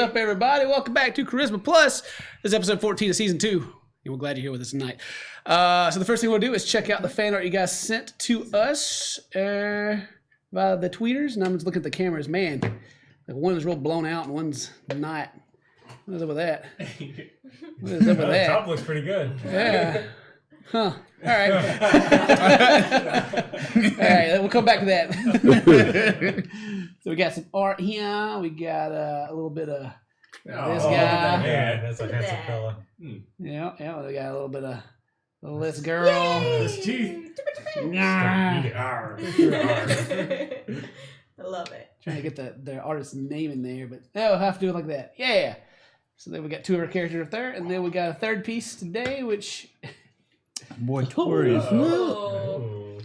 up, everybody? Welcome back to Charisma Plus. This is episode 14 of season 2. And we're glad you're here with us tonight. So the first thing we'll do is check out the fan art you guys sent to us via the tweeters. And I'm just looking at the cameras. Man, like one is real blown out and one's not. What is up with that? What is up with that? The top looks pretty good. Yeah. Huh. All right. All right, we'll come back to that. So we got some art here. We got a little bit of this guy. Yeah, that's a handsome fella. Yeah, we got a little bit of this girl. His teeth. I love it. Trying to get the artist's name in there, but I'll have to do it like that. Yeah. So then we got two of our characters up there, and then we got a third piece today, which... Boy, Taurus.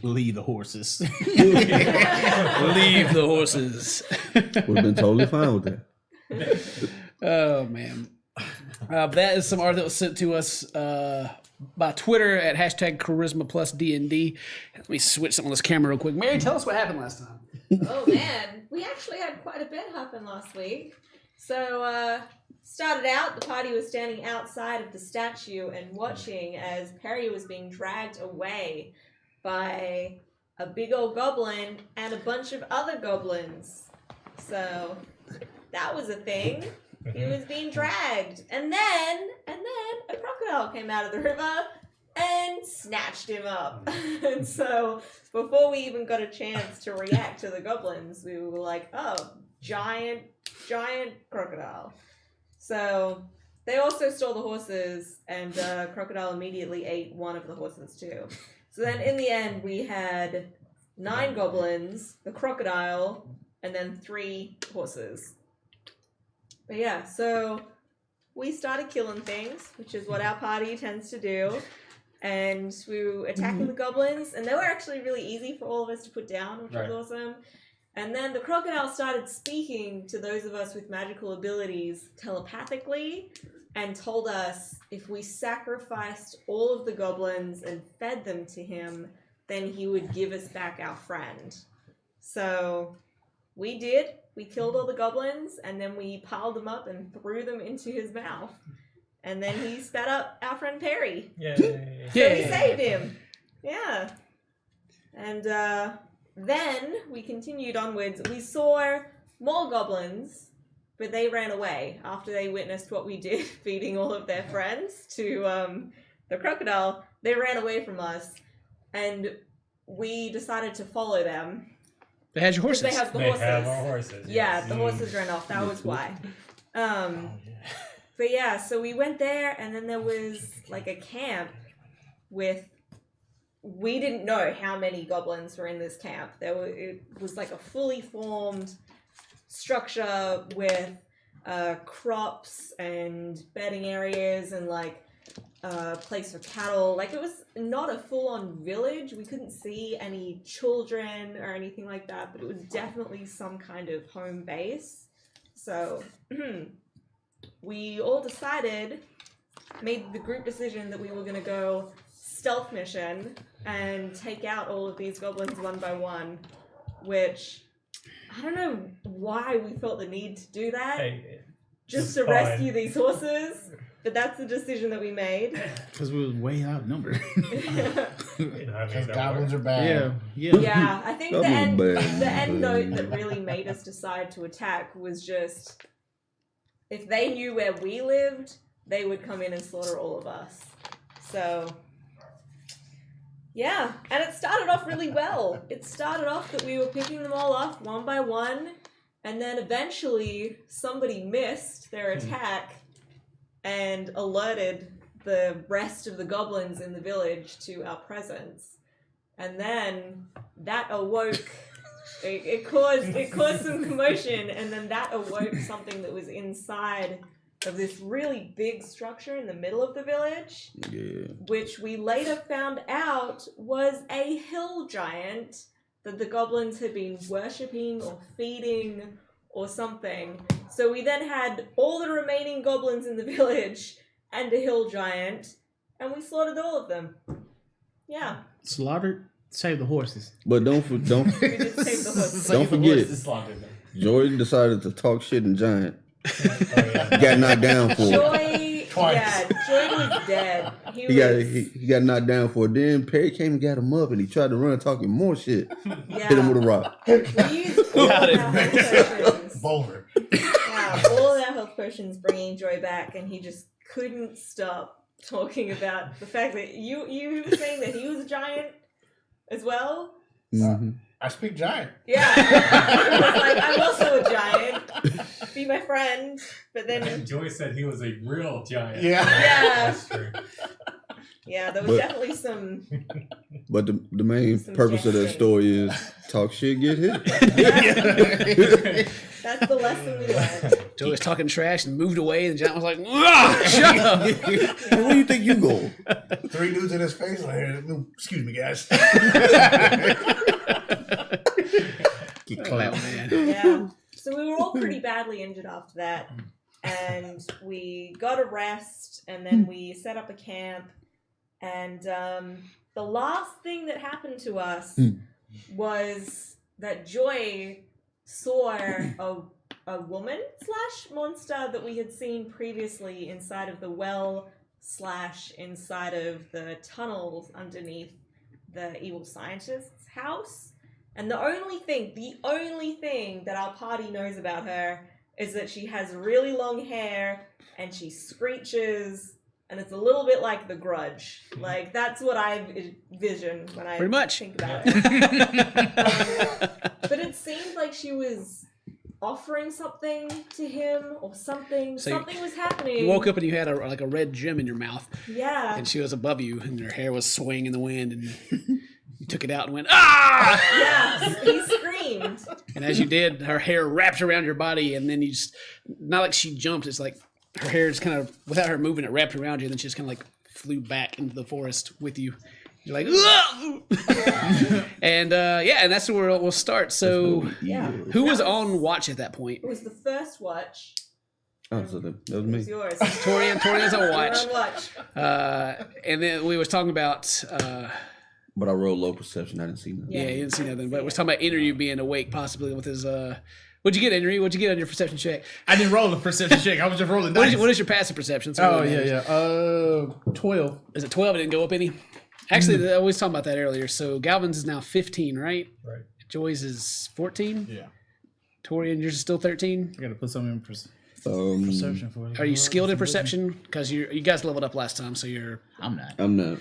Leave the horses. Leave the horses. Would have been totally fine with that. Oh, man. That is some art that was sent to us by Twitter at hashtag Charisma Plus DND. Let me switch something on this camera real quick. Mary, tell us what happened last time. Oh man, we actually had quite a bit happen last week. So, started out, the party was standing outside of the statue and watching as Perry was being dragged away by a big old goblin and a bunch of other goblins. So, that was a thing. He was being dragged. And then a crocodile came out of the river and snatched him up. And so, before we even got a chance to react to the goblins, we were like, oh, giant crocodile. So, they also stole the horses, and crocodile immediately ate one of the horses too. So then in the end, we had 9 goblins, the crocodile, and then 3 horses. But yeah, so we started killing things, which is what our party tends to do. And we were attacking the goblins, and they were actually really easy for all of us to put down, which was awesome. And then the crocodile started speaking to those of us with magical abilities telepathically and told us if we sacrificed all of the goblins and fed them to him, then he would give us back our friend. So we did. We killed all the goblins, and then we piled them up and threw them into his mouth. And then he spat up our friend Perry. Yeah. So we saved him. Yeah. And then we continued onwards. We saw more goblins, but they ran away after they witnessed what we did, feeding all of their friends to the crocodile. They ran away from us, and we decided to follow them. They had your horses. They have the They horses. have our horses. Yeah, Yes. the horses ran off. That was why. But yeah, so we went there, and then there was like a camp with... We didn't know how many goblins were in this camp. It was like a fully formed structure with crops and bedding areas and like a place for cattle. Like it was not a full-on village. We couldn't see any children or anything like that, but it was definitely some kind of home base. So we all made the group decision that we were going to go stealth mission and take out all of these goblins one by one, which I don't know why we felt the need to do that, just to rescue these horses, but that's the decision that we made. Because we were way outnumbered. Because goblins are bad. Yeah, I think the end note that really made us decide to attack was just, if they knew where we lived, they would come in and slaughter all of us. So... yeah, and it started off really well. It started off that we were picking them all off one by one, and then eventually somebody missed their attack and alerted the rest of the goblins in the village to our presence. And then that awoke, it caused some commotion, and then that awoke something that was inside of this really big structure in the middle of the village, which we later found out was a hill giant that the goblins had been worshipping or feeding or something. So we then had all the remaining goblins in the village and a hill giant, and we slaughtered all of them. Yeah. Slaughtered? Save the horses. But don't We did save the horses. don't forget, Jordan decided to talk shit in giant. Got knocked down for it. Joy, Twice. yeah, Joy was dead. He got knocked down for it. Then Perry came and got him up, and he tried to run talking more shit. yeah. Hit him with a rock. We used all of our health potions. Boulder. Yeah, all of our health potions bringing Joy back, and he just couldn't stop talking about the fact that you were saying that he was a giant as well. Mm-hmm. I speak giant. Yeah, I was like, I'm also a giant. Be my friend, but then Joy said he was a real giant. yeah, That's true. yeah, there was definitely some. But the main Some purpose of that jesting. story is talk shit, get hit. That's the lesson we learned. Joey was talking trash and moved away, and John was like, "Ah, shut up." Where do you think you go? 3 dudes in his face. Like, excuse me, guys. Get Oh, clapped. man. Yeah. So we were all pretty badly injured after that, and we got a rest, and then we set up a camp, and the last thing that happened to us was that Joy saw a woman / monster that we had seen previously inside of the well / inside of the tunnels underneath the evil scientist's house. And the only thing that our party knows about her is that she has really long hair and she screeches, and it's a little bit like the Grudge. Like, that's what I envision when I Pretty much. think about it. But it seemed like she was offering something to him or something. So something was happening. You woke up and you had a red gem in your mouth, Yeah. and she was above you, and her hair was swaying in the wind, and you took it out and went, "Ah!" Yes, he screamed. And as you did, her hair wrapped around your body, and then you just, not like she jumped, it's like her hair just kind of, without her moving, it wrapped around you, and then she just kind of like flew back into the forest with you. You're like, "Ah!" And and that's where we'll start. So, Yeah. who was on watch at that point? It was the first watch. Oh, so that was It was me. yours. Torian's on watch. You're on watch. And then we was talking about, But I rolled low perception. I didn't see nothing. yeah, you didn't see nothing, but we was talking about Interview being awake possibly with his, what'd you get, Interview? What'd you get on your perception check? I didn't roll a perception check. I was just rolling dice. What is your passive perception? So Oh, what yeah, matters. yeah. 12. Is it 12? It didn't go up any? Actually, I was talking about that earlier. So Galvin's is now 15, right? Right. Joy's is 14. Yeah. Torian, yours is still 13. I got to put something in perception for it. Are you skilled in perception? Because you guys leveled up last time, so I'm not. I'm not.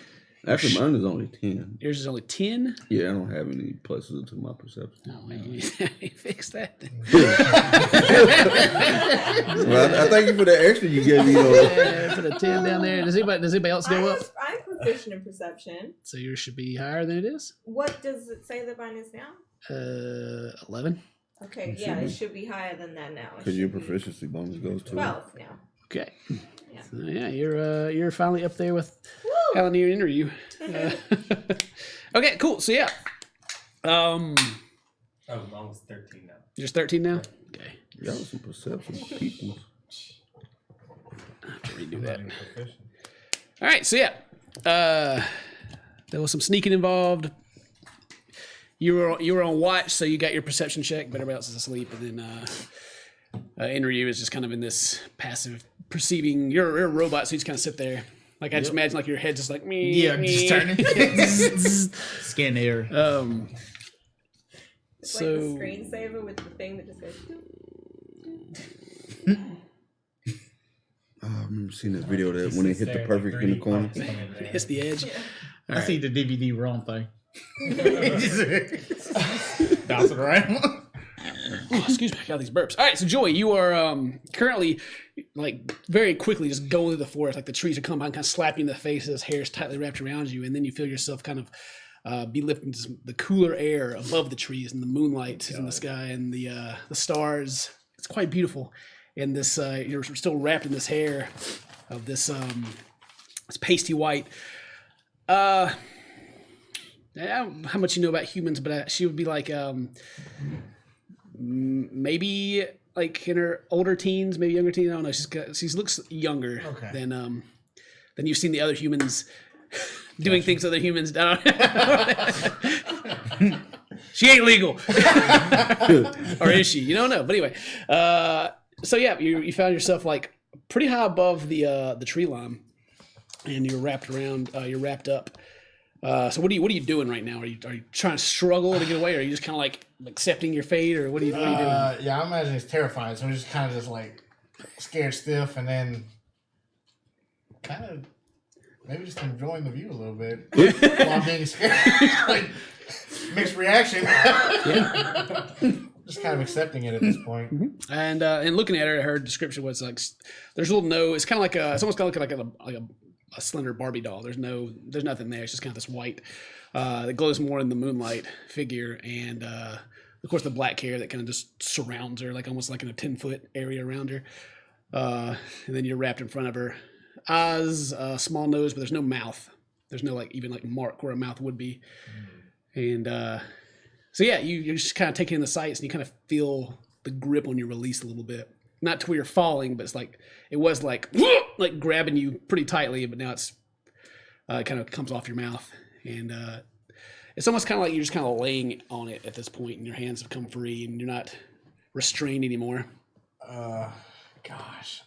Actually, mine is only 10. yours is only 10. Yeah, I don't have any pluses to my perception. No, you fix that then. Well, I thank you for the extra you gave me. Put a 10 down there. Does anybody else go up? I'm proficient in perception. So yours should be higher than it is. What does it say that mine is now? 11. Okay, It yeah, should it be. should be higher than that now. It Because your should be proficiency bonus goes to 12 now. Okay. Yeah. So, yeah, you're finally up there with Woo! Helen your interview. Okay, cool. So yeah, Oh, mine was 13 now. you're just 13 now. Okay, Y'all some perception people. I have to redo that. Not even proficient. All right, so yeah, there was some sneaking involved. You were on watch, so you got your perception check, but everybody else is asleep, and then Enryu is just kind of in this passive perceiving. You're a robot, so you just kind of sit there. Like I just imagine, like your head just like me. Yeah, just turning. Scan the air. It's So- like the screensaver with the thing that just goes. Oh, I remember seeing this video that when they hit the Stare, perfect like in the 3D corner. puppets come in there. It's the edge. I see the DVD wrong thing. Bouncing around. Oh, excuse me, I got these burps. All right, so Joey, you are currently, like, very quickly just going through the forest. Like the trees are coming by and kind of slap you in the face as hair is tightly wrapped around you, and then you feel yourself kind of be lifted into the cooler air above the trees, and the moonlight is in the sky, and the stars. It's quite beautiful. And this, you're still wrapped in this hair of this this pasty white. I don't know how much you know about humans, but she would be like maybe like in her older teens, maybe younger teens. I don't know. She looks younger than you've seen the other humans doing things other humans don't. She ain't legal, or is she? You don't know. But anyway, So yeah, you found yourself like pretty high above the tree line, and you're wrapped around. You're wrapped up. So what are you doing right now? Are you trying to struggle to get away, or are you just kind of like accepting your fate, or what are you doing? Yeah, I imagine he's terrified, so he's just kind of just like scared stiff, and then kind of maybe just enjoying the view a little bit while I'm being scared. Like mixed reaction. Yeah. Just kind of accepting it at this point. And looking at her description was like there's a little no. It's kind of like it's almost kind of like a slender Barbie doll. There's nothing there. It's just kind of this white that glows more in the moonlight figure, and of course the black hair that kind of just surrounds her, like almost like in a 10-foot area around her. And then you're wrapped in front of her. Eyes, small nose, but there's no mouth. There's no even mark where a mouth would be. And so yeah, you're just kind of taking in the sights, and you kind of feel the grip on your release a little bit. Not to where you're falling, but it's like it was like grabbing you pretty tightly, but now it's kind of comes off your mouth, and it's almost kind of like you're just kind of laying on it at this point, and your hands have come free, and you're not restrained anymore. Gosh.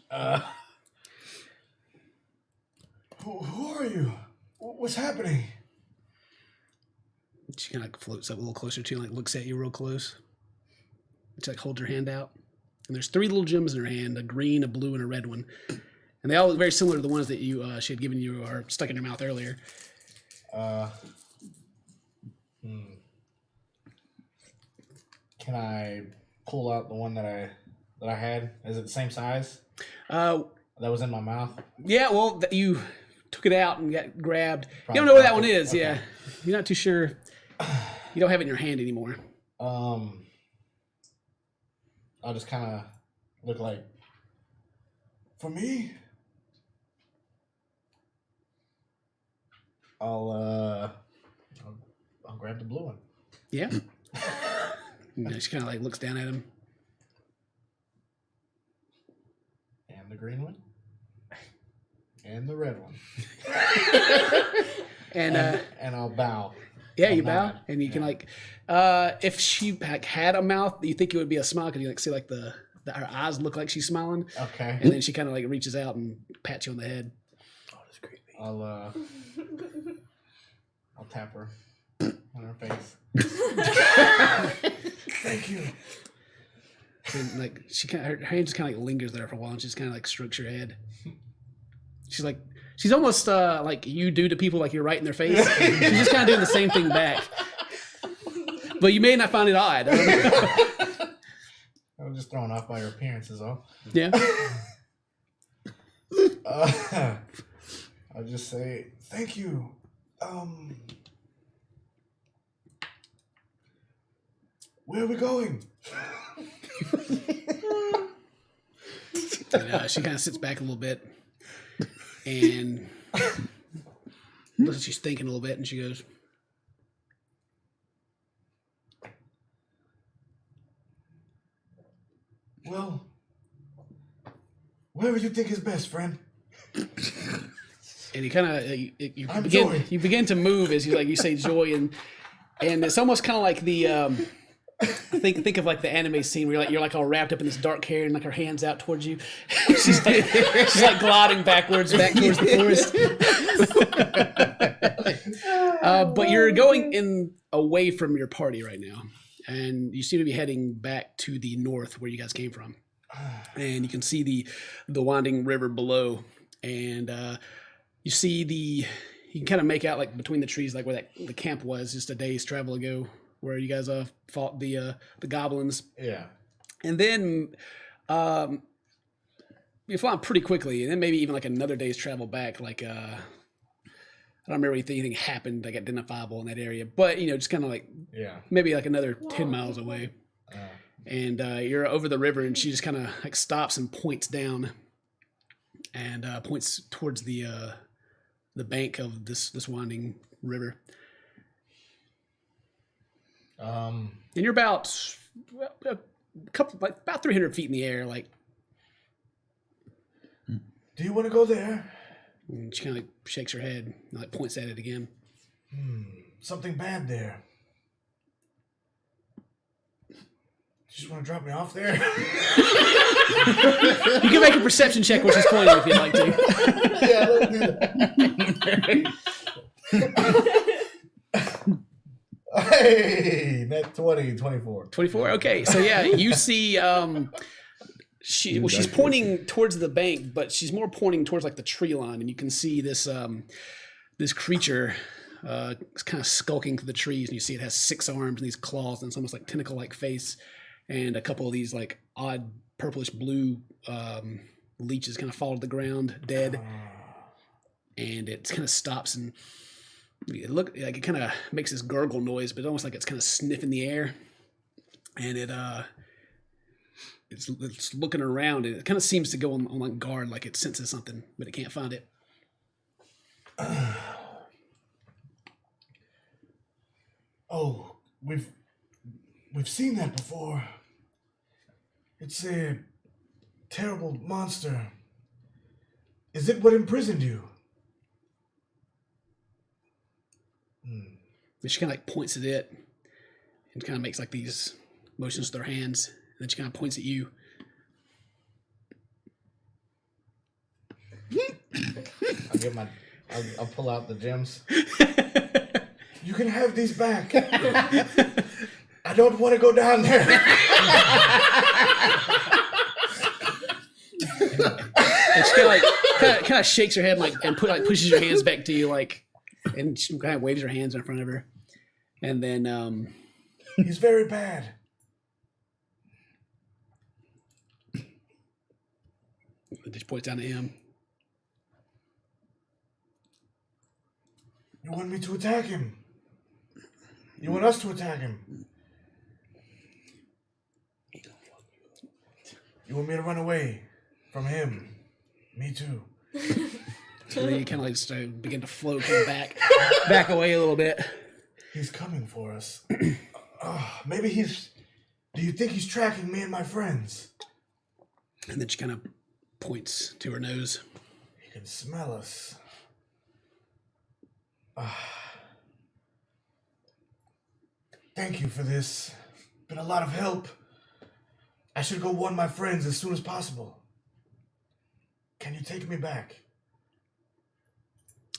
Who are you? What's happening? She kind of floats up a little closer to you, and looks at you real close. She holds her hand out. And there's 3 little gems in her hand, a green, a blue, and a red one. And they all look very similar to the ones that she had given you or stuck in your mouth earlier. Can I pull out the one that I had? Is it the same size? That was in my mouth? Yeah, well, you took it out and got grabbed. Probably you don't know where that one okay. is, yeah. You're not too sure. You don't have it in your hand anymore. I'll just kind of look like, for me? I'll grab the blue one. Yeah. She kind of looks down at him. And the green one. And the red one. And I'll bow. Yeah, you bow, and you can if she had a mouth, you think it would be a smile, because you see her eyes look like she's smiling. Okay. And then she kind of reaches out and pats you on the head. Oh, that's creepy. I'll tap her on her face. Thank you. And her hand just kind of lingers there for a while, and she just kind of strokes your head. She's almost like you do to people, you're right in their face. She's just kind of doing the same thing back. But you may not find it odd. I don't know. I was just thrown off by her appearance is all. Yeah. I'll just say, thank you. Where are we going? She kind of sits back a little bit and looks like she's thinking a little bit, and she goes, well, whatever you think is best, friend. and you kind of I'm Joy. you begin to move as you say joy, and it's almost kind of like the think of the anime scene where you're all wrapped up in this dark hair, and her hands out towards you. she's gliding backwards back towards the forest. But you're going away from your party right now, and you seem to be heading back to the north where you guys came from, and you can see the winding river below, and you see you can kind of make out between the trees where the camp was just a day's travel ago, where you guys fought the goblins. Yeah. And then you're flying pretty quickly, and then maybe even another day's travel back. I don't remember if anything happened identifiable in that area, but just kind of maybe another 10 miles away. And you're over the river, and she just kind of stops and points down, and points towards the bank of this winding river. And you're about about 300 feet in the air, Do you want to go there? And she kind of shakes her head and points at it again. Something bad there. Just want to drop me off there? You can make a perception check where she's pointing if you'd like to. Yeah, let's do that. Hey, net 20, 24. 24. Okay, so yeah, you see. She's pointing towards the bank, but she's more pointing towards like the tree line, and you can see this this creature is kind of skulking through the trees, and you see it has 6 arms and these claws, and it's almost like tentacle-like face, and a couple of these like odd purplish blue leeches kind of fall to the ground, dead, and it kind of stops and it it kind of makes this gurgle noise, but almost like it's kind of sniffing the air, and it's looking around, and it kind of seems to go on like guard, like it senses something, but it can't find it. Oh, we've seen that before. It's a terrible monster. Is it what imprisoned you? And she kind of like points at it and kind of makes like these motions with her hands, and then she kind of points at you. I'll pull out the gems. You can have these back. I don't want to go down there. And she kind of shakes her head and pushes her hands back to you, and she kind of waves her hands in front of her, and then He's very bad. she points down at him. You want me to attack him? You want us to attack him? You want me to run away from him? Me too. So then you kind of begin to float kind of back away a little bit. He's coming for us. Maybe he's... Do you think he's tracking me and my friends? And then she kind of points to her nose. He can smell us. Thank you for this. Been a lot of help. I should go warn my friends as soon as possible. Can you take me back?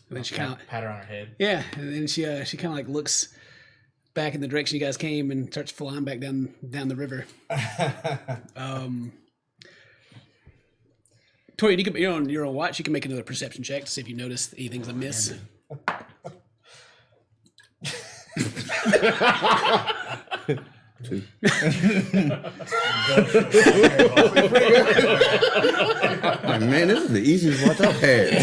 And then she kind of pat her on her head. Yeah, and then she kind of like looks back in the direction you guys came and starts flying back down the river. Tori, you're on watch. You can make another perception check to see if you notice anything's amiss. Two. Man, this is the easiest watch I've had.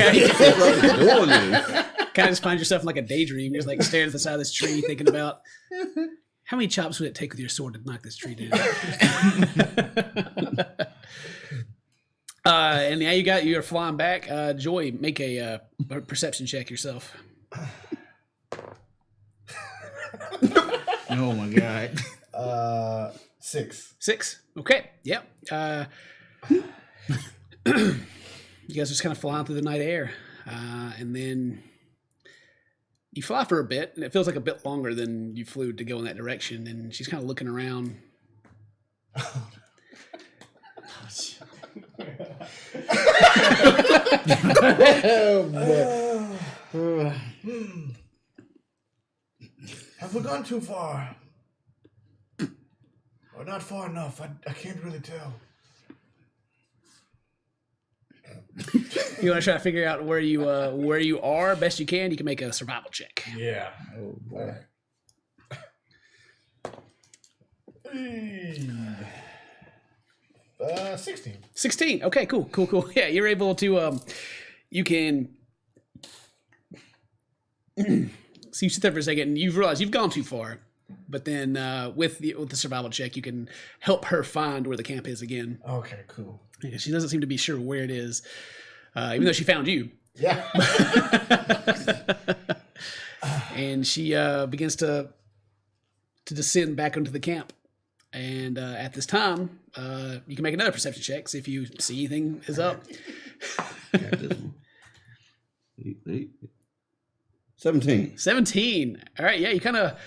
Kind of just find yourself in like a daydream. You're just like staring at the side of this tree, thinking about how many chops would it take with your sword to knock this tree down. And now you're flying back. Joy, make a perception check yourself. Oh my god. 6. 6. Okay. Yep. You guys just kind of flying through the night air, and then you fly for a bit, and it feels like a bit longer than you flew to go in that direction. And she's kind of looking around. Have we gone too far? Or not far enough? I can't really tell. You want to try to figure out where you are best you can. You can make a survival check. Yeah. Oh boy. 16. 16. Okay, cool. Yeah, you're able to you can so you sit there for a second and you've realized you've gone too far. But then with the survival check, you can help her find where the camp is again. Okay, cool. Yeah, she doesn't seem to be sure where it is, even though she found you. Yeah. And she begins to descend back into the camp. And at this time, you can make another perception check, see if you see anything is up. Got this one. 17. 17. All right, yeah, you kind of,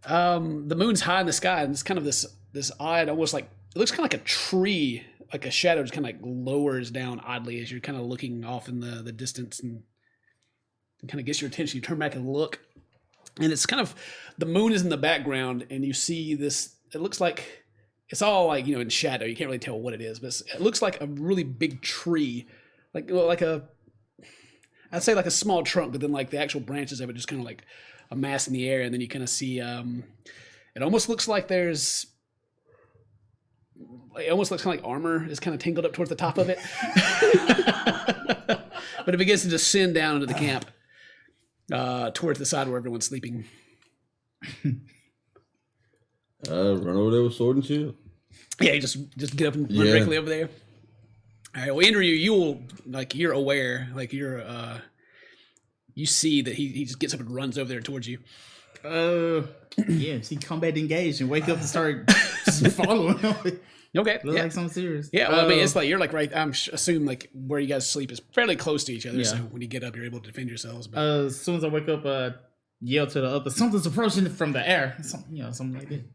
the moon's high in the sky, and it's kind of this this odd, almost like it looks kind of like a tree, like a shadow just kind of like lowers down oddly as you're kind of looking off in the distance and kind of gets your attention. You turn back and look, and it's kind of the moon is in the background, and you see this. It looks like it's all like in shadow. You can't really tell what it is, but it looks like a really big tree, like I'd say like a small trunk, but then like the actual branches of it just kind of like a mass in the air, and then you kind of see. It almost looks like there's. It almost looks kind of like armor is kind of tangled up towards the top of it, but it begins to descend down into the camp, towards the side where everyone's sleeping. Run over there with sword and shield. Yeah, you just get up and run directly over there. All right. Well, Andrew, you're aware, you see that he just gets up and runs over there towards you. Yeah, see combat engaged and wake up and start following him. Okay. Look like something serious. Yeah, well, I mean, it's like you're like right. Assume like where you guys sleep is fairly close to each other. Yeah. So when you get up, you're able to defend yourselves. But As soon as I wake up, yell to the other, something's approaching from the air. Something like that.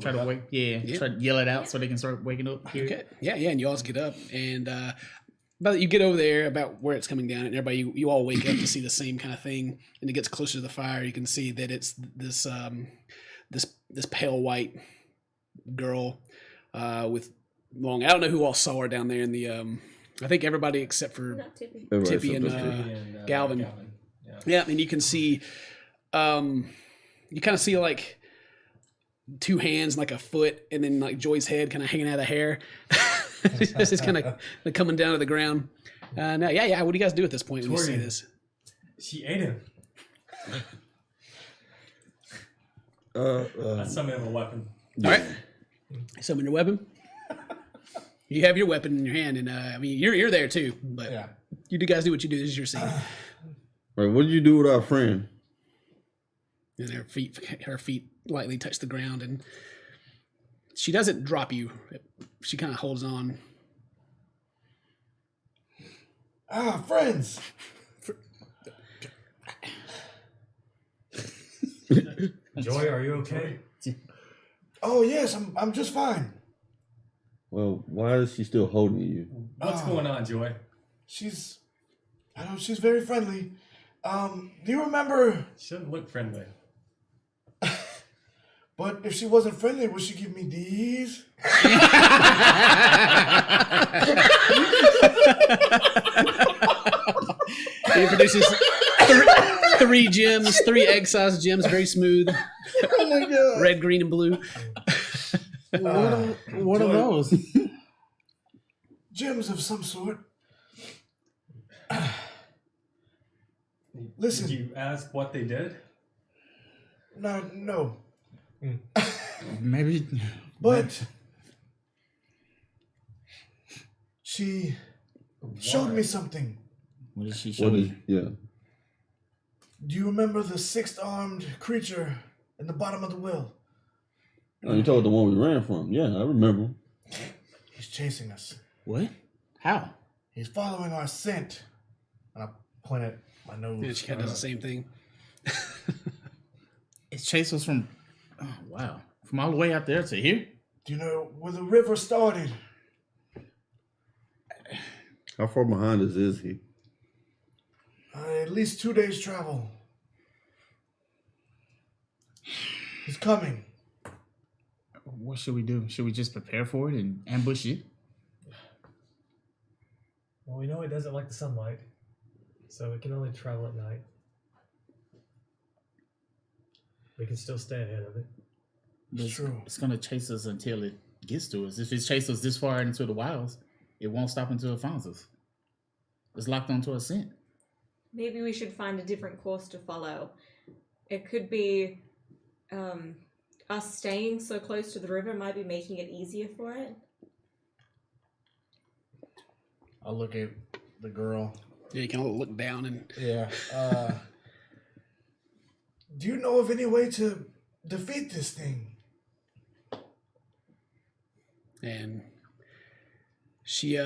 Try to wake, try to yell it out so they can start waking up. okay, yeah, and you all get up, and but you get over there about where it's coming down, and everybody you all wake up to see the same kind of thing. And it gets closer to the fire. You can see that it's this this pale white girl with long. I don't know who all saw her down there in the. I think everybody except for Not Tippy. Tippy and Galvin. Yeah, and you can see, you kind of see like two hands, like a foot, and then like Joy's head kind of hanging out of the hair. It's just kind of coming down to the ground. Now, yeah. What do you guys do at this point when you see this? She ate him. I summon him a weapon. All right. Summon your weapon. You have your weapon in your hand, and I mean you're there too. But you guys do what you do. This is your scene. All right, what did you do with our friend? And her feet lightly touch the ground, and she doesn't drop you. She kind of holds on. Friends. Joy, are you okay? Oh yes, I'm just fine. Well, why is she still holding you? What's going on, Joy? She's very friendly. Do you remember? She doesn't look friendly. But if she wasn't friendly, would she give me these? He produces three gems, 3 egg-sized gems, very smooth. Oh my god! Red, green, and blue. What are those? Gems of some sort. Listen. Did you ask what they did? No. Maybe. But she showed me something. What did she show you? Yeah. Do you remember the 6-armed creature in the bottom of the well? Oh, you told the one we ran from. Yeah, I remember. He's chasing us. What? How? He's following our scent. And I point at my nose. Yeah, she kind of does the same thing. It chased us from. Oh wow! From all the way out there to here. Do you know where the river started? How far behind us is he? At least 2 days travel. He's coming. What should we do? Should we just prepare for it and ambush it? Well, we know it doesn't like the sunlight, so it can only travel at night. We can still stay ahead of it. It's true. It's gonna chase us until it gets to us. If it chases us this far into the wilds, it won't stop until it finds us. It's locked onto a scent. Maybe we should find a different course to follow. It could be us staying so close to the river might be making it easier for it. I'll look at the girl. Yeah, you kind of look down and Yeah. Do you know of any way to defeat this thing? she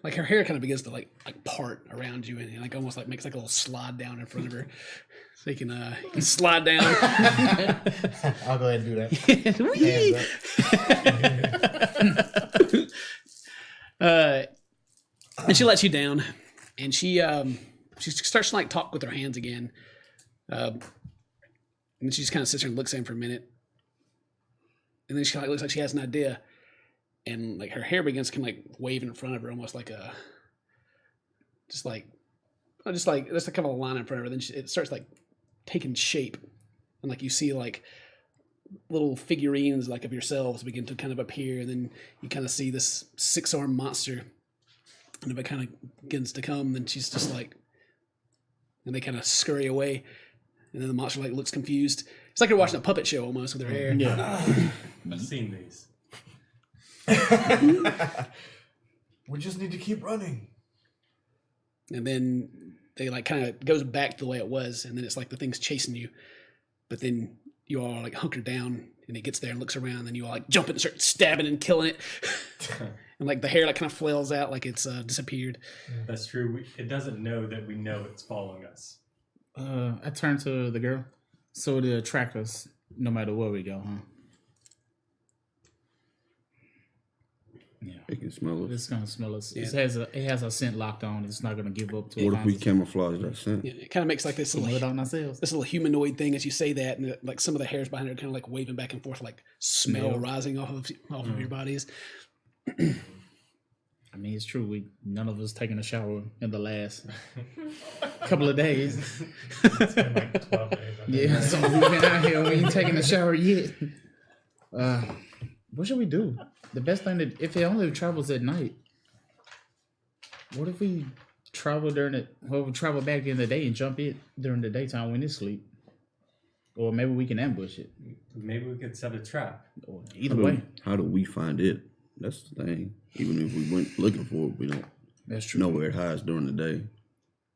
like her hair kind of begins to like part around you, and like almost like makes like a little slide down in front of her, so you can slide down. I'll go ahead and do that. Hands up. And she lets you down, and she starts to like talk with her hands again, and she just kind of sits there and looks at him for a minute, and then she kind of looks like she has an idea, and like her hair begins to kind of like wave in front of her, almost like just like there's like kind of a line in front of her. Then it starts like taking shape, and like you see like little figurines like of yourselves begin to kind of appear, and then you kind of see this 6-armed monster. And if it kind of begins to come, then she's just like, and they kind of scurry away, and then the monster like looks confused. It's like you're watching a puppet show almost with her hair. Yeah. I've seen these. We just need to keep running. And then they like kind of goes back to the way it was, and then it's like the thing's chasing you, but then you all like hunker down, and it gets there and looks around, and you all like jump it and start stabbing and killing it. And like the hair like kind of flails out like it's disappeared. That's true. It doesn't know that we know it's following us. I turn to the girl, so it'll attract us no matter where we go, huh? Yeah. It can smell it. It's gonna smell us. Yeah. It has a scent locked on. It's not gonna give up to What it. if we camouflage that scent? Yeah, it kind of makes like this Smell it little, on ourselves? this little humanoid thing as you say that, and like some of the hairs behind her kind of like waving back and forth, like smell Smell. rising off of your bodies. I mean, it's true. None of us taken a shower in the last couple of days. It's been like 12 days. I think. Yeah, so we've been out here. We ain't taking a shower yet. What should we do? The best thing that if it only travels at night, what if we travel we travel back in the day and jump it during the daytime when it's sleep? Or maybe we can ambush it. Maybe we could set a trap. Or either way, How do we find it? That's the thing. Even if we went looking for it, we don't that's true. know where it hides during the day.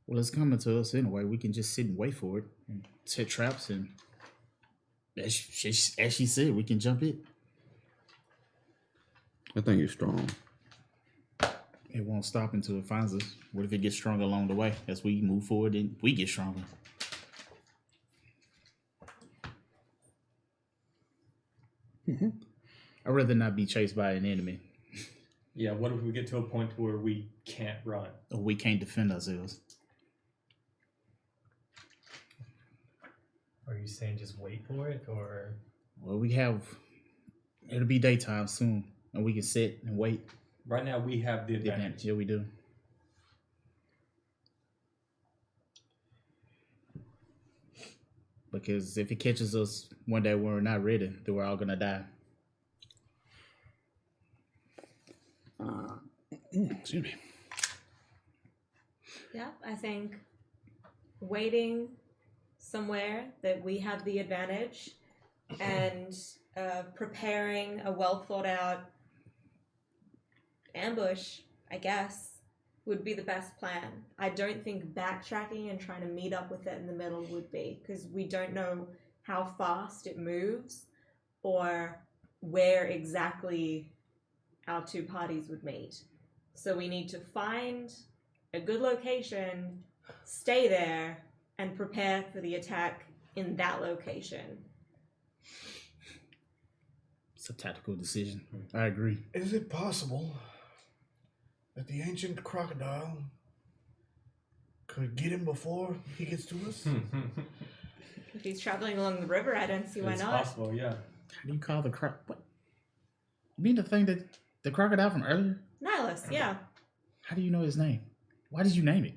Well, it's coming to us anyway. We can just sit and wait for it and set traps, and as she said, we can jump it. I think it's strong. It won't stop until it finds us. What if it gets stronger along the way as we move forward and we get stronger? I'd rather not be chased by an enemy, Yeah, what if we get to a point where we can't run? or we can't defend ourselves. Are you saying just wait for it, or Well, it'll be daytime soon, and we can sit and wait. Right now, we have the advantage. Yeah, we do. Because if it catches us one day when we're not ready, then we're all gonna die. Excuse me. Yeah, I think waiting somewhere that we have the advantage and preparing a well thought out ambush, I guess, would be the best plan. I don't think backtracking and trying to meet up with it in the middle would be, because we don't know how fast it moves or where exactly our two parties would meet. So we need to find a good location, stay there, and prepare for the attack in that location. It's a tactical decision. I agree. Is it possible that the ancient crocodile could get him before he gets to us? If he's traveling along the river, I don't see why It's not. possible, yeah. How do you call the what? You mean the thing that the crocodile from earlier? Nihilus, yeah. How do you know his name? Why did you name it?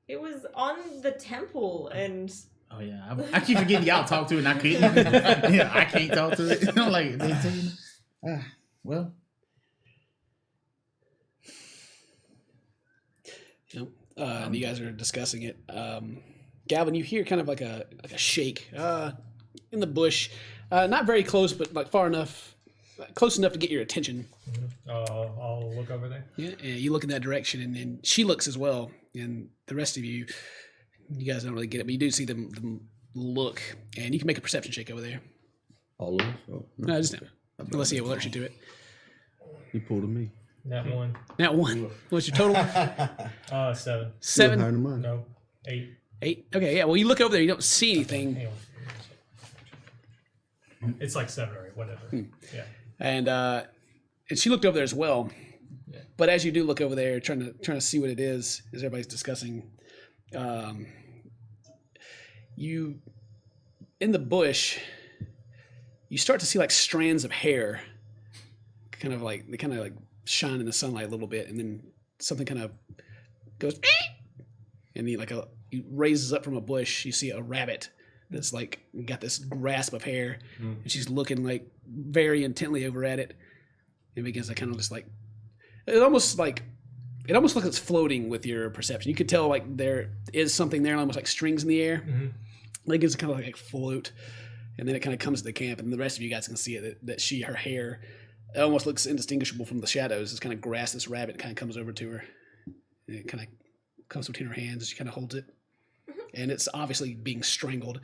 It was on the temple, and Oh yeah, I keep forgetting y'all talk to it and I couldn't. Yeah, I can't talk to it. I'm like, they tell you. Well, And you guys are discussing it. Galvin, you hear kind of like a shake in the bush, not very close, but like far enough, close enough to get your attention. I'll look over there. Yeah, and you look in that direction, and she looks as well. And the rest of you guys don't really get it, but you do see them look, and you can make a perception check over there. All of us? Oh, No, just now. Unless he alerts you to it. He pulled a me. That one. That one. What's your total? 7. Still higher 7. than mine. No, 8. 8. Okay, yeah. Well, you look over there, you don't see anything, Hang on. It's like 7 or 8, whatever. Yeah. and she looked over there as well. Yeah. But as you do look over there, trying to see what it is, as everybody's discussing, you in the bush, you start to see like strands of hair, they kind of like shine in the sunlight a little bit, and then something kind of goes, and he he raises up from a bush. You see a rabbit that's like got this grasp of hair, and she's looking like very intently over at it, and begins to kind of just like it almost looks like it's floating with your perception. You could tell like there is something there, almost like strings in the air. Mm-hmm. Like it's kind of like float, and then it kind of comes to the camp, and the rest of you guys can see it. That her hair, it almost looks indistinguishable from the shadows. It's kind of grasps this rabbit, kind of comes over to her, and it kind of comes between her hands, and she kind of holds it, and it's obviously being strangled.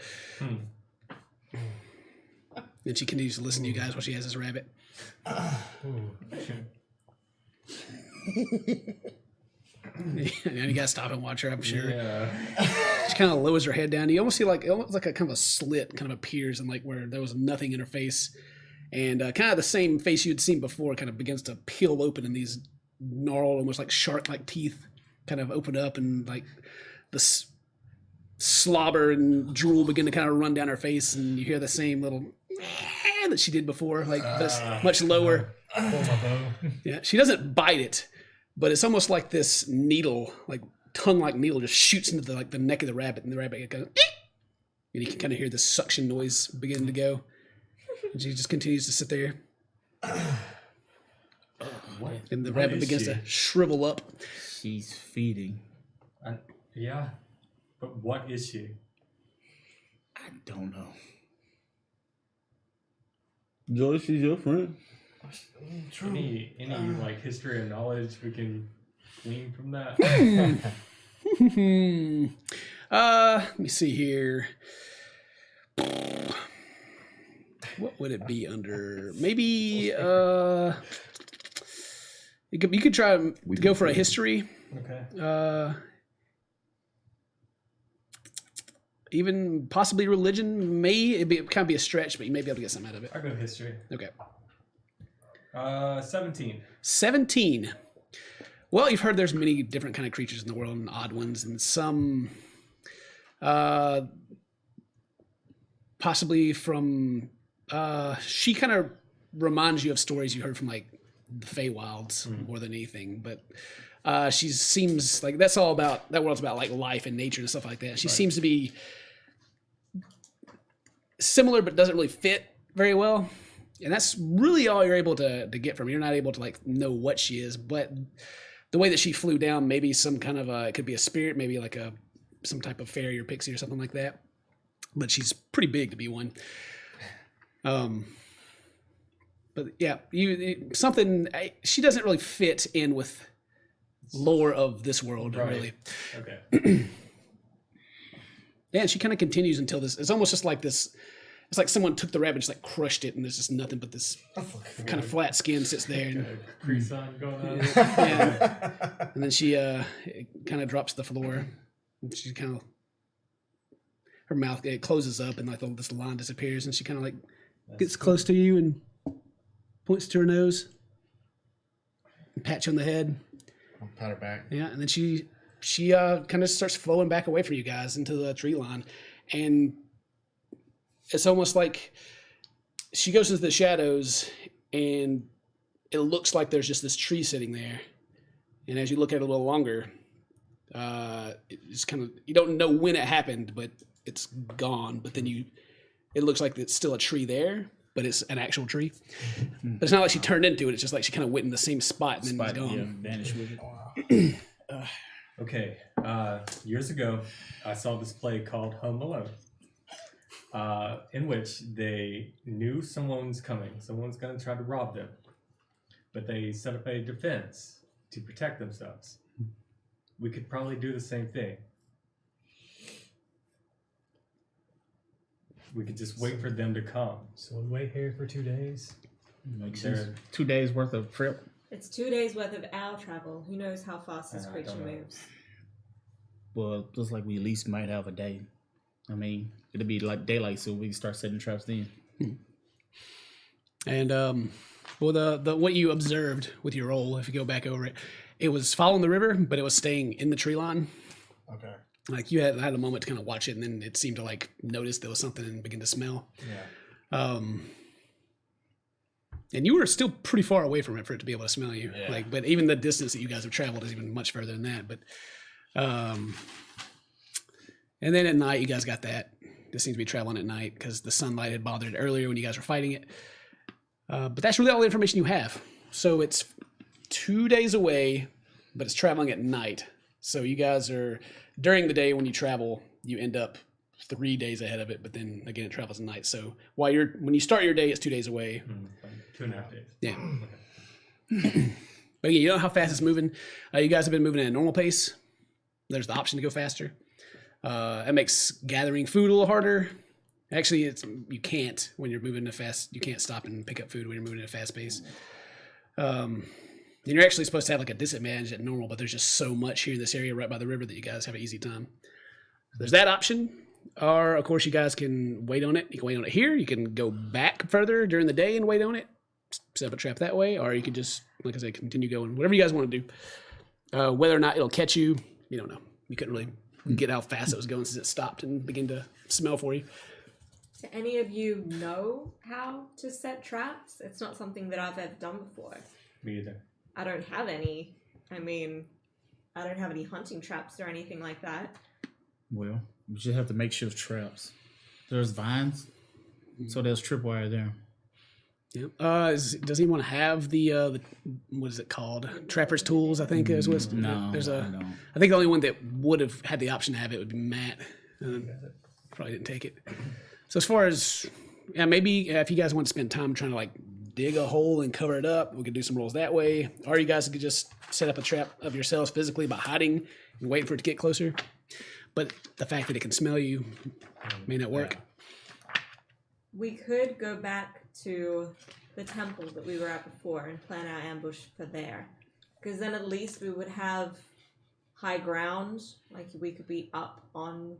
And she continues to listen to you guys while she has this rabbit. You guys stop and watch her, I'm sure. Yeah. She kind of lowers her head down. You almost see like a kind of a slit kind of appears, and like where there was nothing in her face, and kind of the same face you'd seen before kind of begins to peel open, and these gnarled, almost like shark-like teeth kind of open up, and like the slobber and drool begin to kind of run down her face, and you hear the same little that she did before, like but it's much lower. Pull my bow. Yeah, she doesn't bite it, but it's almost like this needle, like tongue-like needle, just shoots into the neck of the rabbit, and the rabbit goes, and you can kind of hear the suction noise begin to go. And she just continues to sit there, and the rabbit begins to shrivel up. She's feeding. Yeah, but what is she? I don't know. Joyce, she's your friend. True. Any like history or knowledge we can glean from that? Let me see here. What would it be under? Maybe you could try to go for a history. Okay. Even possibly religion. It kind of be a stretch, but you may be able to get something out of it. I'll go history. Okay. 17. 17. Well, you've heard there's many different kind of creatures in the world, and odd ones, and some possibly from she kind of reminds you of stories you heard from like the Feywilds more than anything, but she seems like that world's about like life and nature and stuff like that. She seems to be similar but doesn't really fit very well. And that's really all you're able to get from her. You're not able to like know what she is, but the way that she flew down, maybe some kind of it could be a spirit, maybe like some type of fairy or pixie or something like that. But she's pretty big to be one. But yeah, she doesn't really fit in with lore of this world, really. Okay. Yeah, and she kind of continues until this. It's almost just like this. It's like someone took the rabbit and just like crushed it, and there's just nothing but this kind of flat skin sits there. And, Crease on going on. yeah. And then she kind of drops to the floor. And she kind of, her mouth closes up, and like this line disappears, and she kind of like gets close to you and points to her nose, and pats you on the head. I'll pat her back. Yeah, and then she kind of starts flowing back away from you guys into the tree line, and it's almost like she goes into the shadows, and it looks like there's just this tree sitting there. And as you look at it a little longer, it's kind of, you don't know when it happened, but it's gone. But then it looks like it's still a tree there, but it's an actual tree. But it's not like she turned into it. It's just like she kind of went in the same spot and then was gone. Yeah, vanished with it. Okay. Years ago, I saw this play called Home Alone, in which they knew someone's coming. Someone's going to try to rob them, but they set up a defense to protect themselves. We could probably do the same thing. We could just wait for them to come. So we wait here for 2 days. Makes They're- sense. 2 days worth of trip. It's 2 days worth of our travel. Who knows how fast this I creature don't know. moves? Well, it looks like we at least might have a day. I mean, it'll be like daylight, so we can start setting traps then. And well, the what you observed with your roll, if you go back over it, it was following the river, but it was staying in the tree line. Okay. Like you had a moment to kind of watch it, and then it seemed to like notice there was something and begin to smell. Yeah. And you were still pretty far away from it for it to be able to smell you. Yeah. Like, but even the distance that you guys have traveled is even much further than that. But, and then at night, you guys got that. This seems to be traveling at night because the sunlight had bothered earlier when you guys were fighting it. But that's really all the information you have. So it's 2 days away, but it's traveling at night. So you guys are, during the day when you travel, you end up 3 days ahead of it, but then again, it travels at night. So when you start your day, it's 2 days away. Like 2.5 days. Yeah. But again, you know how fast it's moving. You guys have been moving at a normal pace. There's the option to go faster. It makes gathering food a little harder. Actually, you can't when you're moving at fast. You can't stop and pick up food when you're moving at a fast pace. And you're actually supposed to have like a disadvantage at normal, but there's just so much here in this area right by the river that you guys have an easy time. There's that option. Or, of course, you guys can wait on it. You can wait on it here. You can go back further during the day and wait on it. Set up a trap that way. Or you can just, like I said, continue going. Whatever you guys want to do. Whether or not it'll catch you, you don't know. You couldn't really get how fast it was going since it stopped and began to smell for you. Do any of you know how to set traps? It's not something that I've ever done before. Me either. I don't have any. I mean, I don't have any hunting traps or anything like that. Well, we just have to make sure traps. There's vines, so there's tripwire there. Yep. Does anyone have the what is it called? Trapper's tools, I think is what's No, there's I don't. I think the only one that would have had the option to have it would be Matt. Probably didn't take it. So as far as maybe if you guys want to spend time trying to like dig a hole and cover it up, we could do some rolls that way. Or you guys could just set up a trap of yourselves physically by hiding and waiting for it to get closer. But the fact that it can smell you may not work. We could go back to the temple that we were at before and plan our ambush for there. Because then at least we would have high ground. Like we could be up on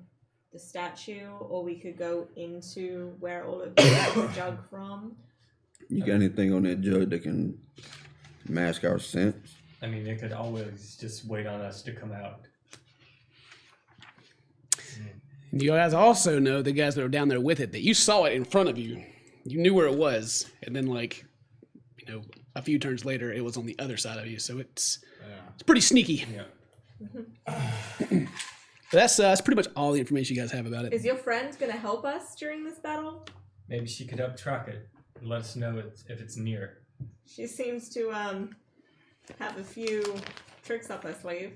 the statue, or we could go into where all of the jug from. You got anything on that jug that can mask our scents? I mean, they could always just wait on us to come out. You guys also know, the guys that were down there with it, that you saw it in front of you. You knew where it was. And then, like, a few turns later, it was on the other side of you. So it's pretty sneaky. Yeah. But that's pretty much all the information you guys have about it. Is your friend going to help us during this battle? Maybe she could help track it and let us know if it's near. She seems to have a few tricks up her sleeve.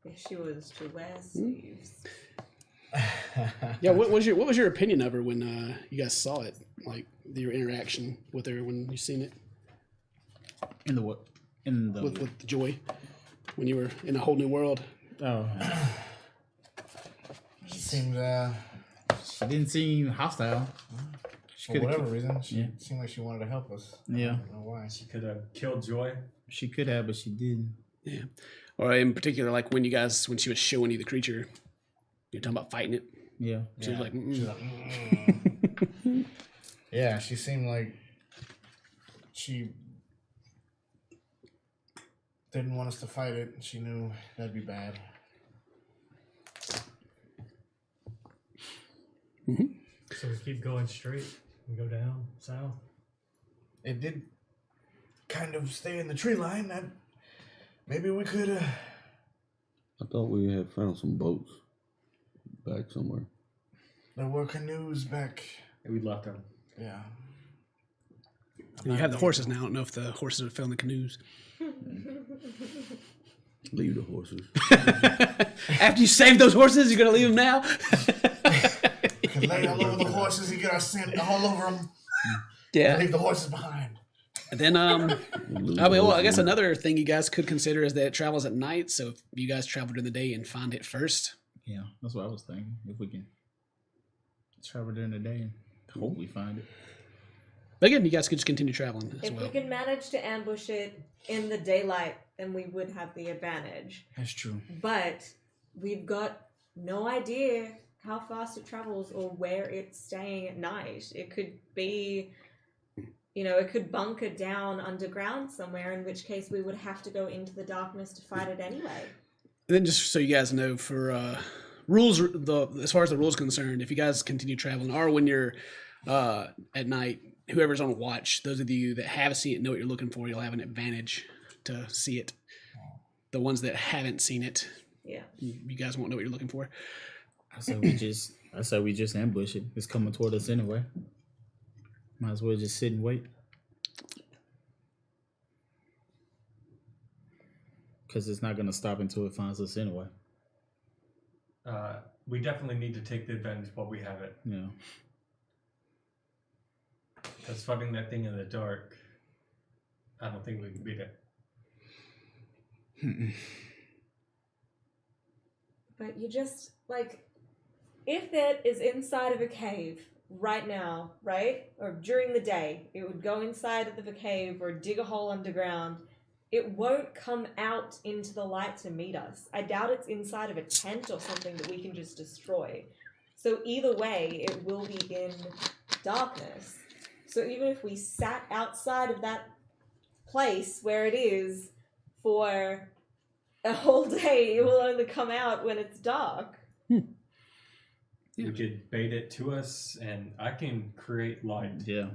If she was to wear sleeves. Yeah, what was your opinion of her when you guys saw it? Like your interaction with her when you seen it In the what? In the with Joy when you were in a whole new world. oh, She seemed, she didn't seem hostile. She for could whatever reason, she yeah. seemed like she wanted to help us. Yeah. I don't know why. She could have killed Joy. She could have, but she didn't. Yeah, or in particular, like when she was showing you the creature, you're talking about fighting it. Yeah. She was like, She's like, yeah, she seemed like she didn't want us to fight it. She knew that'd be bad. So we keep going straight and go down south. It did kind of stay in the tree line. That maybe we could. I thought we had found some boats back somewhere. There were canoes back. We left them. Yeah. and you have the horses now. I don't know if the horses have found the canoes. Leave the horses. After you save those horses, you're gonna leave them now. We could lay all over the horses and get our scent all over them. Yeah. Leave the horses behind. And then, I guess another thing you guys could consider is that it travels at night. So if you guys travel during the day and find it first, Yeah, that's what I was thinking. If we can travel during the day and hopefully find it. But again, you guys could just continue traveling as If well. we can manage to ambush it in the daylight, then we would have the advantage. That's true. But we've got no idea how fast it travels or where it's staying at night. It could be, it could bunker down underground somewhere, in which case we would have to go into the darkness to fight it anyway. And then just so you guys know, for rules, as far as the rules concerned, if you guys continue traveling, or when you're at night, whoever's on watch, those of you that have seen it know what you're looking for, you'll have an advantage to see it. The ones that haven't seen it, Yeah. you guys won't know what you're looking for. I say we just ambush it. It's coming toward us anyway. Might as well just sit and wait. Because it's not going to stop until it finds us anyway. We definitely need to take the advantage while we have it. Yeah. Because fighting that thing in the dark, I don't think we can beat it. But you just, if it is inside of a cave right now, right? Or during the day, it would go inside of the cave or dig a hole underground. It won't come out into the light to meet us. I doubt it's inside of a tent or something that we can just destroy. So either way, it will be in darkness. So even if we sat outside of that place where it is for a whole day, it will only come out when it's dark. Yeah. We could bait it to us, and I can create light. Yeah.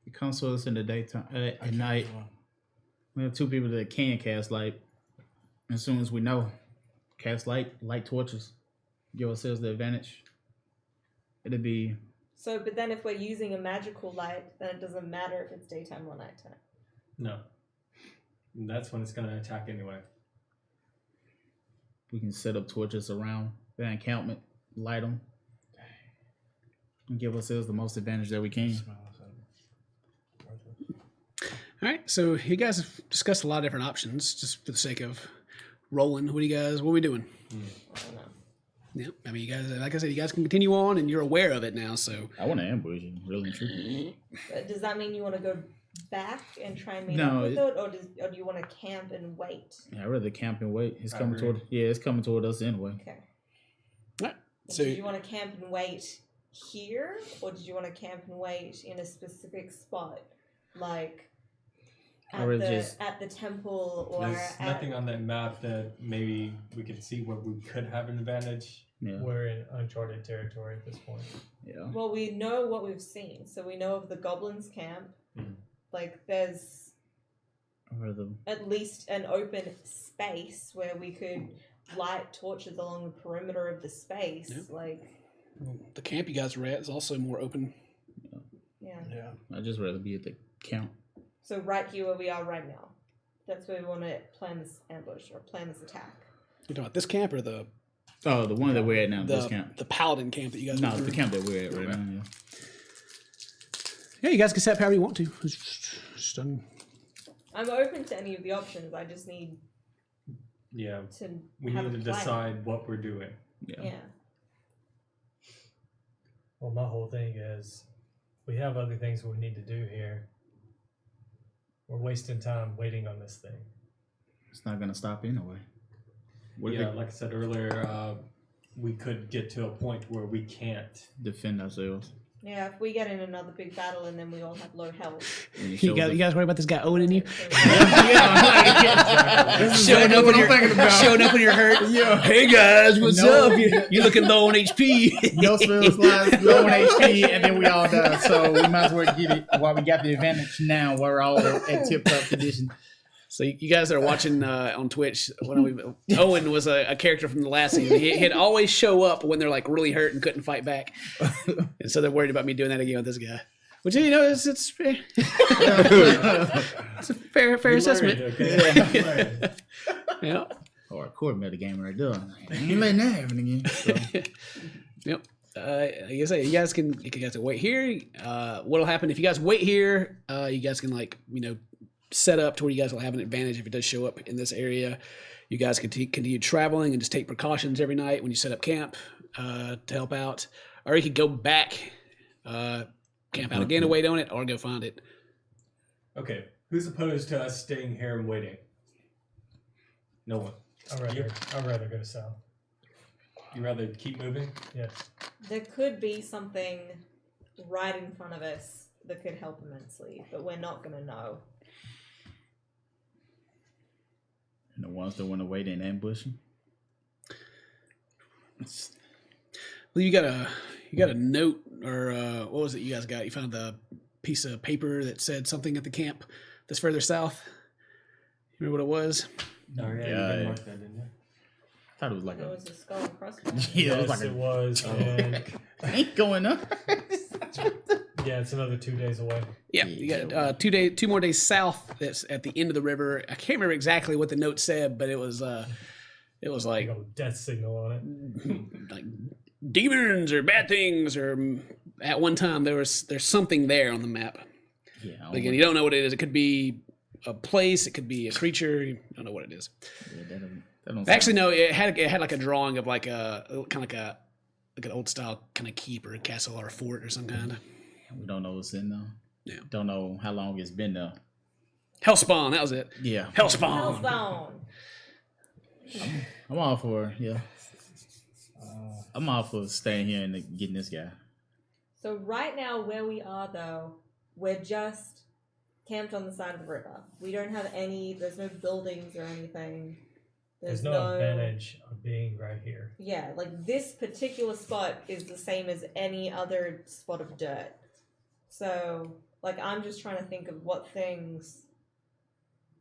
It comes to us in the daytime. At night, we have 2 people that can cast light. As soon as we know, cast light torches, give ourselves the advantage. It'll be... So, but then if we're using a magical light, then it doesn't matter if it's daytime or nighttime. No. And that's when it's going to attack anyway. We can set up torches around the encampment, light them, and give ourselves the most advantage that we can. All right, so you guys have discussed a lot of different options, just for the sake of rolling. What are we doing? I don't know. Yeah, I mean, you guys, like I said, you guys can continue on, and you're aware of it now. So I want to ambush you, really and truly. But does that mean you want to go back and try and meet No, up with it, or do you want to camp and wait? Yeah, I'd rather camp and wait. It's I coming agree. it's coming toward us anyway. Okay. all right, So so did you want to camp and wait here, or did you want to camp and wait in a specific spot, like I would at the temple, or There's at... nothing on that map that maybe we could see where we could have an advantage. Yeah, We're in uncharted territory at this point. yeah. Well, we know what we've seen, so we know of the goblins' camp. Mhm. Like, there's I'd rather at least an open space where we could light torches along the perimeter of the space. Yeah. Like, the camp you guys were at is also more open. yeah. Yeah. I'd just rather be at the camp. So right here where we are right now, that's where we want to plan this ambush or plan this attack. You're talking about this camp or the Oh, the one that we're at now, this camp. the paladin camp that you guys No, went the through? camp that we're at right now. Yeah. Yeah, you guys can set up however you want to. It's just done. I'm open to any of the options. I just need Yeah, to we have need a to plan. decide what we're doing. Yeah. Well, my whole thing is we have other things we need to do here. We're wasting time waiting on this thing. It's not gonna stop anyway. What if Yeah, we like I said earlier, we could get to a point where we can't. defend ourselves? Yeah, if we get in another big battle and then we all have low health. And it You shows guys, up- you guys worry about this guy owning you? This is Showing up, what when I'm thinking you're, about. showing up when you're hurt. Yeah. Hey guys, what's No. up? You're looking low on HP. No spell slides, low on HP, and then we all die. So we might as well get it while we got the advantage now. While we're all at tip-top condition. So you guys that are watching on Twitch, Owen was a character from the last season. He'd always show up when they're like really hurt and couldn't fight back, and so they're worried about me doing that again with this guy. Which it's fair. It's a fair assessment. Okay? Yeah. Hardcore metagame right there. I ain't letting that happen again. So. Yep. Like I say, you guys can wait here. What'll happen if you guys wait here? You guys can set up to where you guys will have an advantage if it does show up in this area. You guys can continue traveling and just take precautions every night when you set up camp to help out, or you could go back camp out again and wait on it, or go find it. Okay, who's opposed to us staying here and waiting? No one. I'd rather go south. You rather keep moving? Yes. There could be something right in front of us that could help immensely, but we're not going to know. And the ones that want to wait in ambushing. Well, you got a note, or what was it you guys got? You found a piece of paper that said something at the camp that's further south. You remember what it was? Oh, yeah, you Yeah. did mark that, didn't you? I thought it was like It a. was a skull and crossbones. Yeah, it was Yes, like it a. was. And Ain't going up. yeah, it's another 2 days away. Yeah, you got 2 more days south. That's at the end of the river. I can't remember exactly what the note said, but it was like Big old death signal on it. like demons or bad things, or at one time there's something there on the map. Yeah. But again, you don't know what it is. It could be a place. It could be a creature. You don't know what it is. that don't Actually, no. It had like a drawing of like a kind of like an old style kind of keep or a castle or a fort or some kind. We don't know what's in there. Yeah. Don't know how long it's been there. Hellspawn. That was it. Yeah. Hellspawn. Hellspawn. I'm all for I'm all for staying here and getting this guy. So right now, where we are, though, we're just camped on the side of the river. We don't have there's no buildings or anything. There's no advantage of being right here. Yeah, like this particular spot is the same as any other spot of dirt. So, like, I'm just trying to think of what things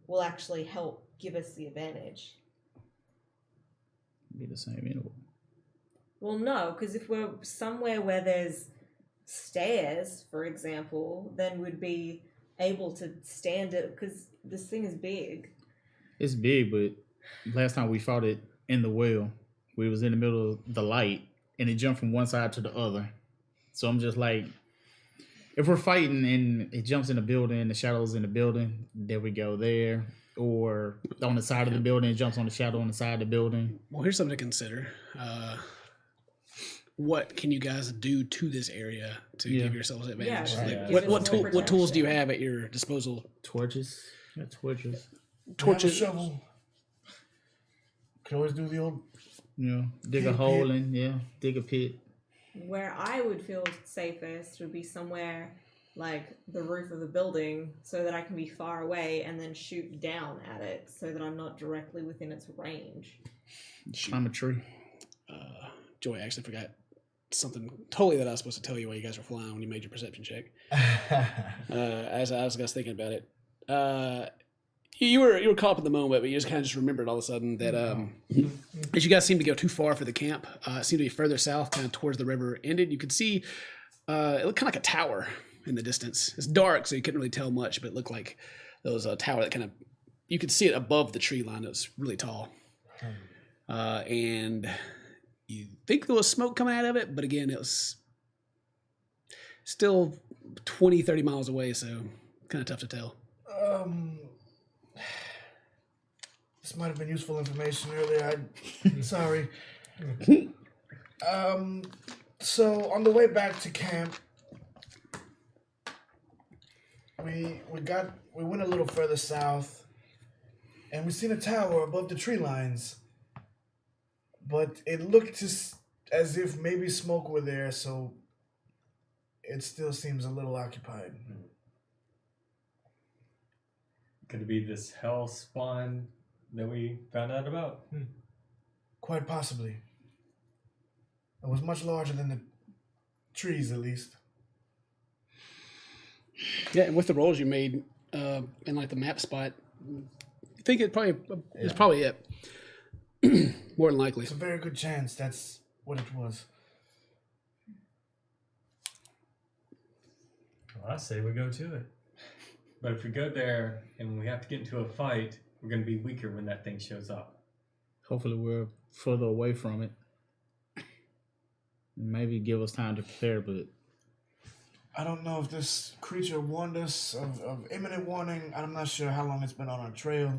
will actually help give us the advantage. Be the same anyway. Well, no, because if we're somewhere where there's stairs, for example, then we'd be able to stand it, because this thing is big. It's big, but last time we fought it in the well, we was in the middle of the light and it jumped from one side to the other. So I'm just like, if we're fighting and it jumps in the building, the shadow's in the building, there we go there. Or on the side of the building, it jumps on the shadow on the side of the building. Well, here's something to consider. What can you guys do to this area to give yourselves advantage? Yeah, Like, right. what tools do you have at your disposal? Torches. Yeah, torches. Torches. Have a shovel. Could always do the old. Dig a Pit, hole pit. in, dig a pit. Where I would feel safest would be somewhere like the roof of the building, so that I can be far away and then shoot down at it, so that I'm not directly within its range. Climb a tree. Joy, I actually forgot something totally that I was supposed to tell you while you guys were flying when you made your perception check. As I was thinking about it. You were caught up in the moment, but you just kind of just remembered all of a sudden that as you guys seemed to go too far for the camp, it seemed to be further south, kind of towards the river ended. You could see it looked kind of like a tower in the distance. It's dark, so you couldn't really tell much, but it looked like there was a tower that kind of, you could see it above the tree line. It was really tall. And you think there was smoke coming out of it, but again, it was still 20, 30 miles away, so kind of tough to tell. This might have been useful information earlier. Sorry. So on the way back to camp, we went a little further south, and we seen a tower above the tree lines. But it looked as if maybe smoke were there, so it still seems a little occupied. Could it be this hell spawn that we found out about? Quite possibly. It was much larger than the trees, at least. Yeah, and with the rolls you made in like the map spot, I think it's probably it. More than likely. It's a very good chance that's what it was. Well, I say we go to it. But if we go there and we have to get into a fight, we're going to be weaker when that thing shows up. Hopefully we're further away from it. Maybe give us time to prepare, but I don't know if this creature warned us of imminent warning. I'm not sure how long it's been on our trail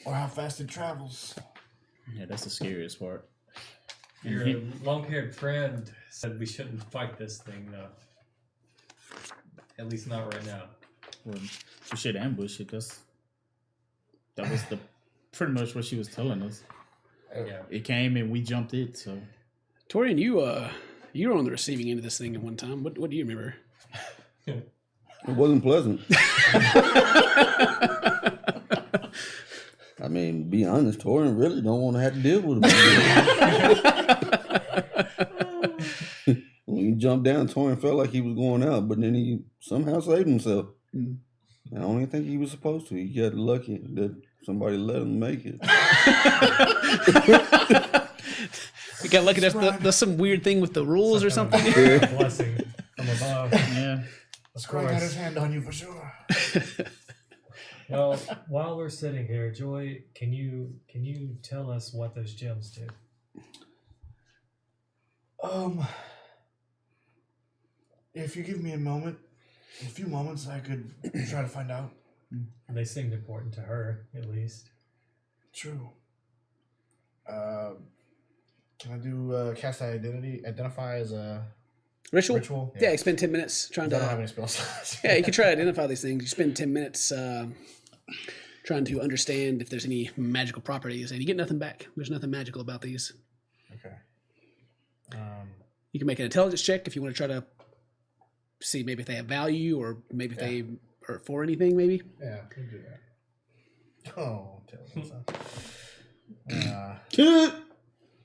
or how fast it travels. yeah, that's the scariest part. Your long-haired friend said we shouldn't fight this thing, though. At least not right now. Well, we should ambush it. That was pretty much what she was telling us. Yeah. It came and we jumped it. So Torian, you were on the receiving end of this thing at one time. What do you remember? It wasn't pleasant. I mean, be honest, Torian really don't want to have to deal with him. When he jumped down, Torian felt like he was going out, but then he somehow saved himself. Mm. I don't even think he was supposed to. He got lucky that somebody let him make it. You got lucky. That's some weird thing with the rules or something. Blessing from above. yeah, Of Scrag got his course. hand on you for sure. Well, while we're sitting here, Joy, can you tell us what those gems do? If you give me a few moments, I could try to find out. They seemed important to her, at least. True. Can I do cast identify as a Ritual? ritual? Yeah, you spend 10 minutes trying I don't have to. any spell slots. Yeah, you can try to identify these things. You spend 10 minutes trying to understand if there's any magical properties, and you get nothing back. There's nothing magical about these. Okay. You can make an intelligence check if you want to try to see maybe if they have value or maybe if they are for anything, maybe. Yeah, we do that. Oh, tell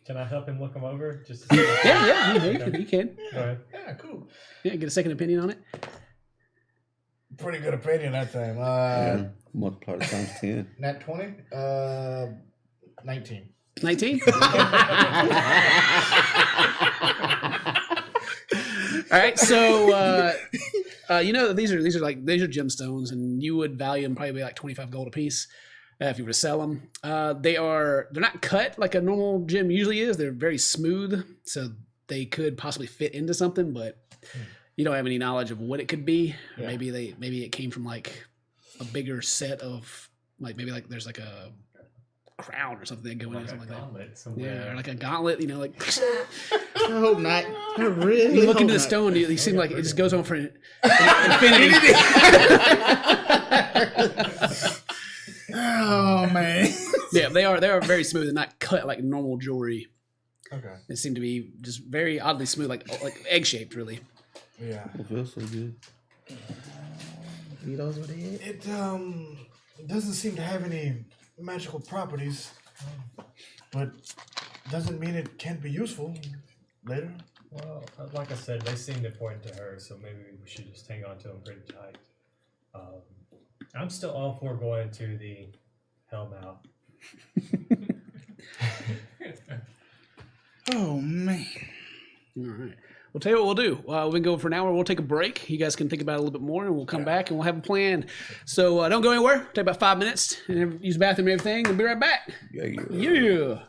Can I help him look them over? Just to see Yeah, you can. Go ahead. yeah, cool. Yeah, get a second opinion on it. Pretty good opinion that time. Yeah, multiply it times 10. Nat 20? 19. 19? All right, so you know these are gemstones, and you would value them probably like 25 gold a piece if you were to sell them. They're not cut like a normal gem usually is. They're very smooth, so they could possibly fit into something, but you don't have any knowledge of what it could be. Yeah. Maybe it came from like a bigger set of like maybe like there's like a crown or something going in, Like a something like that. gauntlet somewhere. Yeah, or like a gauntlet, you know, like I hope not. I really you look hope into the not. stone, you seem like it just goes on for infinity. Oh man. Yeah, they are very smooth and not cut like normal jewelry. Okay. They seem to be just very oddly smooth, like egg shaped, really. Yeah. It feels so good. Eat those with it. It doesn't seem to have any magical properties, but doesn't mean it can't be useful later. Well, like I said, they seemed important to her, so maybe we should just hang on to them pretty tight. I'm still all for going to the Hellmouth. Oh man. All right. We'll tell you what we'll do. We've been going for an hour. We'll take a break. You guys can think about it a little bit more, and we'll come back and we'll have a plan. So don't go anywhere. Take about 5 minutes and use the bathroom and everything. We'll be right back. Yeah.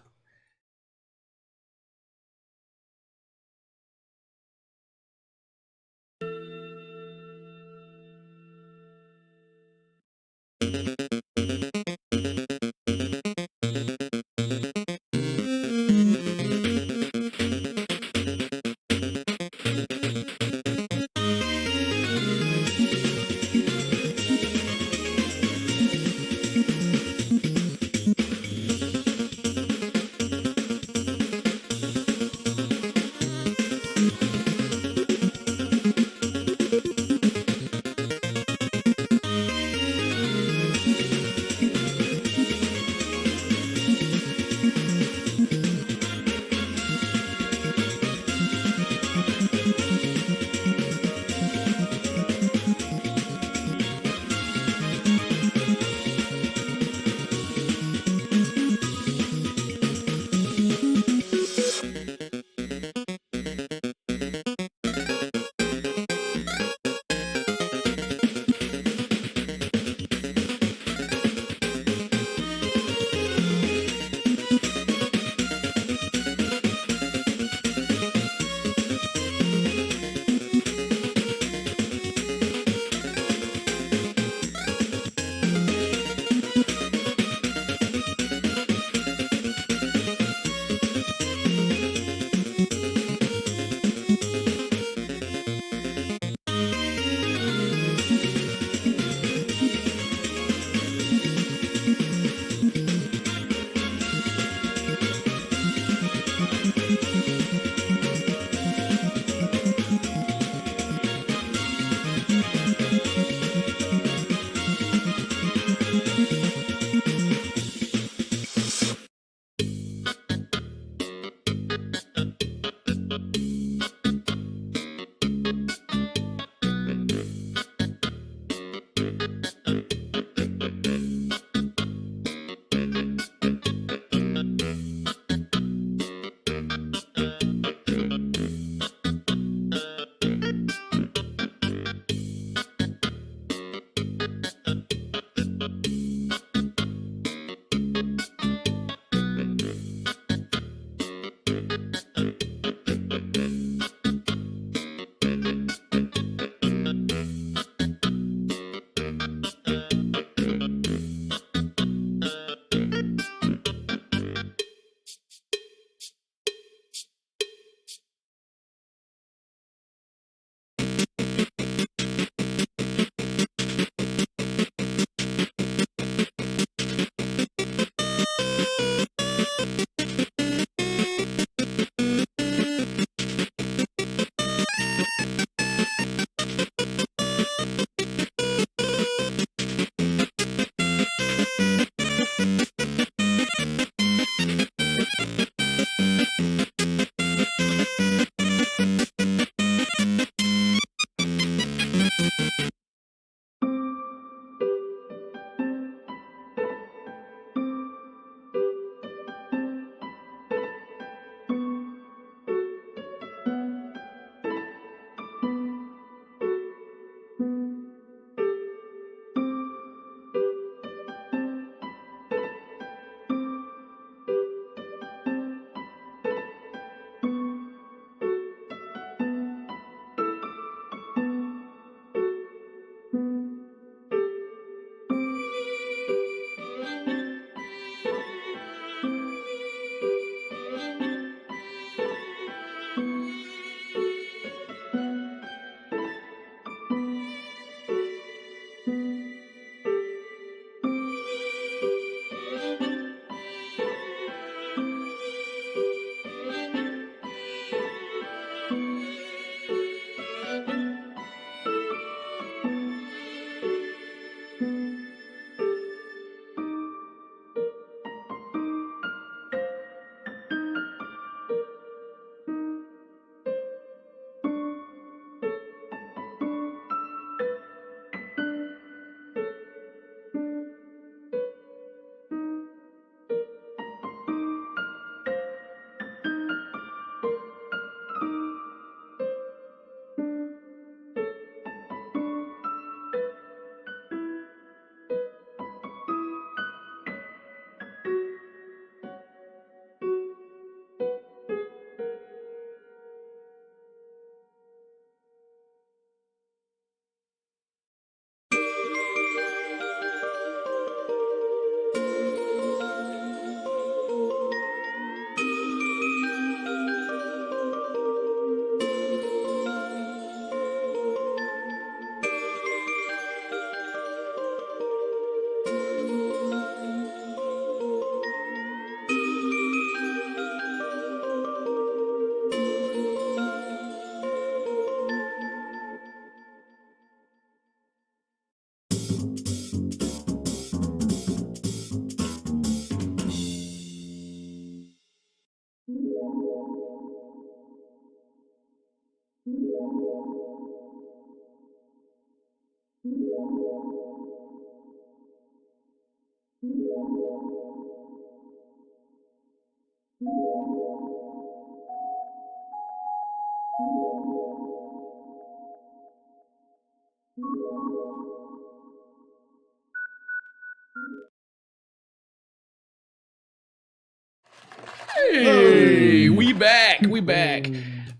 Hey, we back. We back.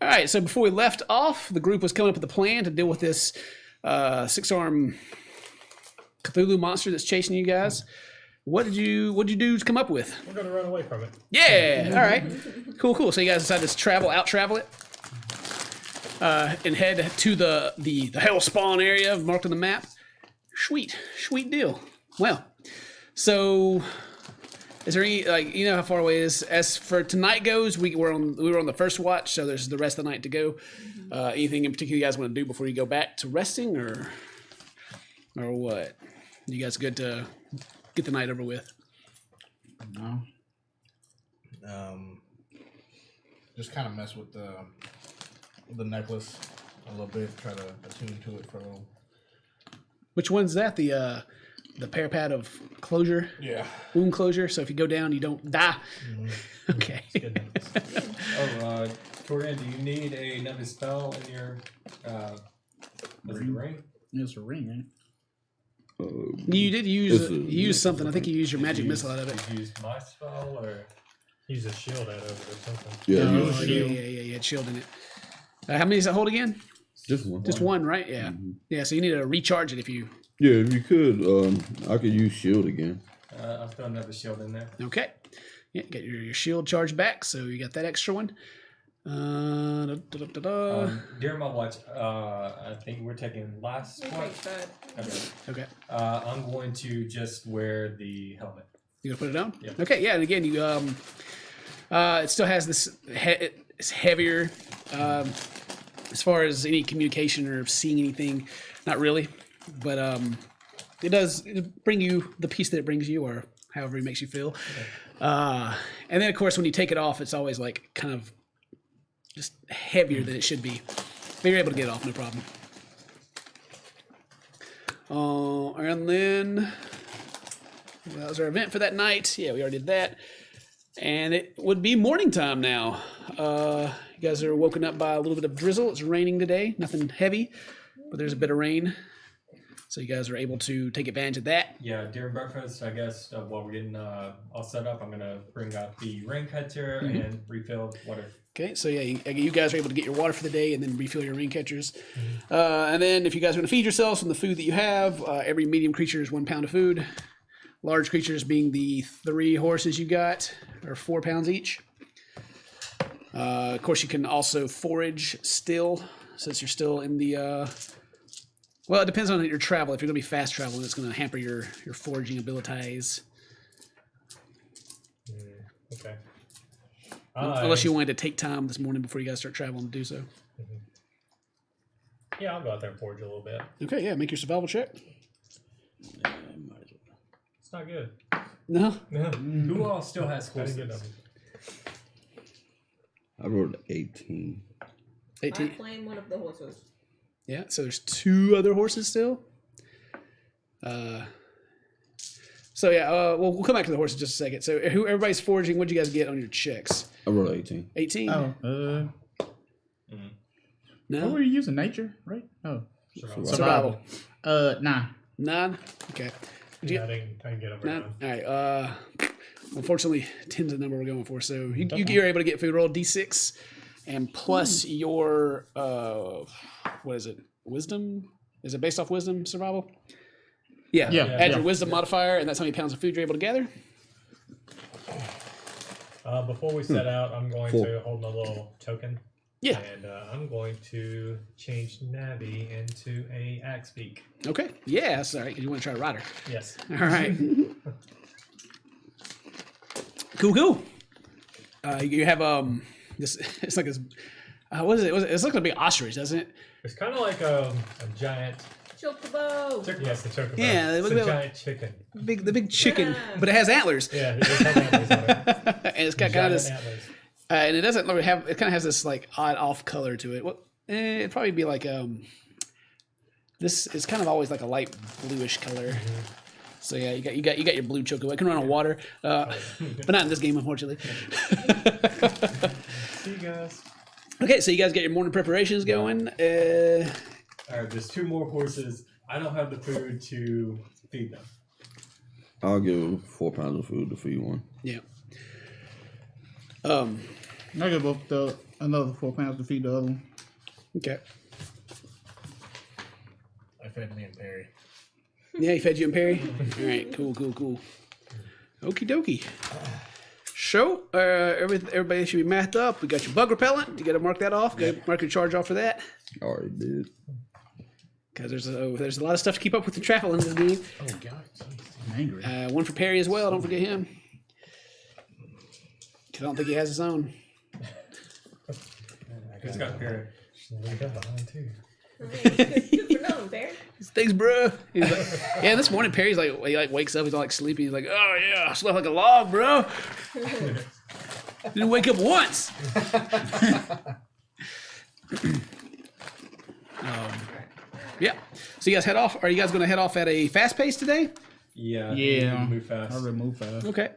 All right. So before we left off, the group was coming up with a plan to deal with this six-arm Cthulhu monster that's chasing you guys. What'd you dudes come up with? We're gonna run away from it. Yeah. All right. Cool. So you guys decided to out-travel it, and head to the hell spawn area marked on the map. Sweet deal. Well, so is there any, like, you know how far away it is? As for tonight goes, we were on the first watch, so there's the rest of the night to go. Anything in particular you guys want to do before you go back to resting, or what? You guys good to get the night over with? No. just kind of mess with the necklace a little bit, try to attune to it for a little. Which one's that? The parapet of closure, Yeah. wound closure. So if you go down, you don't die. Okay. Oh, Torian, do you need another spell in your ring? It's a ring, ain't it? You did use It's a- you used something. I think you used your magic missile out of it. Did you use my spell or? Use a shield out of it or something. Yeah, Oh, use yeah, shield. you had shield in it. How many does that hold again? Just one. Just one, right? Yeah. Yeah, so you need to recharge it if you... Yeah, if you could, I could use shield again. I'll throw another shield in there. Okay. Yeah, get your shield charged back, so you got that extra one. During my watch, I think we're taking last We one. take third. Okay. Okay. I'm going to just wear the helmet. You gonna put it on? Yeah. Okay, yeah, and again, you it still has this, it's heavier, as far as any communication or seeing anything, not really, but it does bring you the peace that it brings you, or however it makes you feel. And then, of course, when you take it off, it's always like kind of just heavier than it should be. But you're able to get it off, no problem. And then that was our event for that night. Yeah, we already did that. And it would be morning time now. You guys are woken up by a little bit of drizzle. It's raining today. Nothing heavy, but there's a bit of rain. So you guys are able to take advantage of that. Yeah, during breakfast, I guess, while we're getting all set up, I'm going to bring out the rain catcher and refill water. Okay, so yeah, you guys are able to get your water for the day and then refill your rain catchers. And then if you guys are going to feed yourselves from the food that you have, every medium creature is 1 pound of food. Large creatures being the 3 horses you got are 4 pounds each. Of course, you can also forage still, since you're still in the... well, it depends on your travel. If you're going to be fast traveling, it's going to hamper your foraging abilities. Okay. Unless you wanted to take time this morning before you guys start traveling to do so. Yeah, I'll go out there and forage a little bit. Okay, yeah, make your survival check. It's not good. No? No, Who all still has I didn't get horses? nothing. I rolled 18. 18. I claim one of the horses. Yeah, so there's 2 other horses still. So yeah, well, we'll come back to the horses in just a second. So everybody's foraging. What'd you guys get on your checks? I rolled 18. 18? Oh, No? what were you using? Nature, right? Oh, Survival. nah. 9? Okay. Yeah, I didn't get over 9? nine. All right. Unfortunately, 10's the number we're going for. So you're able to get food. Roll D6 and plus your, what is it? Wisdom? Is it based off wisdom survival? Yeah. Yeah, Add yeah. your wisdom modifier, and that's how many pounds of food you're able to gather. Before we set out, I'm going 4. to hold my little token. Yeah. And I'm going to change Navi into a axe beak. Okay. Yeah, that's all right, because you want to try to ride her. Yes. All right. Cool. You have this. It's like this. What is it? It's like a big ostrich, doesn't it? It's kind of like a giant. Chocobo! Yes, a chocobo. Yeah, it's look a at- giant chicken. The big chicken, Yeah. but it has antlers, Yeah, it does have antlers on it. and it's got kind of Giant this, antlers. and it doesn't really have. It kind of has this like odd off color to it. What? It'd probably be like this is kind of always like a light bluish color. So yeah, you got your blue chocobo. It can run on water, but not in this game, unfortunately. See you guys. Okay, so you guys get your morning preparations going. All right, there's 2 more horses. I don't have the food to feed them. I'll give 4 pounds of food to feed one. Yeah. I give up another 4 pounds to feed the other one. Okay. I fed me and Perry. Yeah, he fed you and Perry? All right, cool. Okie dokie. So, everybody should be mathed up. We got your bug repellent. You got to mark that off. Mark your charge off for that. I already did. Because there's a lot of stuff to keep up with the travel in this game. Oh God, I'm angry. One for Perry as well. Don't forget him. Because I don't think he has his own. Who's got Perry? We got behind too. Good for knowing, Bear. Thanks, bro. He's like, yeah, this morning Perry's like, he like wakes up. He's all like sleepy. He's like, oh yeah, I slept like a log, bro. Didn't wake up once. Yeah. So you guys head off. Are you guys going to head off at a fast pace today? Yeah. Yeah. Move fast. I would move fast. Okay.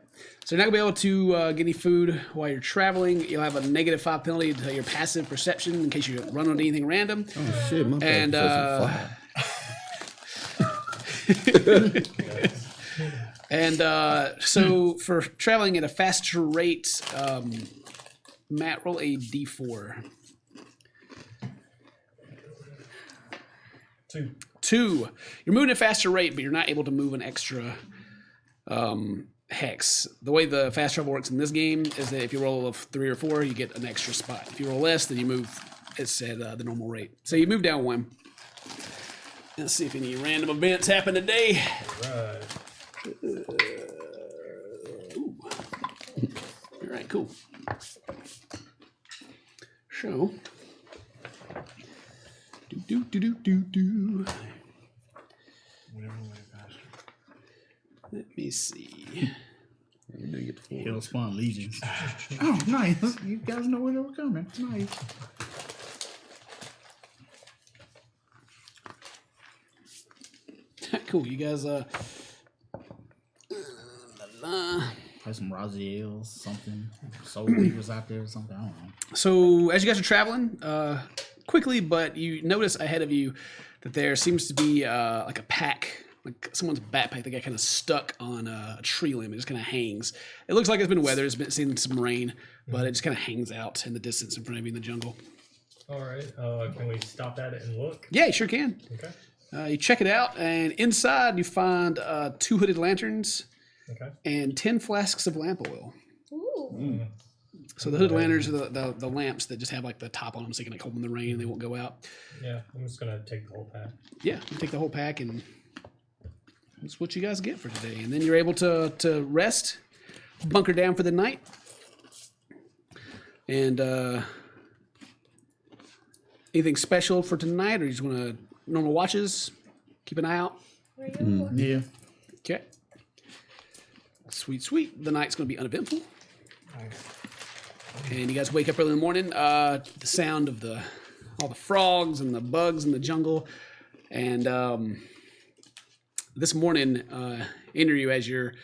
So you're not going to be able to get any food while you're traveling. You'll have a -5 penalty to your passive perception in case you run into anything random. Oh shit, my And, perception And so for traveling at a faster rate, Matt, roll a d4. 2. 2. You're moving at a faster rate, but you're not able to move an extra hex. The way the fast travel works in this game is that if you roll a 3 or 4, you get an extra spot. If you roll less, then you move it's at the normal rate. So you move down 1. Let's see if any random events happen today. Right. All right, cool. So, do. Let me see. Hellspawn Legions. Oh, nice. You guys know where they were coming. Nice. Cool. You guys, Probably some Raziels, something. Soul Weavers out there or something. I don't know. So as you guys are traveling, quickly, but you notice ahead of you that there seems to be like a pack, like someone's backpack that got kind of stuck on a tree limb. It just kind of hangs. It looks like it's been weathered. It's been seen some rain, but it just kind of hangs out in the distance in front of you in the jungle. All right. Can we stop at it and look? Yeah, you sure can. Okay. You check it out, and inside you find 2 hooded lanterns Okay. and 10 flasks of lamp oil. Ooh. So the hooded lanterns are the lamps that just have like the top on them so you can like hold them in the rain and they won't go out. Yeah, I'm just gonna take the whole pack. Yeah, you take the whole pack and that's what you guys get for today. And then you're able to rest, bunker down for the night. And anything special for tonight, or you just want to normal watches? Keep an eye out. Where are you going? Yeah. Okay. Sweet, sweet. The night's going to be uneventful. And you guys wake up early in the morning. The sound of all the frogs and the bugs in the jungle. And this morning, enter you as you're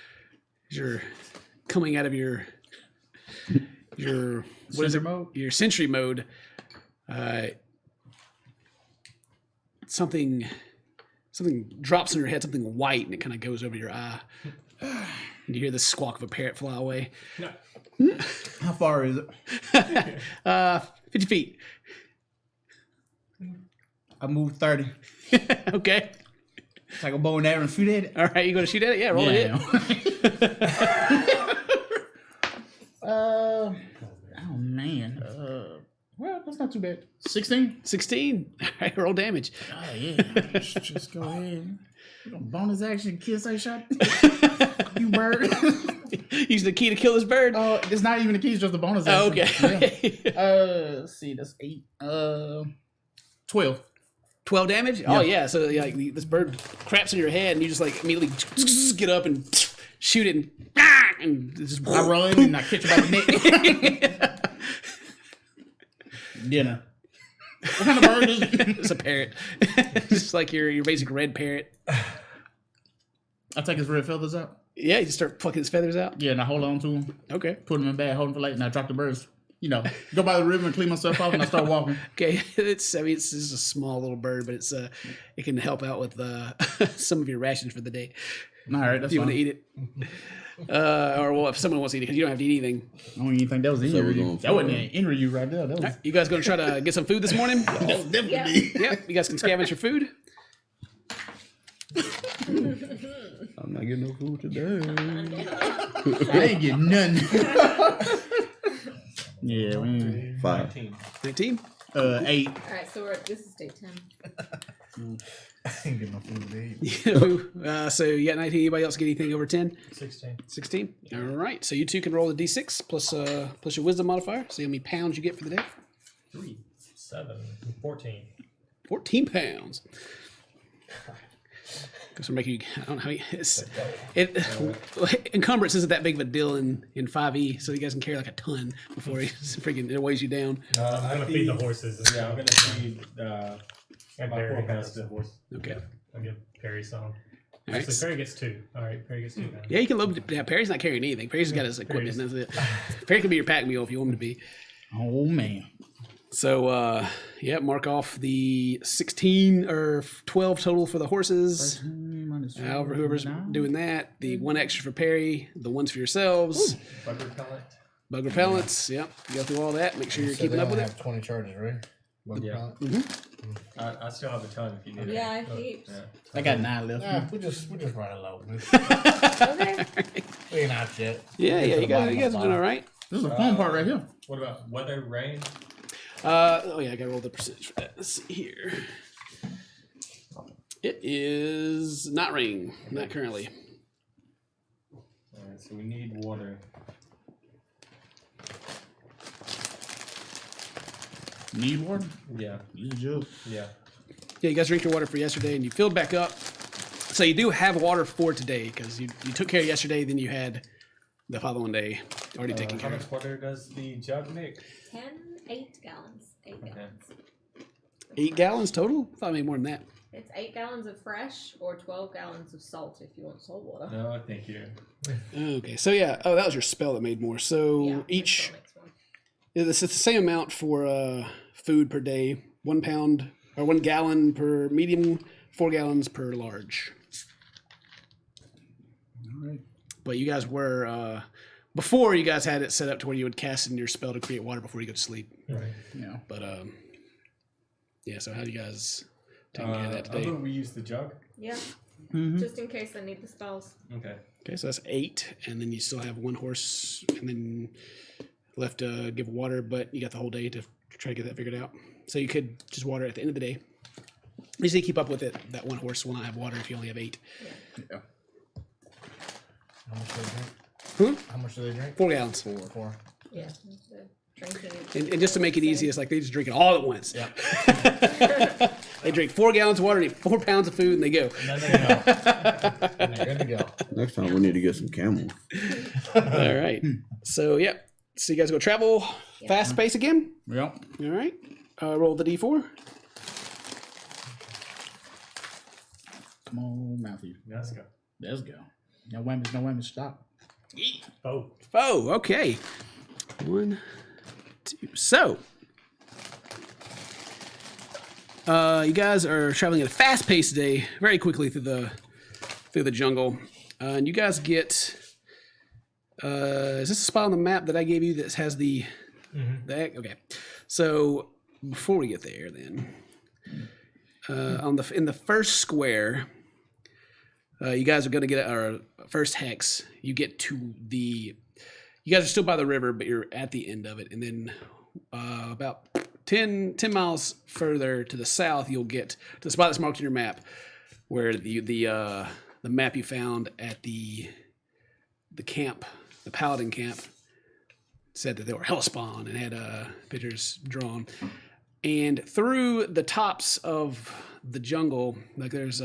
coming out of your what is it? Mode? Your sentry mode. Something drops on your head, something white, and it kind of goes over your eye. And you hear the squawk of a parrot fly away. No. How far is it? 50 feet. I moved 30. Okay. Take a bow and arrow and shoot at it. All right, you going to shoot at it? Yeah, roll it. Oh man. Well, that's not too bad. 16. 16. All right, roll damage. Oh yeah. Just go ahead. You gonna bonus action kiss a shot? You bird. Using the key to kill this bird. It's not even a key, it's just a bonus Oh, action. okay. Yeah. Let's see, that's 8. 12. 12 damage? Oh, yeah. So yeah, like, this bird craps in your head, and you just like immediately get up and shoot it, and just I run and I catch it by the neck. Dinner. What kind of bird is it? It's a parrot. Just like your basic red parrot. I take his red feathers out. Yeah, you just start plucking his feathers out. Yeah, and I hold on to him. Okay. Put him in bed, hold him for late, and I drop the birds. You know, go by the river and clean myself off, and I start walking. Okay. It's just a small little bird, but it can help out with some of your rations for the day. All right, If that's you want fine. to eat it. Or well, if someone wants to eat it, because you don't have to eat anything. I don't even think that was in So we're review. going That wasn't in review right there. That was All right, you guys going to try to get some food this morning? definitely. Yep. You guys can scavenge your food. I'm not getting no food today. I ain't getting nothing. Yeah, 5. 19. 8. All right, so this is day 10. I ain't getting no food today. So you got 19. Anybody else get anything over 10? 16. 16. All right. So you two can roll the d6 plus your wisdom modifier. See how many pounds you get for the day. 3, 7, 14. 14 pounds. Because we're making, I don't know how encumbrance isn't that big of a deal in 5e, so you guys can carry like a ton before it weighs you down. I'm gonna feed the horses. And Yeah, I'm gonna feed and my Perry 4 pounds has. to the horse. Okay. I'll give Perry some. All right. Actually, Perry gets 2. All right, Perry gets 2 now. Yeah, you can load. Yeah, Perry's not carrying anything. Perry's just got his equipment. That's it. Perry can be your pack mule if you want him to be. Oh man. So, yeah, mark off the 16 or 12 total for the horses. However, whoever's doing that, the 1 extra for Perry, the ones for yourselves, Bug repellent. bug repellents. Yep, go through all that. Make sure you're So keeping they up with only it. have 20 charges, right? Bug Yeah. repellent? I still have a ton if you need it. Yeah, heaps. Yeah. I got 9 left. Nah, we just run low. Okay. We ain't out yet. Yeah, you guys are doing all right. This is the fun part right here. What about weather, rain? Oh yeah, I gotta roll the percentage for that. Let's see here. It is not raining, not currently. Alright, so we need water. Need water? Yeah, Use a jug. yeah. Yeah, you guys drank your water for yesterday and you filled back up. So you do have water for today because you took care of yesterday, then you had the following day already taken How care much of. water does the jug make? 8 gallons. 8 gallons. 8 gallons total? I thought I made more than that. It's 8 gallons of fresh or 12 gallons of salt if you want salt water. No, thank you. Okay, so yeah, that was your spell that made more. So Yeah, each, that's what makes one. it's the same amount for food per day. 1 pound or 1 gallon per medium, 4 gallons per large. All right. But you guys were before you guys had it set up to where you would cast in your spell to create water before you go to sleep. Right. Yeah. But yeah. So how do you guys take care of that I'm today? gonna reuse the jug. Yeah, Mm-hmm. just in case they need the spells. Okay. Okay, so that's 8, and then you still have 1 horse, and then left to give water. But you got the whole day to try to get that figured out. So you could just water at the end of the day. You just need to keep up with it. That 1 horse will not have water if you only have 8. Yeah. How much do they drink? Hmm? How much do they drink? 4 gallons. 4. Yeah, the drinking. And just to make it easy, it's like they just drink it all at once. Yeah. They drink 4 gallons of water, and eat 4 pounds of food, and they go. And then they go. And they're good to go. Next time we need to get some camels. All right. So, yeah. So you guys go travel fast pace again? Yep. All right. Roll the d4. Come on, Matthew. Let's go. Let's go. No women, stop. Oh, Oh, okay. 1, 2. So, you guys are traveling at a fast pace today, very quickly through the jungle, and you guys get. Is this a spot on the map that I gave you that has the? Okay. So before we get there, then, in the first square. You guys are going to get our first hex. You get to you guys are still by the river, but you're at the end of it. And then about 10 miles further to the south, you'll get to the spot that's marked on your map, where the map you found at the camp, the Paladin camp, said that they were Hellspawn and had pictures drawn. And through the tops of the jungle, like there's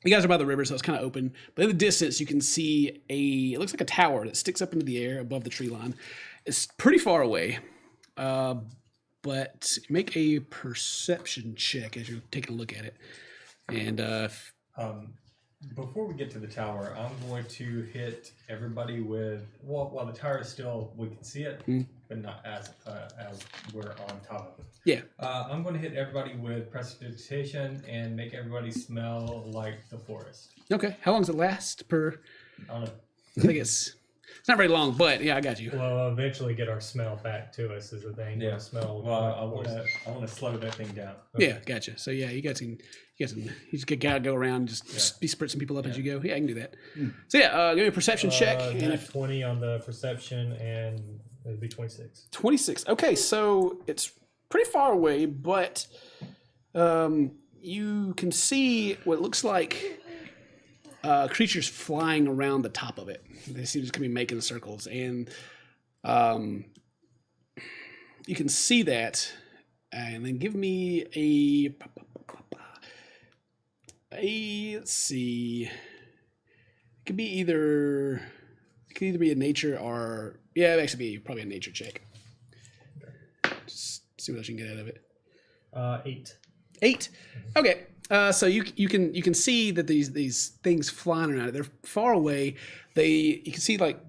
you guys are by the river, so it's kind of open. But in the distance, you can see it looks like a tower that sticks up into the air above the tree line. It's pretty far away, but make a perception check as you're taking a look at it. And Before we get to the tower, I'm going to hit everybody with while the tower is still, we can see it, but not as we're on top of it. yeah, I'm going to hit everybody with precipitation and make everybody smell like the forest. okay. How long does it last per? I don't know. I think it's not very long, but yeah, I got you. we'll eventually get our smell back to us is the thing. Yeah. We'll smell. Well, like I want to slow that thing down. Yeah, gotcha. So yeah, you guys can you just gotta go around and just be spritzing people up as you go. Yeah, I can do that. So yeah, give me a perception check. And Nat if 20 on the perception, and it'd be 26. 26. Okay, so it's pretty far away, but you can see what looks like creatures flying around the top of it. They seem to be making circles, and you can see that. And then give me Let's see. It could either be a nature or it'd actually be probably a nature check. Just see what else you can get out of it. 8. 8. Okay. So you can see that these things flying around. They're far away. You can see like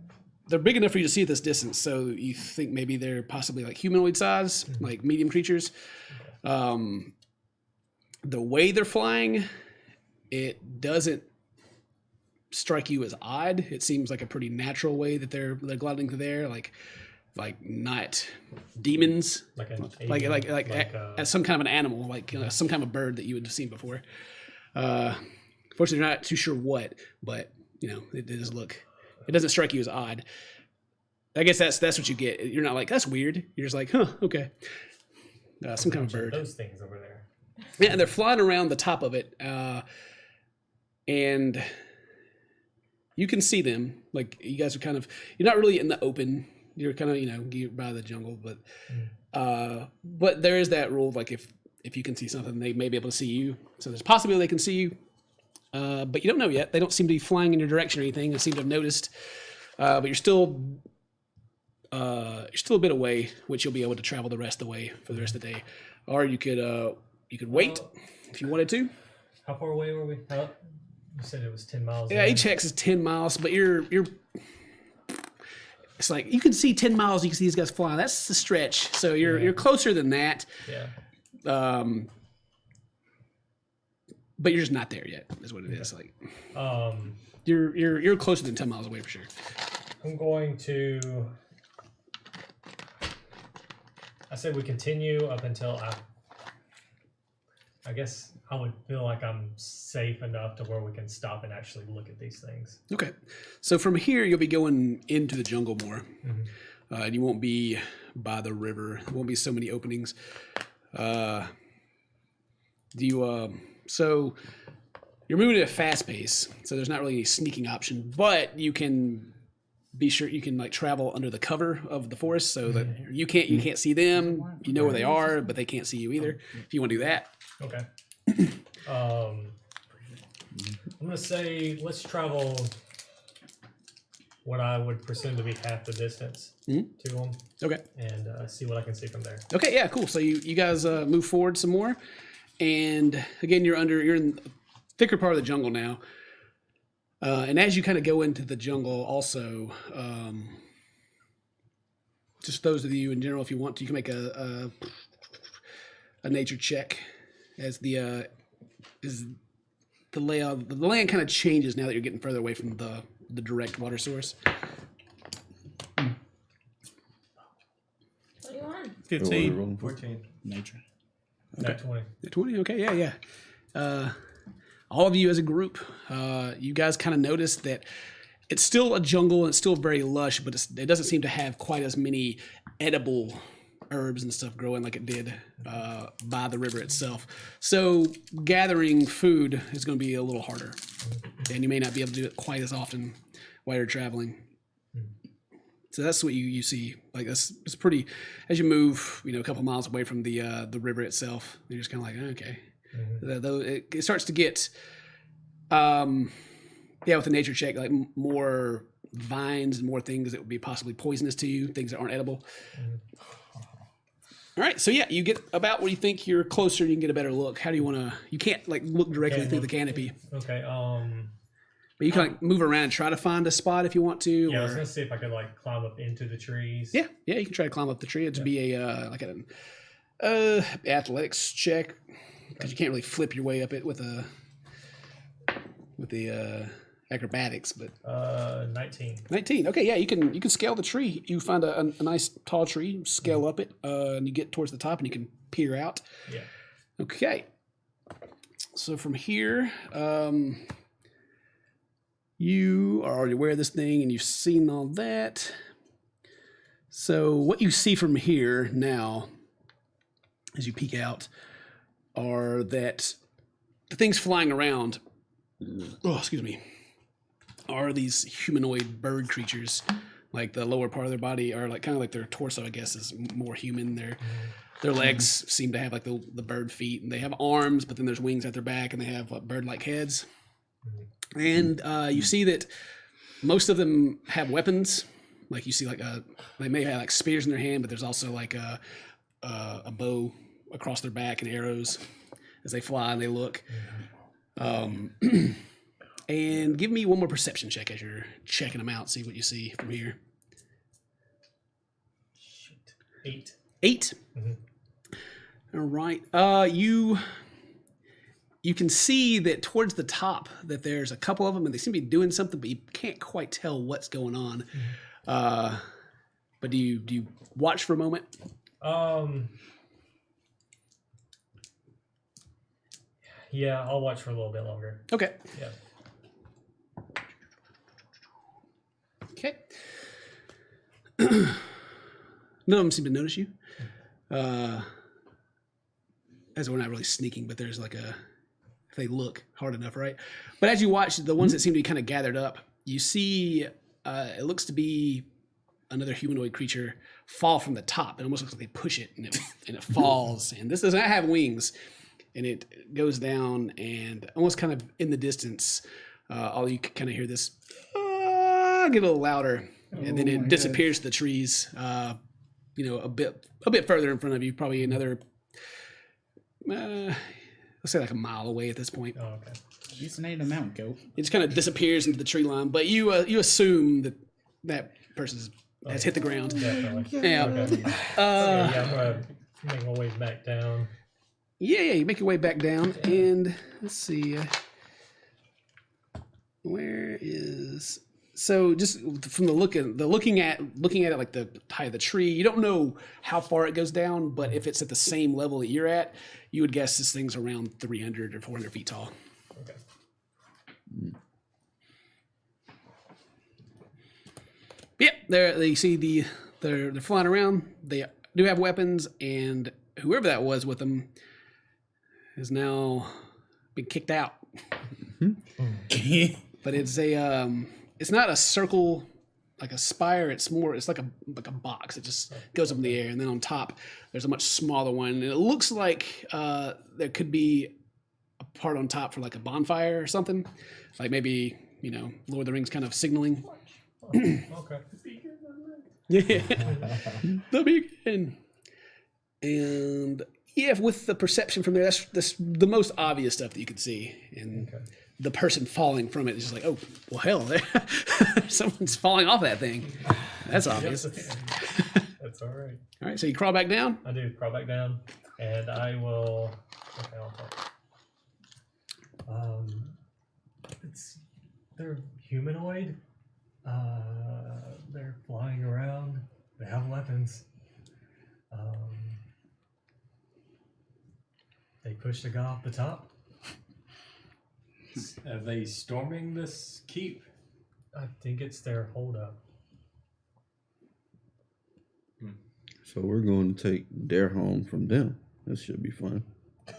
they're big enough for you to see at this distance. So you think maybe they're possibly like humanoid size, like medium creatures. The way they're flying, it doesn't strike you as odd. It seems like a pretty natural way that they're gliding through there, like not demons, Like an like alien, as some kind of an animal, like some kind of bird that you would have seen before. Fortunately, you're not too sure what, but it does look. It doesn't strike you as odd. I guess that's what you get. You're not like that's weird. You're just like, huh, okay, some kind of bird. Those things over there. Yeah, and they're flying around the top of it, and you can see them. Like you guys are you're not really in the open. You're kind of you're by the jungle, but there is that rule. Like if you can see something, they may be able to see you. So there's a possibility they can see you, but you don't know yet. They don't seem to be flying in your direction or anything. They seem to have noticed, but you're still a bit away, which you'll be able to travel the rest of the way for the rest of the day, or you could wait if you wanted to. How far away were we? You said it was 10 miles. Yeah, each hex is 10 miles, but you're. It's like you can see 10 miles. You can see these guys flying. That's the stretch. So you're closer than that. Yeah. But you're just not there yet. Is what it is. Like. Um. You're closer than 10 miles away for sure. I'm going to. I said we continue up until I guess I would feel like I'm safe enough to where we can stop and actually look at these things. Okay. So from here, you'll be going into the jungle more. And you won't be by the river. There won't be so many openings. So you're moving at a fast pace, so there's not really any sneaking option, but you can be sure you can like travel under the cover of the forest so that you can't see them. You know where they are, but they can't see you either. If you want to do that. Okay. I'm gonna say let's travel what I would presume to be half the distance to them. Okay. And see what I can see from there. Okay, yeah, cool. So you guys move forward some more, and again you're in the thicker part of the jungle now. And as you kind of go into the jungle, also, just those of you in general, if you want to, you can make a nature check as the layout. The land kind of changes now that you're getting further away from the direct water source. 21. 15. 14. Nature. Okay. 20. 20. Okay, yeah. All of you as a group, you guys kind of notice that it's still a jungle and it's still very lush, but it doesn't seem to have quite as many edible herbs and stuff growing like it did by the river itself. So gathering food is going to be a little harder, and you may not be able to do it quite as often while you're traveling. So that's what you see. Like it's pretty. As you move, a couple miles away from the river itself, you're just kind of like, okay. It starts to get, with the nature check, like more vines and more things that would be possibly poisonous to you, things that aren't edible. All right, so you get about where you think you're closer, you can get a better look. How do you want to? You can't like look directly through the canopy. Okay. But you can like move around and try to find a spot if you want to. Yeah, I was gonna see if I could like climb up into the trees. Yeah, you can try to climb up the tree. It'd be a like an athletics check. Because you can't really flip your way up it with the acrobatics, but 19. 19. Okay, yeah, you can scale the tree. You find a nice tall tree, scale up it, and you get towards the top, and you can peer out. Yeah. Okay. So from here, you are already aware of this thing, and you've seen all that. So what you see from here now, as you peek out, are that the things flying around, are these humanoid bird creatures. Like the lower part of their body are like kind of like their torso, I guess, is more human. Their legs seem to have like the bird feet, and they have arms, but then there's wings at their back, and they have bird-like heads. And you see that most of them have weapons. Like you see, like they may have like spears in their hand, but there's also like a bow across their back and arrows as they fly and they look. And give me one more perception check as you're checking them out. See what you see from here. Shoot. 8. 8. Mm-hmm. All right. You can see that towards the top that there's a couple of them, and they seem to be doing something, but you can't quite tell what's going on. But do you watch for a moment? Yeah, I'll watch for a little bit longer. Okay. Yeah. Okay. None of them seem to notice you. As we're not really sneaking, but there's like if they look hard enough, right? But as you watch, the ones that seem to be kind of gathered up, you see it looks to be another humanoid creature fall from the top. It almost looks like they push it and it falls. And this does not have wings. And it goes down and almost kind of in the distance, all you can kind of hear this get a little louder. And then it disappears to the trees, a bit further in front of you, probably another, let's say like a mile away at this point. Oh, okay. This ain't a mountain goat. It just kind of disappears into the tree line, but you assume that person has hit the ground. Definitely. Yeah. Okay. I'm gonna make my way back down. Yeah, you make your way back down, and let's see, where is? So just from looking at it like the height of the tree, you don't know how far it goes down, but if it's at the same level that you're at, you would guess this thing's around 300 or 400 feet tall. Okay. Yep, they see they're flying around. They do have weapons, and whoever that was with them has now been kicked out. But it's not a circle like a spire. It's like a box. It just goes up in the air, and then on top there's a much smaller one, and it looks like there could be a part on top for like a bonfire or something, like maybe Lord of the Rings kind of signaling. Okay. Yeah, the beacon. And yeah, with the perception from there, that's the most obvious stuff that you can see. And the person falling from it is just like, oh, well, hell, someone's falling off that thing. That's obvious. That's all right. All right, so you crawl back down. I do crawl back down, and I will. Okay, I'll talk. They're humanoid. They're flying around. They have weapons. They pushed a guy off the top. Are they storming this keep? I think it's their holdup. So we're going to take their home from them. This should be fun. I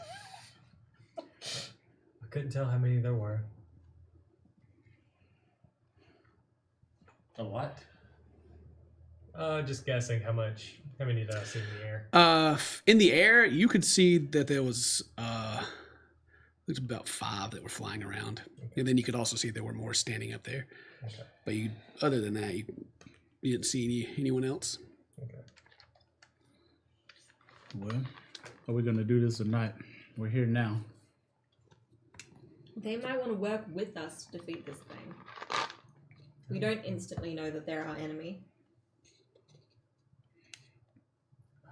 couldn't tell how many there were. A lot. Just guessing how many did I see in the air? In the air, you could see that there was there's about 5 that were flying around, and then you could also see there were more standing up there. Okay. But other than that, you didn't see anyone else. Okay. Well, are we gonna do this or not? We're here now. They might want to work with us to defeat this thing. We don't instantly know that they're our enemy.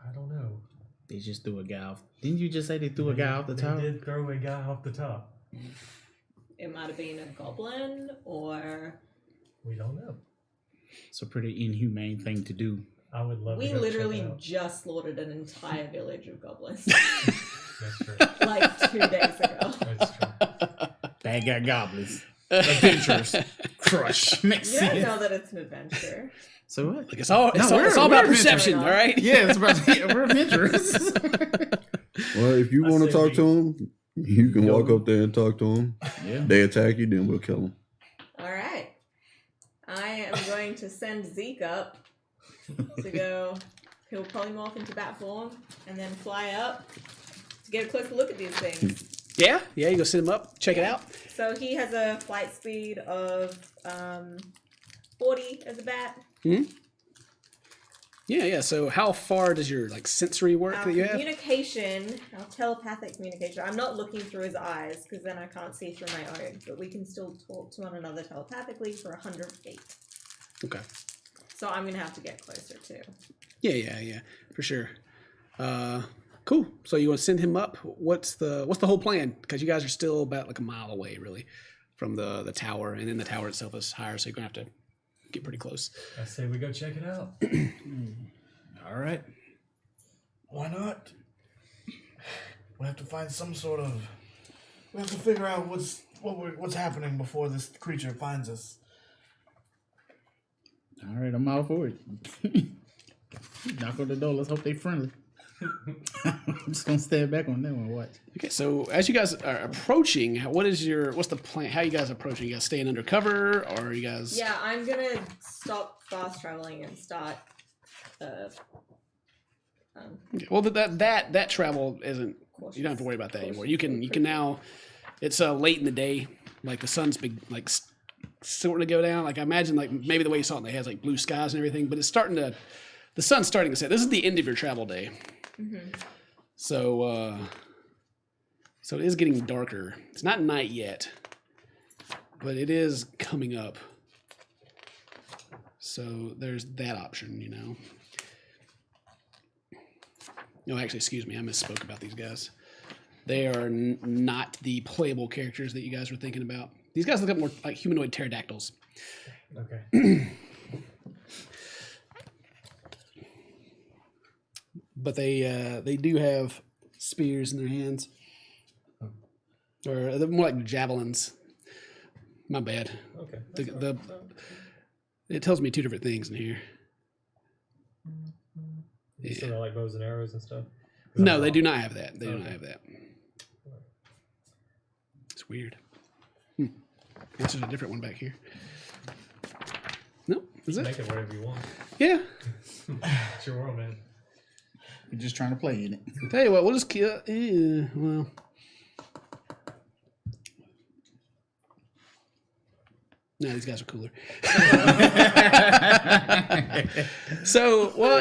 I don't know. They just threw a guy off. Didn't you just say they threw a guy off the top? They did throw a guy off the top. It might have been a goblin, or We don't know. It's a pretty inhumane thing to do. I would love we to go literally check it out. just slaughtered an entire village of goblins That's true. like 2 days ago. That's true. Bad guy goblins. Adventurers. Crush. Next You don't scene. know that it's an adventure. So what? Like it's all we're about adventurous. perception, all right? Yeah, it's about we're adventurers. Well, if you I want to say talk we- to them, you can walk up there and talk to them. Yeah. They attack you, then we'll kill them. All right. I am going to send Zeke up to go he'll polymorph into bat form and then fly up to get a closer look at these things. Yeah, you go send him up, check it out. So he has a flight speed of 40 as a bat. Yeah. So how far does your like sensory work Our that you have? communication, our telepathic communication. I'm not looking through his eyes because then I can't see through my own, but we can still talk to one another telepathically for 100 feet. Okay. So I'm gonna have to get closer too. Yeah, for sure. Cool. So you want to send him up? What's the whole plan? Because you guys are still about like a mile away, really, from the tower, and then the tower itself is higher, so you're gonna have to get pretty close. I say we go check it out. All right. Why not? We have to find some sort of. We have to figure out what's happening before this creature finds us. All right, I'm all for it. Knock on the door. Let's hope they friendly. I'm just gonna stand back on that one. Watch. Okay. So as you guys are approaching, what's the plan? How you guys approaching? You guys staying undercover, or are you guys? Yeah, I'm gonna stop fast traveling and start. Okay. Well, that travel isn't. You don't have to worry about that anymore. You can now. It's late in the day, like the sun's big, like starting to go down. Like I imagine, like maybe the way you saw it, it has like blue skies and everything, but it's starting to. The sun's starting to set. This is the end of your travel day. So it is getting darker. It's not night yet, but it is coming up. So there's that option, you know. No, actually, excuse me. I misspoke about these guys. They are not the playable characters that you guys were thinking about. These guys look more like humanoid pterodactyls. Okay. But they do have spears in their hands, or they're more like javelins. My bad. Okay. It tells me two different things in here. So they're like bows and arrows and stuff? No, they do not have that. They do not have that. It's weird. This is a different one back here. No, is it? Make it whatever you want. Yeah. It's your world, man. We're just trying to play in it. Tell you what, we'll just kill. Well. No, these guys are cooler. So, well,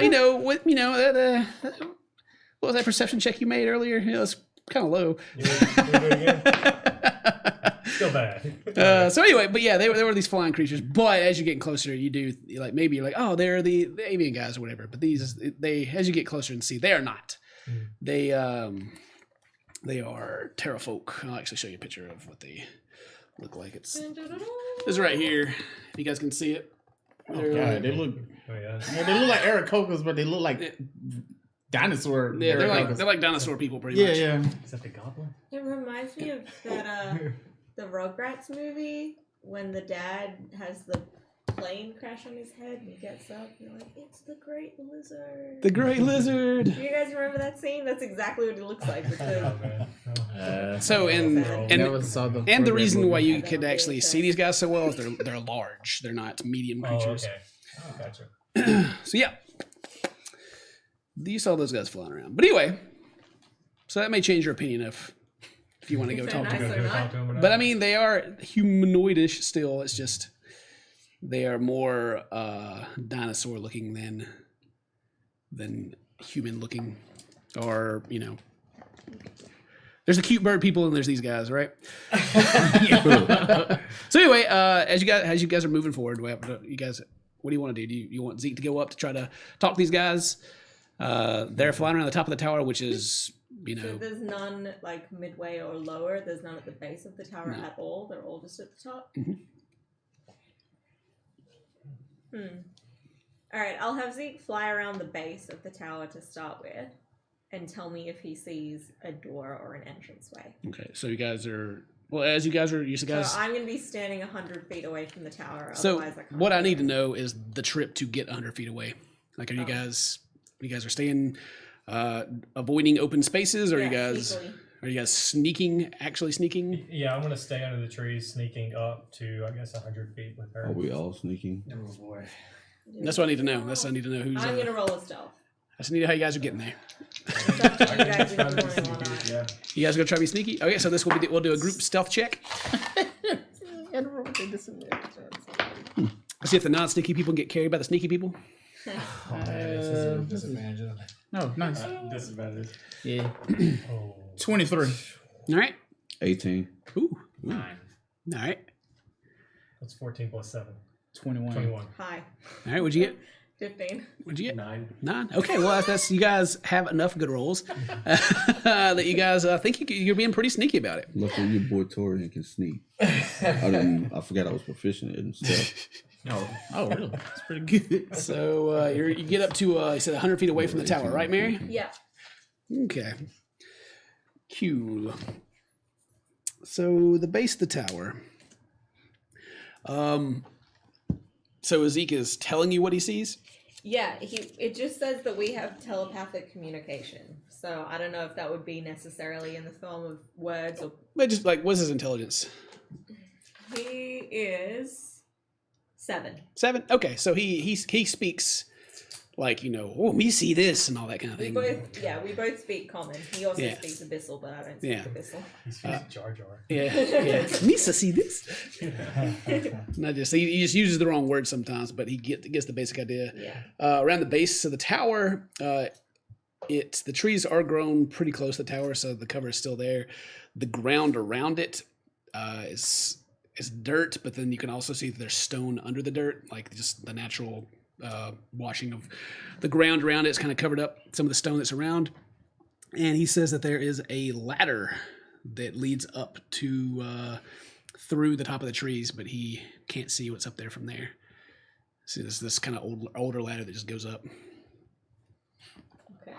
what was that perception check you made earlier? It's kind of low. You wanna do it again? Still bad. So anyway, but yeah, they were these flying creatures. But as you're getting closer, you do maybe you're like, oh, they're the avian guys or whatever. But they as you get closer and see, they are not. They are terrafolk. I'll actually show you a picture of what they look like. This is right here. If you guys can see it. Oh, God, they look. Oh, yeah. They look like Aarakocras, but they look like dinosaur. Yeah, they're like dinosaur people, pretty much. Yeah. Is that the Goblin? It reminds me of that the Rugrats movie when the dad has the plane crash on his head and he gets up and you're like, it's the Great Lizard. The Great Lizard. Do you guys remember that scene? That's exactly what it looks like. Because Oh, man. So and the reason why you could actually see these guys so well is they're large. They're not medium creatures. okay. Oh, gotcha. So yeah, you saw those guys flying around. But anyway, so that may change your opinion if you want to go If talk to they're them. nice. Talk to him or not? But I mean, they are humanoidish still. It's just they are more dinosaur looking than human looking, or there's the cute bird people and there's these guys, right? So anyway, as you guys are moving forward, what do you want to do? Do you want Zeke to go up to try to talk to these guys? They're flying around the top of the tower, which is So there's none like midway or lower. There's none at the base of the tower at all. They're all just at the top. All right, I'll have Zeke fly around the base of the tower to start with, and tell me if he sees a door or an entranceway. Okay. So you guys are So I'm going to be standing 100 feet away from the tower. So Otherwise I can't what I need to see know is the trip to get 100 feet away. Like, are you guys are staying, avoiding open spaces, or Yeah, are you guys actually sneaking? Yeah, I'm gonna stay under the trees, sneaking up to, I guess, 100 feet with her. Are we all sneaking? Oh boy. That's what I need to know. That's what I need to know who's. I'm going to roll a stealth. I just need to know how you guys are getting there. It's up to you guys if you want it or not. Yeah. You guys gonna try to be sneaky? Okay, so this will be we'll do a group stealth check. See if the non-sneaky people get carried by the sneaky people. Oh, man, this is a disadvantage, isn't it? Oh, nice. Disadvantage. Yeah. Oh, 23. All right. 18. Ooh. 9. All right. that's 14 plus 7. 21. 21. Hi. All right. What'd you get? 15. What'd you get? 9. 9. Okay. Well, that's you guys have enough good rolls that you guys think you're being pretty sneaky about it. Luckily, your boy Torian can sneak. I forgot I was proficient in stuff. Oh, really? That's pretty good. So you get up to you said 100 feet away from the tower, right, Mary? Yeah. Okay. Cool. So the base of the tower. So Ezek is telling you what he sees? Yeah, it just says that we have telepathic communication. So I don't know if that would be necessarily in the form of words or... But just like, what's his intelligence? He is 7. 7? Okay, so he speaks like, oh, me see this and all that kind of We thing. both speak common. He also Yeah. speaks Abyssal, but I don't speak Yeah. Abyssal. He speaks Jar Jar. Yeah. Misa see this. Not just he just uses the wrong word sometimes, but he gets the basic idea. Yeah. Around the base of the tower, the trees are grown pretty close to the tower, so the cover is still there. The ground around it is dirt, but then you can also see that there's stone under the dirt, like just the natural washing of the ground around it. It's kind of covered up some of the stone that's around. And he says that there is a ladder that leads up to through the top of the trees, but he can't see what's up there from there. See, this kind of older ladder that just goes up. Okay.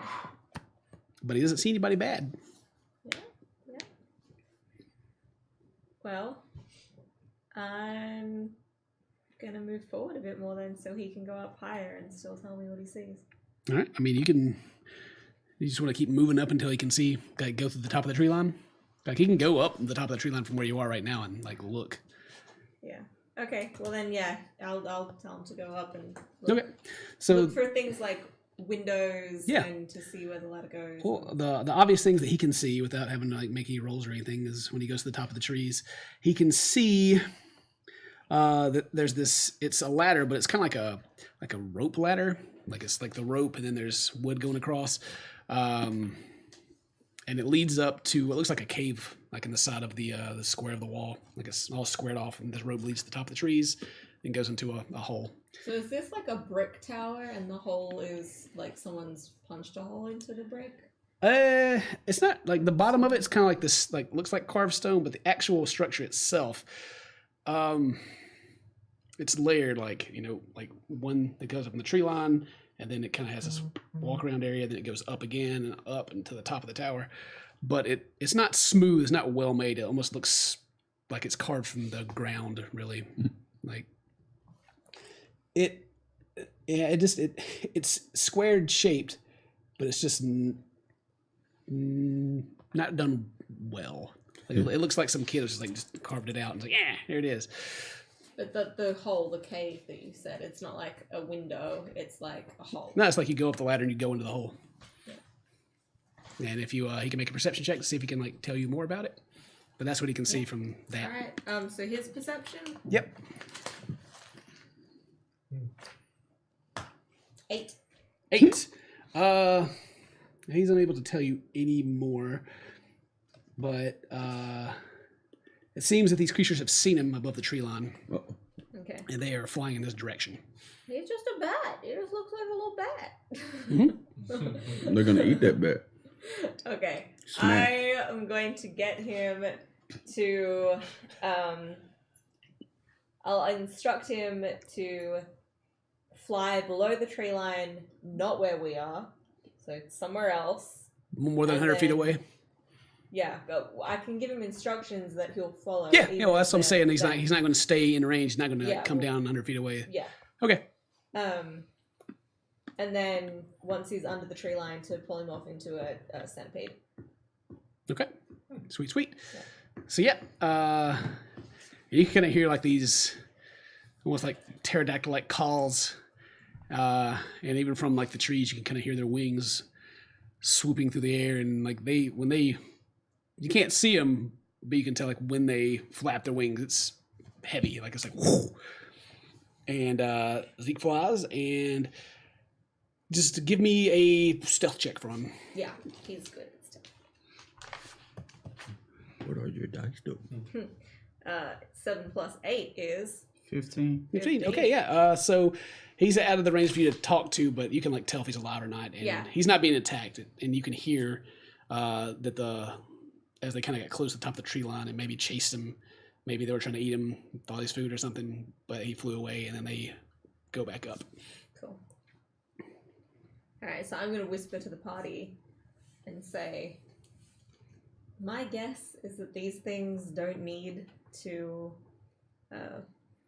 But he doesn't see anybody bad. Yeah. Well, I'm gonna move forward a bit more then so he can go up higher and still tell me what he sees. All right. I mean, you just want to keep moving up until he can see, like, go through the top of the tree line. Like, he can go up the top of the tree line from where you are right now and, like, look. Yeah. Okay. Well then, yeah, I'll tell him to go up and look, Okay. So, look for things like windows Yeah. and to see where the ladder goes. well, the obvious things that he can see without having to, like, make any rolls or anything is when he goes to the top of the trees, he can see that there's this, it's a ladder, but it's kind of like a rope ladder. Like, it's like the rope and then there's wood going across. And it leads up to what looks like a cave, like in the side of the square of the wall. Like it's all squared off, and this rope leads to the top of the trees and goes into a hole. So is this like a brick tower and the hole is like someone's punched a hole into the brick? It's not like the bottom of it's kind of like this, like looks like carved stone, but the actual structure itself, it's layered like like one that goes up in the tree line, and then it kind of has this walk around area. Then it goes up again and up and to the top of the tower, but it's not smooth. It's not well made. It almost looks like it's carved from the ground. Really, like it's squared shaped, but it's just not done well. Like, it looks like some kid was just carved it out and was like, yeah, here it is. But the hole, the cave that you said, it's not like a window, it's like a hole. No, it's like you go up the ladder and you go into the hole. Yeah. And if you he can make a perception check to see if he can like tell you more about it. But that's what he can see from that. Alright, so his perception? Yep. 8. 8. He's unable to tell you any more, but it seems that these creatures have seen him above the tree line, Okay. and they are flying in this direction. He's just a bat. He just looks like a little bat. They're gonna eat that bat. Okay. Smack. I am going to get him to I'll instruct him to fly below the tree line, not where we are, so somewhere else. More than And 100 feet then- away. Yeah, but I can give him instructions that he'll follow. Yeah, even well, that's what I'm if saying. they're- He's not going to stay in range. He's not going to Yeah, come well- down 100 feet away. Yeah. Okay. And then once he's under the tree line, to pull him off into a centipede. Okay. Sweet. Yeah. So yeah, you can kind of hear like these almost like pterodactyl-like calls And even from like the trees, you can kind of hear their wings swooping through the air, and like you can't see them, but you can tell like when they flap their wings, it's heavy, like it's like whoo. And Zeke flies, and just give me a stealth check for him. Yeah, he's good at stuff. What are your dice doing? 7 plus 8 is 15. 15. Okay, yeah. So he's out of the range for you to talk to, but you can like tell if he's alive or not. And he's not being attacked, and you can hear that as they kind of got close to the top of the tree line and maybe chased him. Maybe they were trying to eat him, thought his food or something, but he flew away, and then they go back up. cool. All right, so I'm gonna whisper to the party and say, my guess is that these things don't need to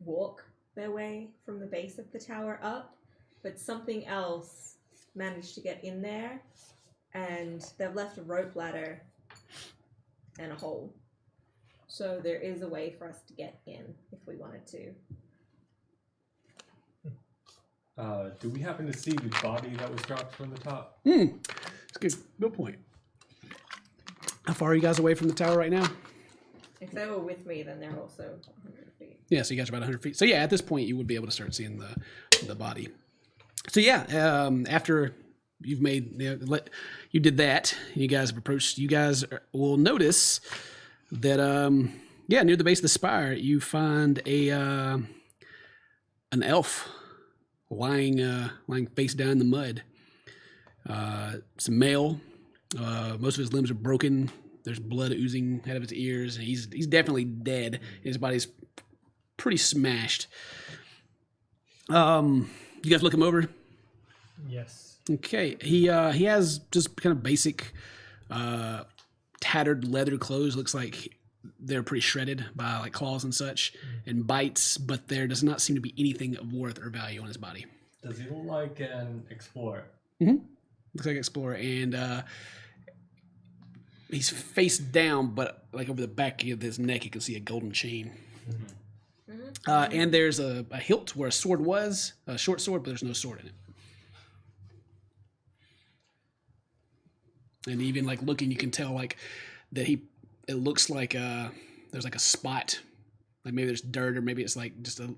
walk their way from the base of the tower up, but something else managed to get in there, and they've left a rope ladder and a hole. So there is a way for us to get in if we wanted to. Do we happen to see the body that was dropped from the top? That's good point. How far are you guys away from the tower right now? If they were with me, then they're also 100 feet. Yeah, so you guys are about 100 feet. So yeah, at this point, you would be able to start seeing the body. So yeah, after you've made you did that, you guys have approached. You guys will notice that near the base of the spire, you find an elf lying face down in the mud. It's a male. Most of his limbs are broken. There's blood oozing out of his ears, and he's definitely dead. His body's pretty smashed. You guys look him over? Yes. Okay. He has just kind of basic tattered leather clothes. Looks like they're pretty shredded by like claws and such and bites, but there does not seem to be anything of worth or value on his body. Does he look like an explorer? Looks like an explorer, and he's face down, but like over the back of his neck, you can see a golden chain. And there's a hilt where a sword was, a short sword, but there's no sword in it. And even like looking, you can tell like that it looks like there's like a spot, like maybe there's dirt, or maybe it's like just a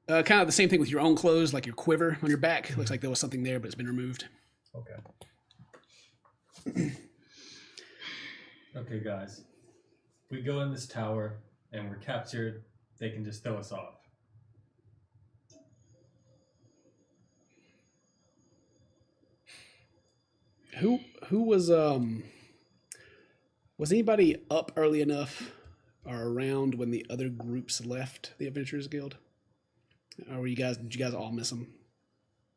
kind of the same thing with your own clothes, like your quiver on your back. It looks like there was something there, but it's been removed. Okay. Okay, guys. If we go in this tower and we're captured, they can just throw us off. Who was anybody up early enough or around when the other groups left the Adventurers Guild? Or did you guys all miss them?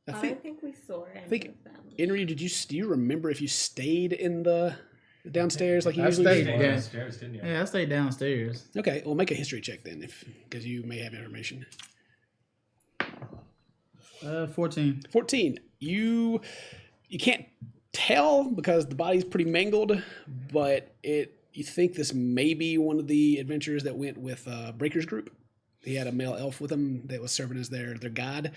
I think we saw it. I think Henry, do you remember if you stayed in the downstairs like you usually stayed do? Downstairs, didn't you? Yeah, I stayed downstairs. Okay, well make a history check then, because you may have information. 14. 14. You can't tell because the body's pretty mangled, but you think this may be one of the adventurers that went with Breaker's group. He had a male elf with him that was serving as their guide.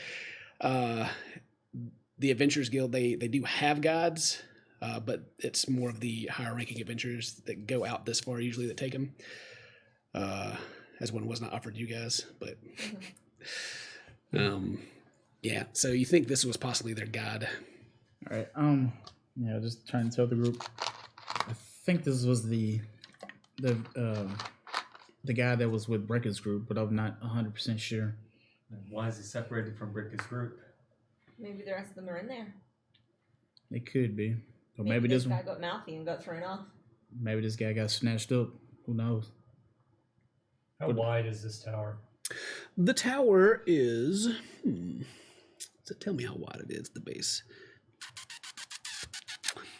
The Adventurers Guild, they do have guides, but it's more of the higher ranking adventurers that go out this far usually that take them. As one was not offered you guys, but yeah. So you think this was possibly their guide? All right. Yeah, just trying to tell the group. I think this was the guy that was with Breaker's group, but I'm not 100% sure. And why is he separated from Bricky's group? Maybe the rest of them are in there. It could be. Or Maybe this guy got mouthy and got thrown off. Maybe this guy got snatched up. Who knows? How wide is this tower? The tower is. So tell me how wide it is. The base.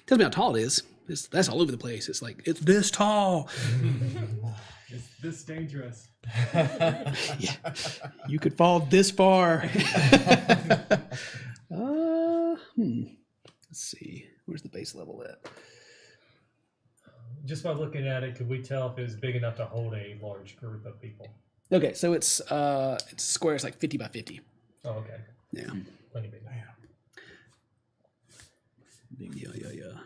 Tell me how tall it is. That's all over the place. It's like it's this tall. It's this dangerous. Yeah, you could fall this far. Let's see. Where's the base level at? Just by looking at it, could we tell if it was big enough to hold a large group of people? Okay, so it's square. It's like 50 by 50. Oh, okay. Yeah. Plenty big. Yeah.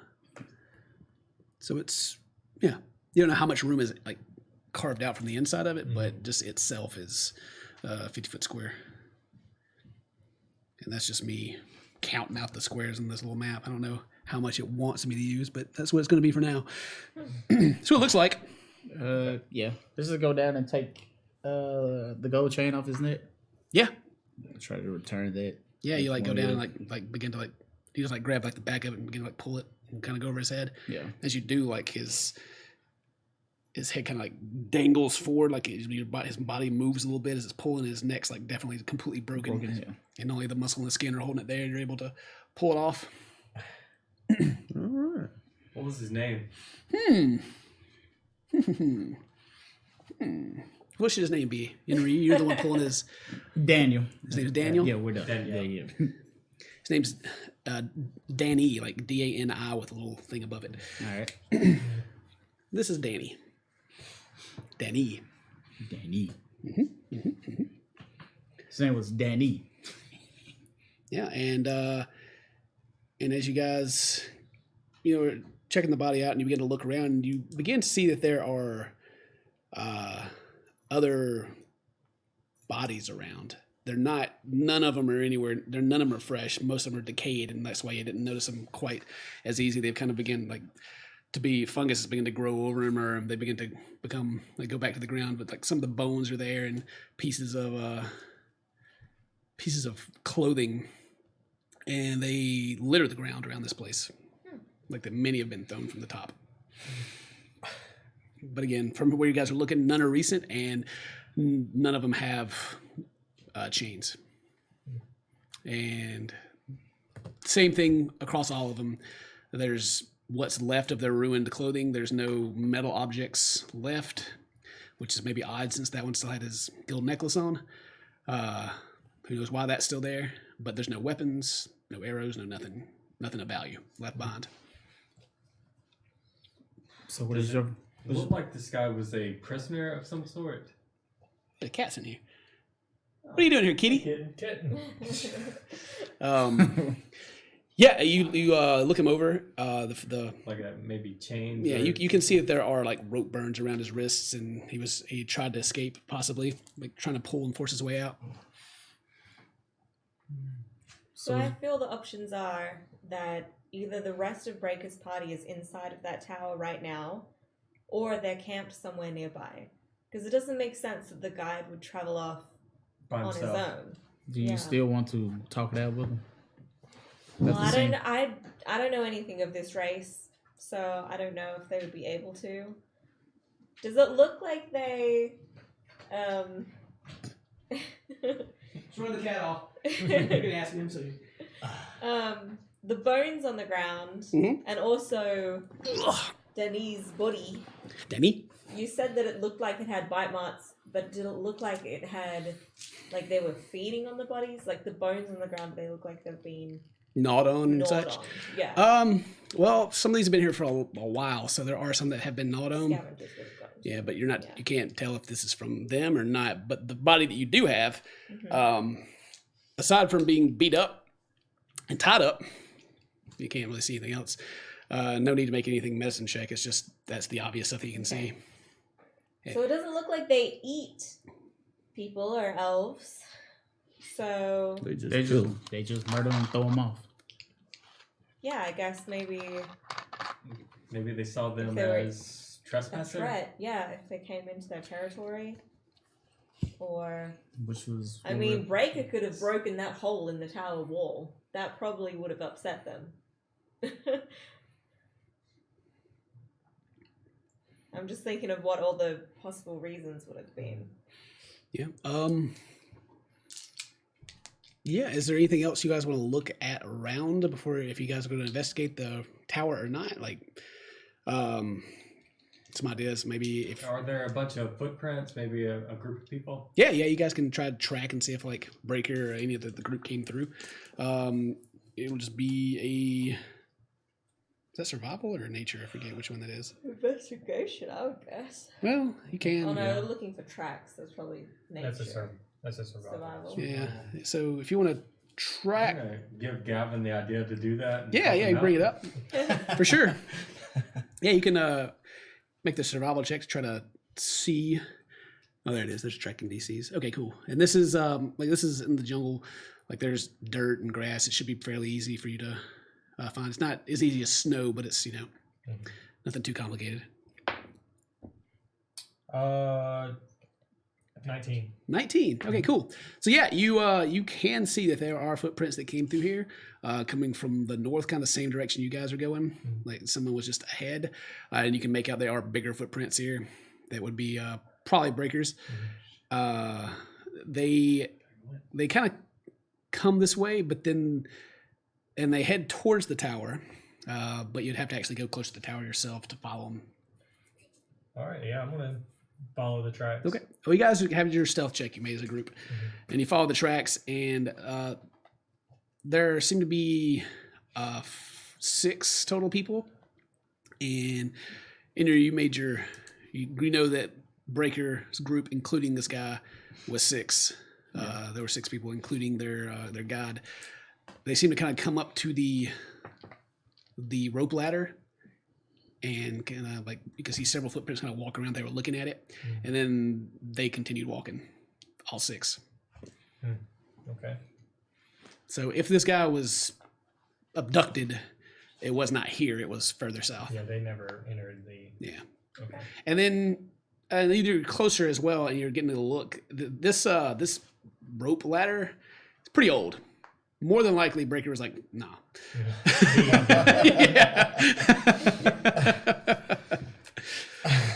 So it's you don't know how much room is like carved out from the inside of it, but just itself is 50-foot square. And that's just me counting out the squares in this little map. I don't know how much it wants me to use, but that's what it's going to be for now. That's what it looks like. Yeah. Let's just go down and take the gold chain off his neck. Yeah. Try to return that. Yeah, you like go One down leg. and like begin to like you just like grab like the back of it and begin to like pull it and kind of go over his head. Yeah. As you do, like his head kind of like dangles forward, like his body moves a little bit as it's pulling. His neck's like definitely completely broken, Yeah. and only the muscle and the skin are holding it there. You're able to pull it off. All right. What was his name? What should his name be? You're the one pulling his. Daniel. His name is Daniel. Yeah, we're done. Daniel. Yeah. His name's Danny, like Dani with a little thing above it. All right. This is Danny. Danny. His name was Danny. Yeah, and as you guys, are checking the body out, and you begin to look around, and you begin to see that there are other bodies around. None of them are anywhere. None of them are fresh. Most of them are decayed, and that's why you didn't notice them quite as easy. They've kind of begin like to be fungus begin to grow over them, or they begin to become like go back to the ground. But like some of the bones are there, and pieces of clothing, and they litter the ground around this place. Like that many have been thrown from the top. But again, from where you guys are looking, none are recent, and none of them have chains. And same thing across all of them. There's what's left of their ruined clothing. There's no metal objects left, which is maybe odd since that one still had his gold necklace on. Who knows why that's still there? But there's no weapons, no arrows, no nothing of value left behind. So what is your... It looked like this guy was a prisoner of some sort. The cat's in here. What are you doing here, kitty? Kitten. Yeah, you look him over. The Like maybe chains. yeah, or you can see that there are like rope burns around his wrists, and he tried to escape, possibly like trying to pull and force his way out. So I feel the options are that either the rest of Breaker's party is inside of that tower right now, or they're camped somewhere nearby. Because it doesn't make sense that the guide would travel off by on himself. his own. Do you still want to talk it out with him? Well, I don't know anything of this race, so I don't know if they would be able to. Does it look like they Throw the cat off. You can ask him. So the bones on the ground and also Danny's body. Danny? You said that it looked like it had bite marks, but did it look like it had, like they were feeding on the bodies? Like the bones on the ground, they look like they've been Gnawed on and gnawed such. on. Yeah. Well, some of these have been here for a while, so there are some that have been gnawed on. Scavengers would have gotten. Yeah, but you can't tell if this is from them or not. But the body that you do have, aside from being beat up and tied up, you can't really see anything else. No need to make anything medicine check. It's just that's the obvious stuff that you can see. Yeah. So it doesn't look like they eat people or elves. So They just They chill. just murder him and throw him off. yeah, I guess maybe Maybe they saw them they were as a trespassing. threat. Yeah, if they came into their territory. Or Which was... I mean, Breaker could have broken that hole in the tower wall. That probably would have upset them. I'm just thinking of what all the possible reasons would have been. Yeah. Yeah. Is there anything else you guys want to look at around before, if you guys are going to investigate the tower or not? Like, some ideas. Maybe if Are there a bunch of footprints? Maybe a group of people? yeah, you guys can try to track and see if like Breaker or any of the group came through. It will just be is that survival or nature? I forget which one that is. Investigation, I would guess. Well, you can. Oh no, yeah. they're looking for tracks. That's probably nature. That's a survival. Survival. Yeah. So if you want to track. I'm gonna give Gavin the idea to do that. and Yeah, help yeah, him you bring it out. up for sure. Yeah, you can make the survival check to try to see. Oh, there it is. There's tracking DCs. Okay, cool. And this is this is in the jungle. Like there's dirt and grass. It should be fairly easy for you to find. It's not as easy as snow, but it's nothing too complicated. 19. 19. Okay, cool. So yeah, you can see that there are footprints that came through here, coming from the north, kind of the same direction you guys are going. Like someone was just ahead, and you can make out there are bigger footprints here. That would be probably breakers. They kind of come this way, but then and they head towards the tower. But you'd have to actually go close to the tower yourself to follow them. All right, yeah, I'm gonna follow the tracks. Okay. Well, you guys have your stealth check you made as a group, and you follow the tracks, and there seem to be 6 total people, and you know that Breaker's group, including this guy, was 6. There were 6 people, including their guide. They seem to kind of come up to the rope ladder. And kind of like you can see several footprints kind of walk around. They were looking at it, and then they continued walking, all 6. Okay. So if this guy was abducted, it was not here. It was further south. Yeah, they never entered the. Yeah. Okay. And then you're closer as well, and you're getting a look. This rope ladder is pretty old. More than likely, Breaker was like, nah.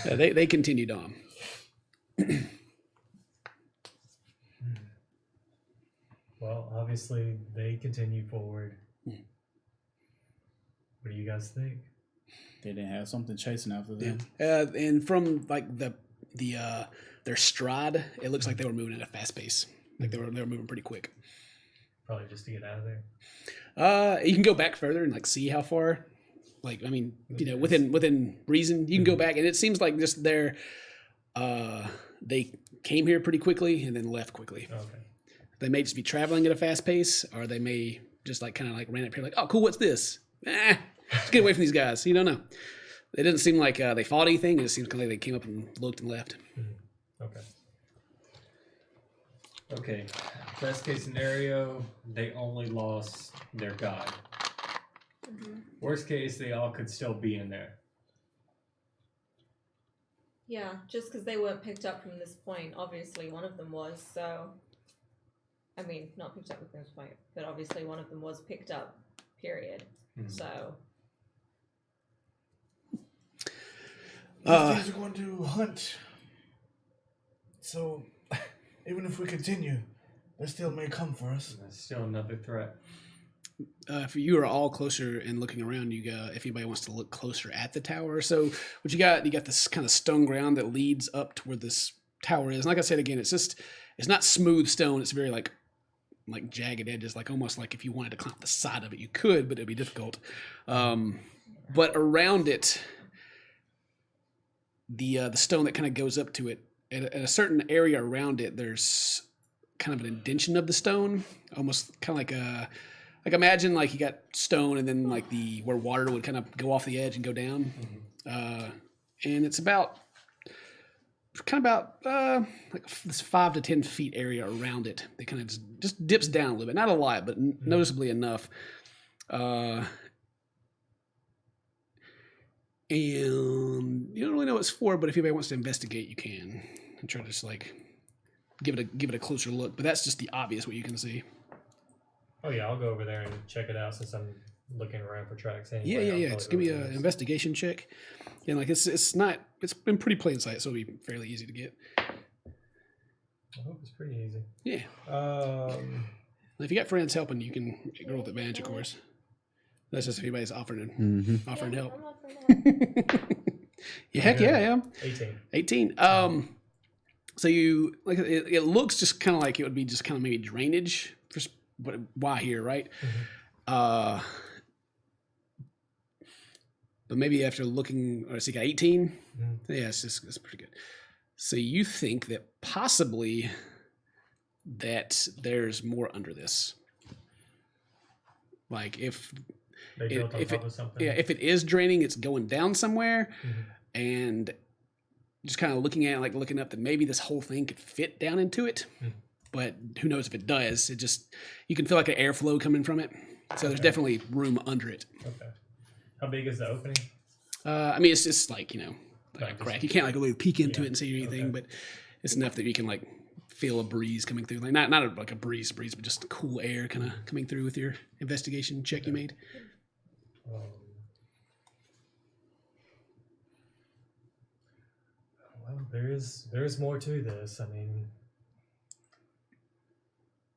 Yeah, they continued on. Well, obviously they continued forward. What do you guys think? They didn't have something chasing after them. And from like their stride, it looks like they were moving at a fast pace. Like they were moving pretty quick. Probably just to get out of there. You can go back further and like see how far. Like I mean, within reason, you can go back, and it seems like just they came here pretty quickly and then left quickly. Okay. They may just be traveling at a fast pace, or they may just like kind of like ran up here like, oh, cool, what's this? Let's get away from these guys. You don't know. It doesn't seem like they fought anything. It just seems like they came up and looked and left. Okay. Okay. Best case scenario, they only lost their guide. Worst case, they all could still be in there. Yeah, just because they weren't picked up from this point, obviously one of them was, so... I mean, not picked up from this point, but obviously one of them was picked up, period. So... These are going to hunt. So, even if we continue, they still may come for us. That's still another threat. If you are all closer and looking around, if anybody wants to look closer at the tower. So what you got this kind of stone ground that leads up to where this tower is. And like I said again, it's not smooth stone. It's very like jagged edges, like almost like if you wanted to climb the side of it, you could, but it'd be difficult. But around it, the stone that kind of goes up to it, at a certain area around it, there's kind of an indention of the stone, almost kind of like imagine like you got stone and then like where water would kind of go off the edge and go down. And it's about like this 5 to 10 feet area around it. They kind of just dips down a little bit, not a lot, but noticeably enough. And you don't really know what it's for, but if anybody wants to investigate, you can and try to just like give it a closer look. But that's just the obvious what you can see. Oh yeah, I'll go over there and check it out since I'm looking around for tracks anyway. Yeah. Just give me an investigation check. And like it's been pretty plain sight, so it'll be fairly easy to get. I hope it's pretty easy. Yeah. If you got friends helping, you can roll with advantage, of course. That's just if anybody's offering help. I'm not for that. Yeah, heck yeah. 18. So you like it looks just kind of like it would be just kind of maybe drainage. But why here, right? But maybe after looking, so you got 18. Yeah, it's pretty good. So you think that possibly that there's more under this. Like if They It- built on if top it- of something. yeah, if it is draining, it's going down somewhere, and just kind of looking at it, like looking up that maybe this whole thing could fit down into it, but who knows if it does? It just you can feel like an airflow coming from it, so there's Okay. definitely room under it. Okay. How big is the opening? I mean, it's just like like a Like crack. just- You can't like really peek into Yeah, it and see anything, okay. but it's enough that you can like feel a breeze coming through, like like a breeze, but just cool air kind of coming through with your investigation check you made. Well, there is more to this. I mean,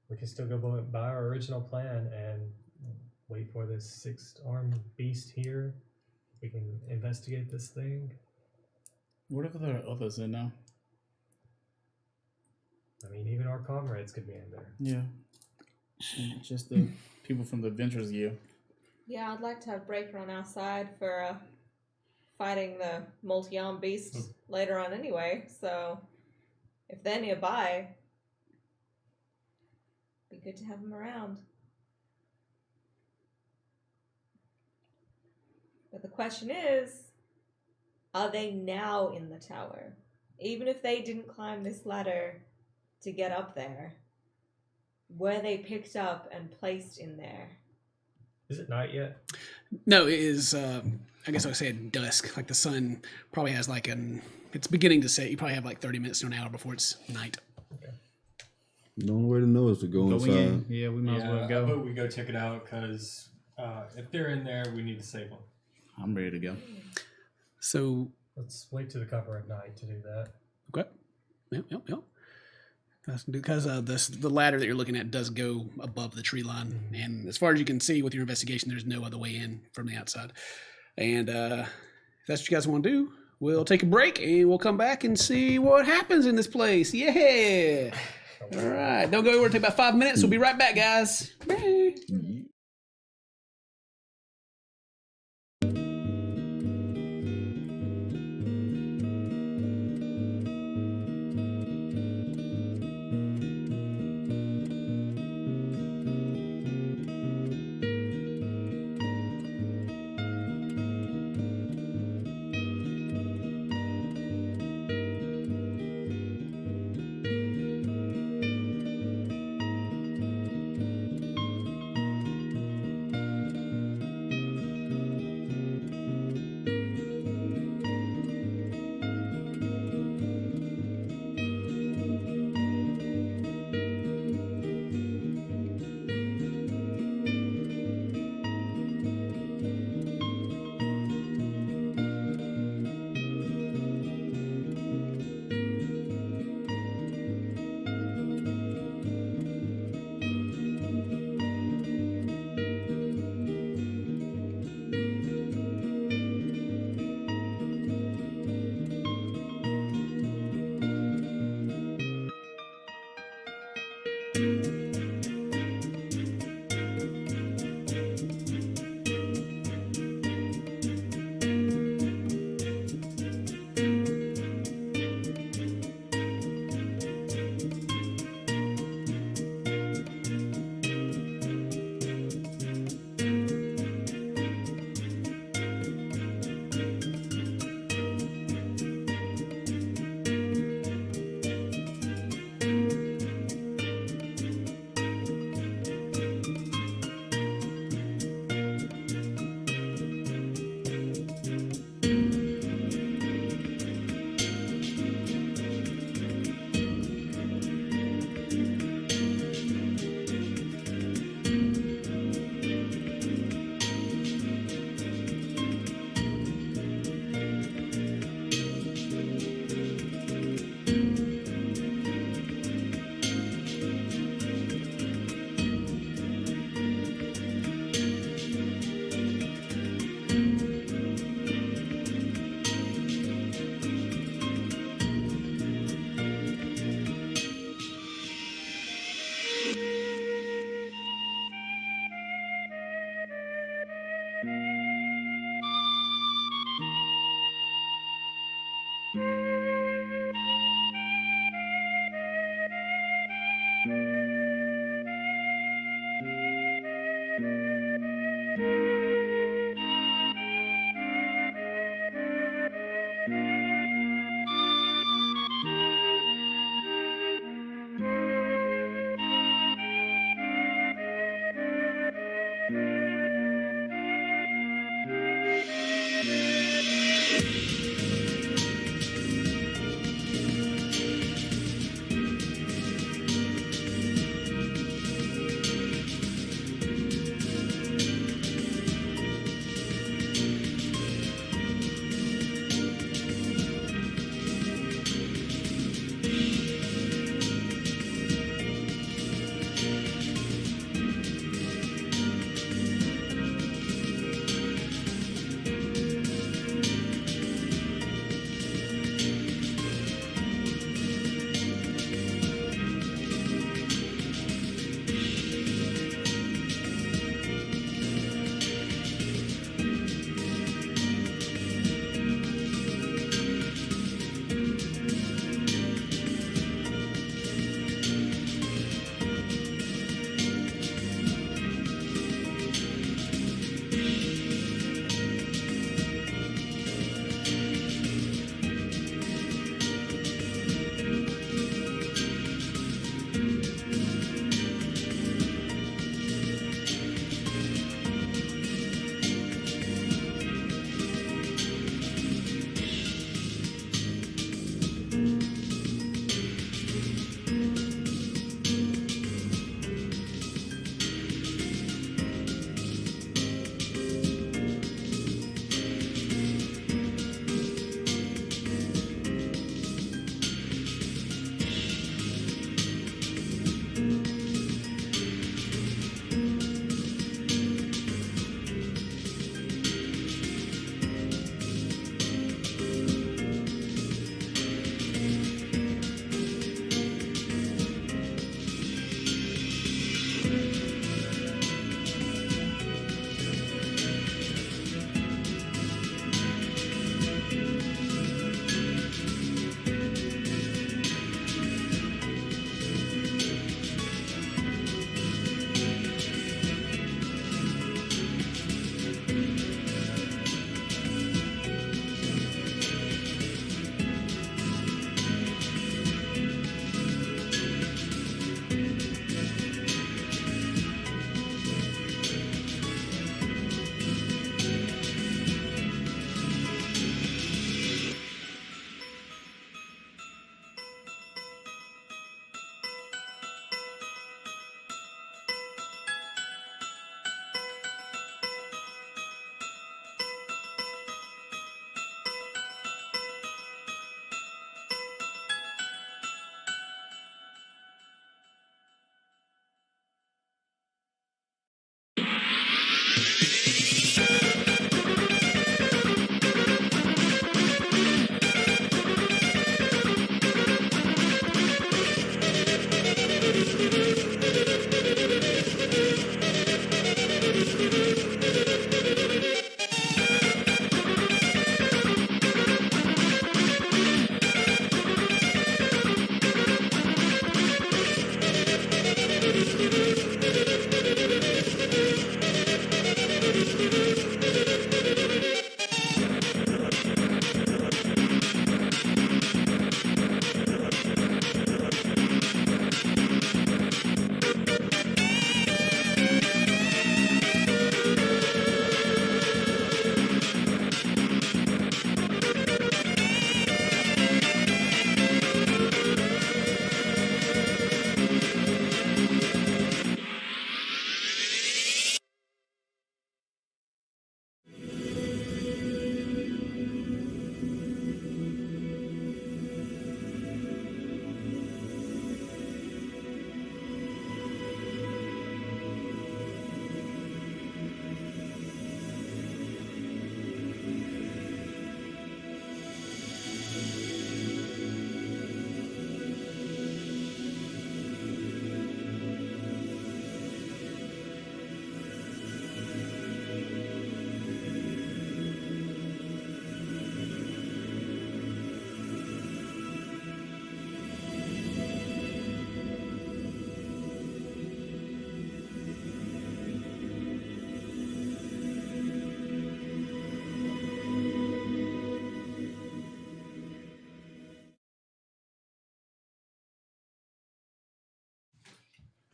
we can still go by our original plan and wait for this six-armed beast here. We can investigate this thing. What if there are others in now? I mean, even our comrades could be in there. Yeah. Just the people from the Adventures Guild. Yeah, I'd like to have Breaker on our side for fighting the multi-armed beast later on anyway. So if they're nearby, it'd be good to have them around. But the question is, are they now in the tower? Even if they didn't climb this ladder to get up there, were they picked up and placed in there? Is it night yet? No, it is. I guess I would say at dusk. Like the sun probably has like it's beginning to set. You probably have like 30 minutes to an hour before it's night. The only way to know is to go inside. in. Yeah, we might as well I go. vote we go check it out because if they're in there, we need to save them. I'm ready to go. So, Let's wait to the cover at night to do that. okay. Yep. Because the ladder that you're looking at does go above the tree line, and as far as you can see with your investigation, there's no other way in from the outside. And if that's what you guys want to do, we'll take a break and we'll come back and see what happens in this place. Yeah. All right. Don't go anywhere. Take about 5 minutes. We'll be right back, guys. Bye.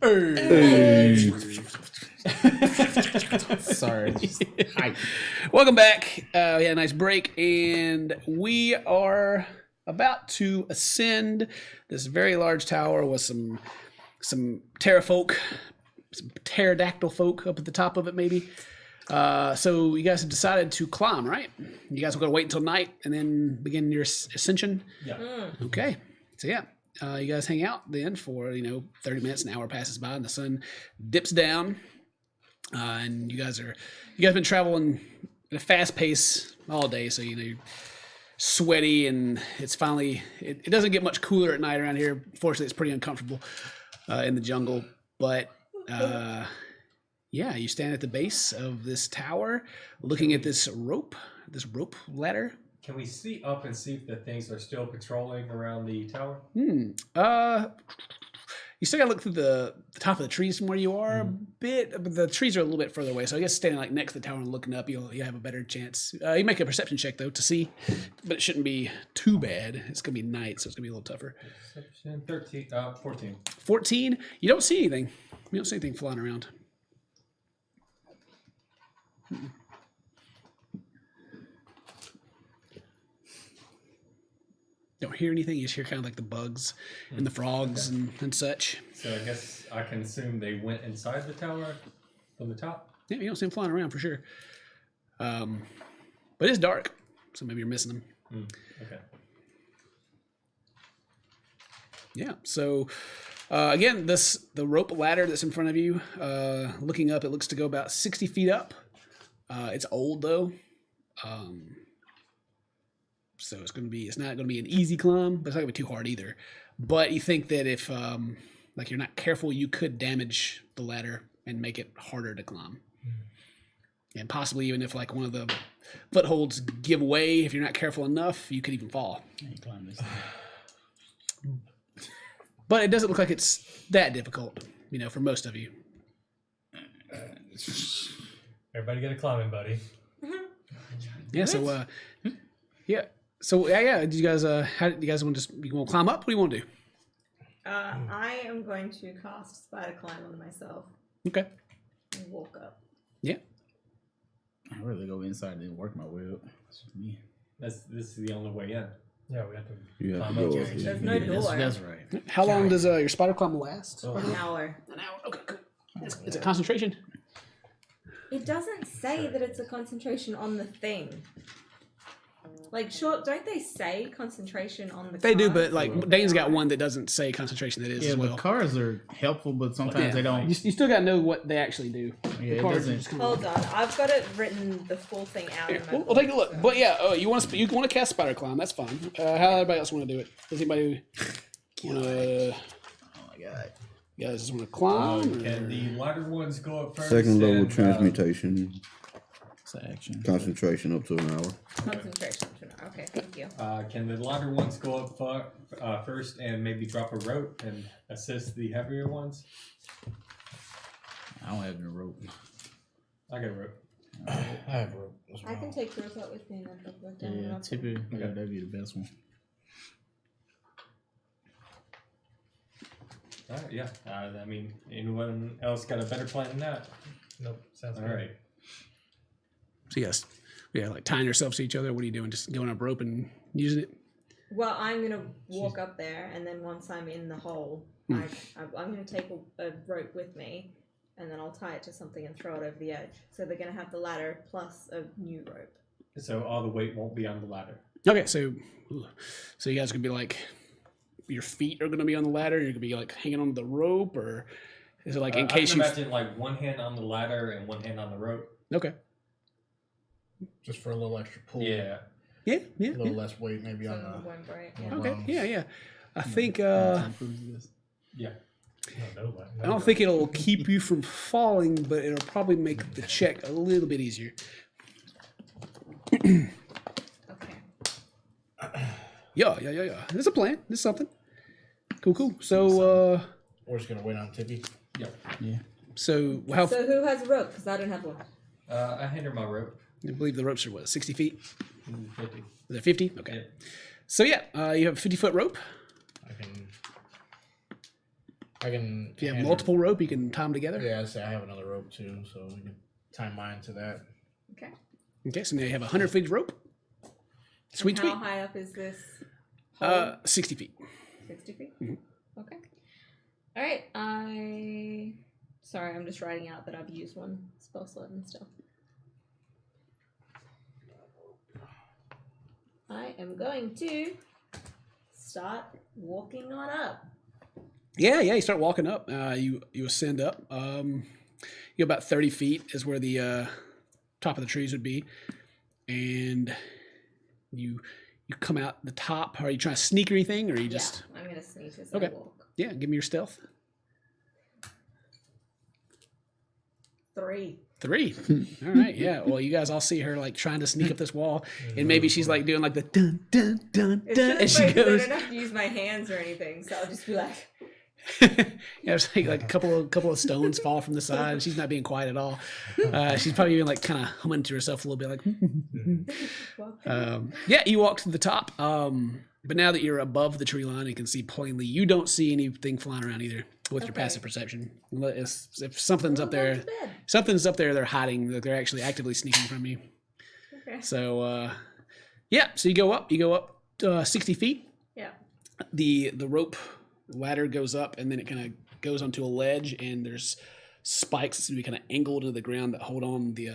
Hey. Sorry. Just hype. Welcome back. We had a nice break, and we are about to ascend this very large tower with some terrafolk, some pterodactyl folk up at the top of it, maybe. So you guys have decided to climb, right? You guys are going to wait until night and then begin your ascension. Yeah. Okay. So yeah, you guys hang out then for 30 minutes, an hour passes by, and the sun dips down. And you guys been traveling at a fast pace all day, so you're sweaty, and it's finally it doesn't get much cooler at night around here. Fortunately, it's pretty uncomfortable in the jungle, but yeah, you stand at the base of this tower, looking at this rope ladder. Can we see up and see if the things are still patrolling around the tower? You still gotta look through the top of the trees from where you are a bit, but the trees are a little bit further away. So I guess standing like next to the tower and looking up, you'll have a better chance. You make a perception check though to see, but it shouldn't be too bad. It's gonna be night, so it's gonna be a little tougher. 14. 14. You don't see anything. You don't see anything flying around. Don't hear anything. You just hear kind of like the bugs and the frogs and such. So I guess I can assume they went inside the tower from the top. Yeah, you don't see them flying around for sure. But it's dark, so maybe you're missing them. Okay. Yeah. So again, the rope ladder that's in front of you. Looking up, it looks to go about 60 feet up. It's old though. So it's not gonna be an easy climb, but it's not gonna be too hard either. But you think that if like you're not careful, you could damage the ladder and make it harder to climb. And possibly even if like one of the footholds give way, if you're not careful enough, you could even fall. I ain't climbing this thing. But it doesn't look like it's that difficult, for most of you. Everybody get a climbing buddy. Yeah. So yeah. So yeah. Did you guys how do you guys want to you want to climb up? What do you want to do? I am going to cast spider climb on myself Okay. and walk up. Yeah. I really go inside and work my way up. It's just me. This is the only way in. Yeah, we have to You have climb to up. go. There's no door. That's right. How long does your spider climb last? An hour. An hour. Okay. Good. Is it concentration? It doesn't say that it's a concentration on the thing. Like, sure, don't they say concentration on the They do, card? but like Dane's got one that doesn't say concentration. That is Yeah, as well. but cars are helpful, but sometimes Yeah. they don't. You still got to know what they actually do. Yeah, it Cards are doesn't. just kinda Hold on, I've got it written the full thing out. Here, in my we'll take a book, look. so- But yeah, you want to cast spider climb? That's fine. How everybody else want to do it? Does anybody want to? Oh my god. You guys just want to climb? Can the lighter ones go up first? Second level and, transmutation, It's an action. concentration up to an hour. Concentration. Okay, thank you. Can the lighter ones go up first and maybe drop a rope and assist the heavier ones? I don't have any rope. I got a rope. I have a rope as I well. can take yours out with me and I'll drop it down. Yeah, and I'll- typically, yeah, that'd be the best one. All right, yeah. I mean, anyone else got a better plan than that? Nope, sounds All good. right. So yes, like tying yourselves to each other. What are you doing? Just going up rope and using it? Well, I'm gonna walk up there, and then once I'm in the hole, I'm gonna take a rope with me, and then I'll tie it to something and throw it over the edge. So they're gonna have the ladder plus a new rope. So all the weight won't be on the ladder. Okay, so you guys are gonna be like, your feet are gonna be on the ladder. You're gonna be like hanging on the rope, or is it like in I case can you? imagine like one hand on the ladder and one hand on the rope. Okay. Just for a little extra pull. Yeah. Yeah. A little less weight maybe So on it won't break. Yeah. Okay. Yeah. I think Yeah. No, I don't think it'll keep you from falling, but it'll probably make the check a little bit easier. Okay. Yeah. There's a plan. There's something. Cool. So, We're just gonna wait on Tippy. Yeah. so how? So who has a rope? Because I don't have one. I hand her my rope. I believe the ropes are what, 60 feet? 50. Is it 50? Okay. Yeah. So yeah, you have a 50-foot rope. I can I can. If you have handle- multiple rope, you can tie them together. Yeah, I say I have another rope too, so we can tie mine to that. Okay. Okay, so now you have 100 feet of rope. Sweet, How sweet. high up is this? Hole? 60 feet. 60 feet? Mhm. Okay. All right. Sorry, I'm just writing out that I've used one spell slot and stuff. I am going to start walking on up. Yeah, you start walking up. You ascend up. You about 30 feet is where the top of the trees would be, and you come out the top. Are you trying to sneak or anything, or are you just? Yeah, I'm gonna sneak as Okay. I walk. Yeah, give me your stealth. 3. 3. All right. Yeah. Well, you guys all see her like trying to sneak up this wall, and maybe she's like doing like the dun dun dun It's dun, and she I goes. don't have to use my hands or anything, so I'll just be like, Yeah, it's like a couple of stones fall from the side. And she's not being quiet at all. She's probably even like kind of humming to herself a little bit, like. Yeah, you walk to the top. But now that you're above the tree line, you can see plainly. You don't see anything flying around either with your Okay. passive perception. If something's up "Well, there, go to bed." something's up there. They're hiding. They're actually actively sneaking from you. Okay. So yeah, so you go up 60 feet. Yeah. The rope ladder goes up, and then it kind of goes onto a ledge, and there's spikes that seem to be kind of angled to the ground that hold on the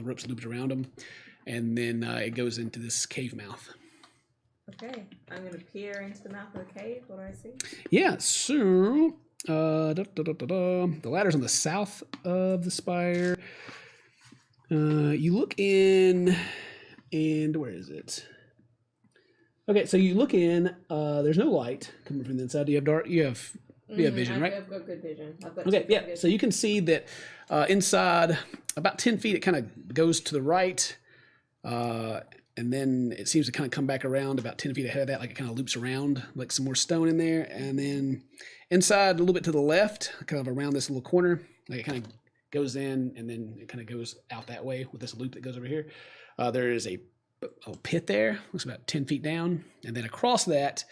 ropes looped around them, and then it goes into this cave mouth. Okay. I'm gonna peer into the mouth of the cave. What do I see? Yeah, so the ladder's on the south of the spire. You look in, and where is it? Okay, so you look in. There's no light coming from the inside. Do you have dark? You have vision, right? I've got good vision. I've got Okay, super yeah. good So you can see that inside about 10 feet, it kind of goes to the right, and then it seems to kind of come back around about 10 feet ahead of that, like it kind of loops around, like some more stone in there, and then inside a little bit to the left, kind of around this little corner, like it kind of goes in, and then it kind of goes out that way with this loop that goes over here. There is a pit there, looks about 10 feet down, and then across that,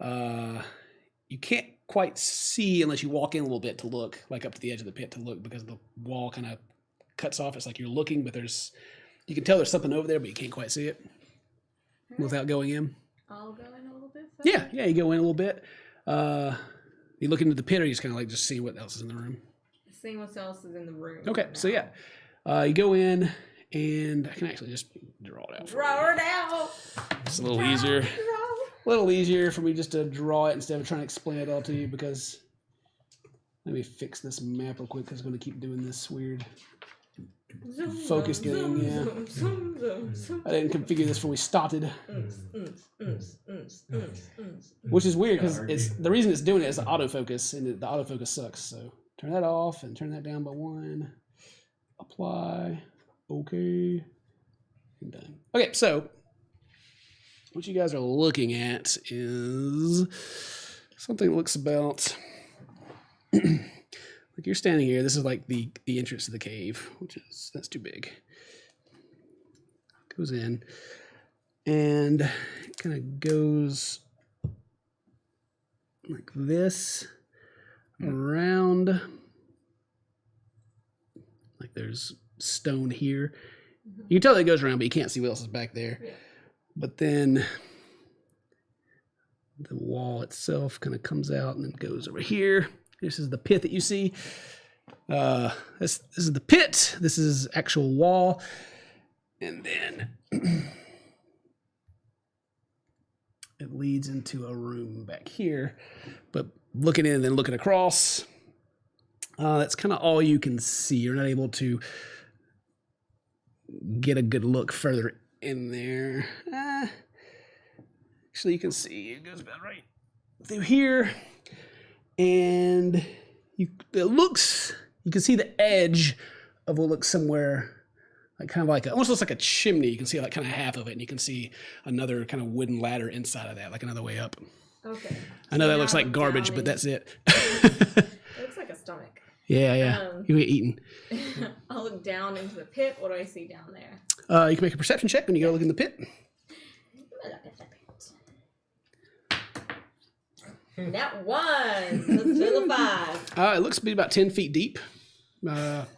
you can't quite see unless you walk in a little bit to look, like up to the edge of the pit to look, because the wall kind of cuts off. It's like you're looking, but you can tell there's something over there, but you can't quite see it without going in. I'll go in a little bit further. Yeah, you go in a little bit. You look into the pit, or you just kind of like just see what else is in the room. Seeing what else is in the room. Okay, for so now. yeah, you go in, and I can actually just draw it out. For you. Draw it out. It's a little easier. Draw. A little easier for me just to draw it instead of trying to explain it all to you, because let me fix this map real quick because I'm going to keep doing this weird Zoom, focus zoom, thing. zoom, Yeah, zoom, zoom, zoom, zoom. I didn't configure this before we started, Mm. which is weird because Gotta it's argue. the reason it's doing it is the autofocus, and the autofocus sucks. So turn that off and turn that down by 1. Apply. Okay. And done. Okay, so what you guys are looking at is something that looks about like you're standing here. This is like the entrance to the cave, that's too big. Goes in, and it kind of goes like this around. Like there's stone here. You can tell that it goes around, but you can't see what else is back there. Yeah. But then the wall itself kind of comes out and then goes over here. This is the pit that you see. This is the pit. This is actual wall. And then it leads into a room back here. But looking in and then looking across, that's kind of all you can see. You're not able to get a good look further in there. Actually, you can see it goes about right through here, and you can see the edge of what looks somewhere like kind of like almost looks like a chimney. You can see like kind of half of it, and you can see another kind of wooden ladder inside of that, like another way up. Okay. I know So that now looks like I'm garbage, down but in- that's it. It looks like a stomach. Yeah. You get eaten. I'll look down into the pit. What do I see down there? You can make a perception check when you go look in the pit. Look at the pit. That one. Let's fill a 5. It looks to be about 10 feet deep. But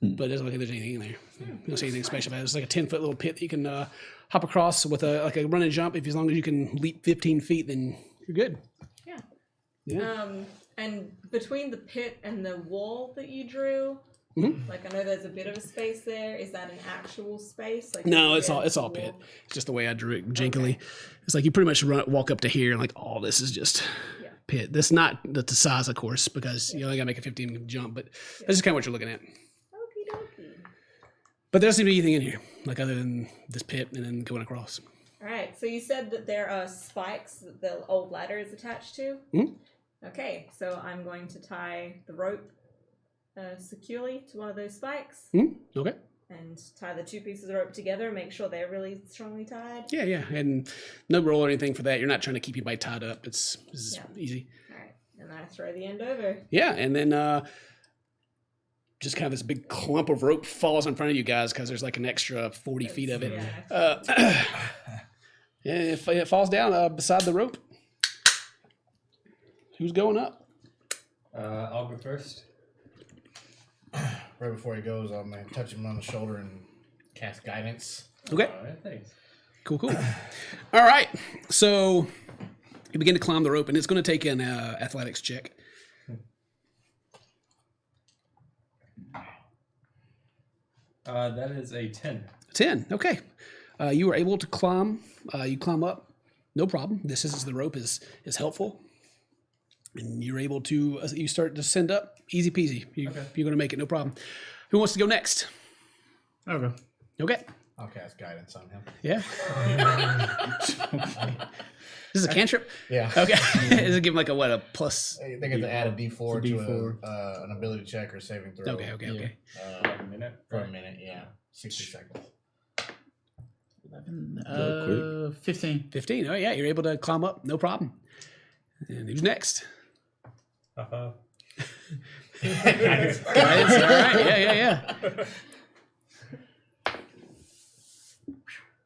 it doesn't look like there's anything in there. You don't see anything special about it. It's like a 10-foot little pit that you can hop across with a run and jump. As long as you can leap 15 feet, then you're good. Yeah. Yeah. And between the pit and the wall that you drew, like I know there's a bit of a space there. Is that an actual space? Like No, it's all pit. It's just the way I drew it jankily. Okay. It's like you pretty much walk up to here and like all this is just pit. That's not the size, of course, because you only got to make a 15 jump, but that's just kind of what you're looking at. Okie dokie. But there doesn't seem to be anything in here, like other than this pit and then going across. All right. So you said that there are spikes that the old ladder is attached to. Okay. So I'm going to tie the rope securely to one of those spikes. Okay. And tie the 2 pieces of rope together and make sure they're really strongly tied. Yeah. And no roll or anything for that. You're not trying to keep anybody tied up. It's easy. All right. And I throw the end over. Yeah. And then just kind of this big clump of rope falls in front of you guys because there's like an extra 40 feet of it. It falls down beside the rope. Who's going up? I'll go first. Right before he goes, I'm going to touch him on the shoulder and cast guidance. Okay. All right, thanks. Cool. All right. So you begin to climb the rope, and it's going to take an athletics check. That is a 10. 10. Okay. You were able to climb. You climb up. No problem. This is the rope is helpful. And you're able to, you start to send up, easy peasy. You're going to make it, no problem. Who wants to go next? Okay. Okay. I'll cast guidance on him. Yeah. This is a cantrip? Yeah. Okay. Does it give him like a plus? They get to add a D4 It's a to D4. an ability check or saving throw. Okay. For a minute. For a minute, yeah. 60 seconds. 11, 15. 15. Oh, yeah. You're able to climb up, no problem. And who's next? Uh-huh. Guidance. All right. Yeah.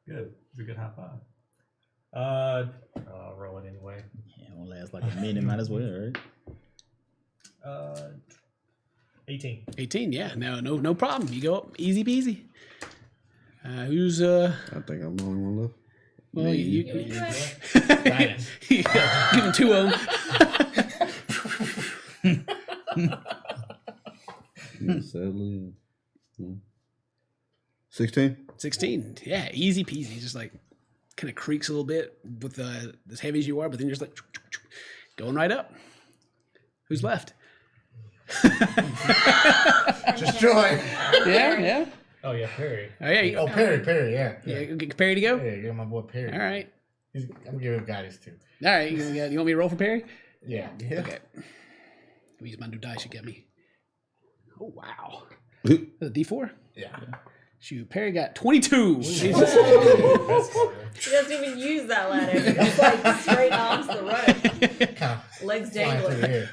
Good. It's a good high five. I'll roll it anyway. Yeah, it won't last like a minute. Might as well, right? 18. 18. Yeah. No problem. You go up, easy peasy. Who's I think I'm the only one left. Well, Me. you Guidance. give him 2 of them. Sadly. 16? 16. Yeah, easy peasy. Just like kind of creaks a little bit with as heavy as you are, but then you're just like going right up. Who's left? Just joy. Yeah. Oh, yeah, Perry. Oh, yeah. Oh, Perry, yeah. Get Perry to go? Yeah, give my boy Perry. All right. I'm going to give him guidance too. All right. You want me to roll for Perry? Yeah. Okay. Let me use my new dice you get me. Oh, wow. That's a D4? Yeah. Shoot, Perry got 22. Jesus. He doesn't even use that ladder. It's like straight arms the rope. Kind Legs of flying through the dangling.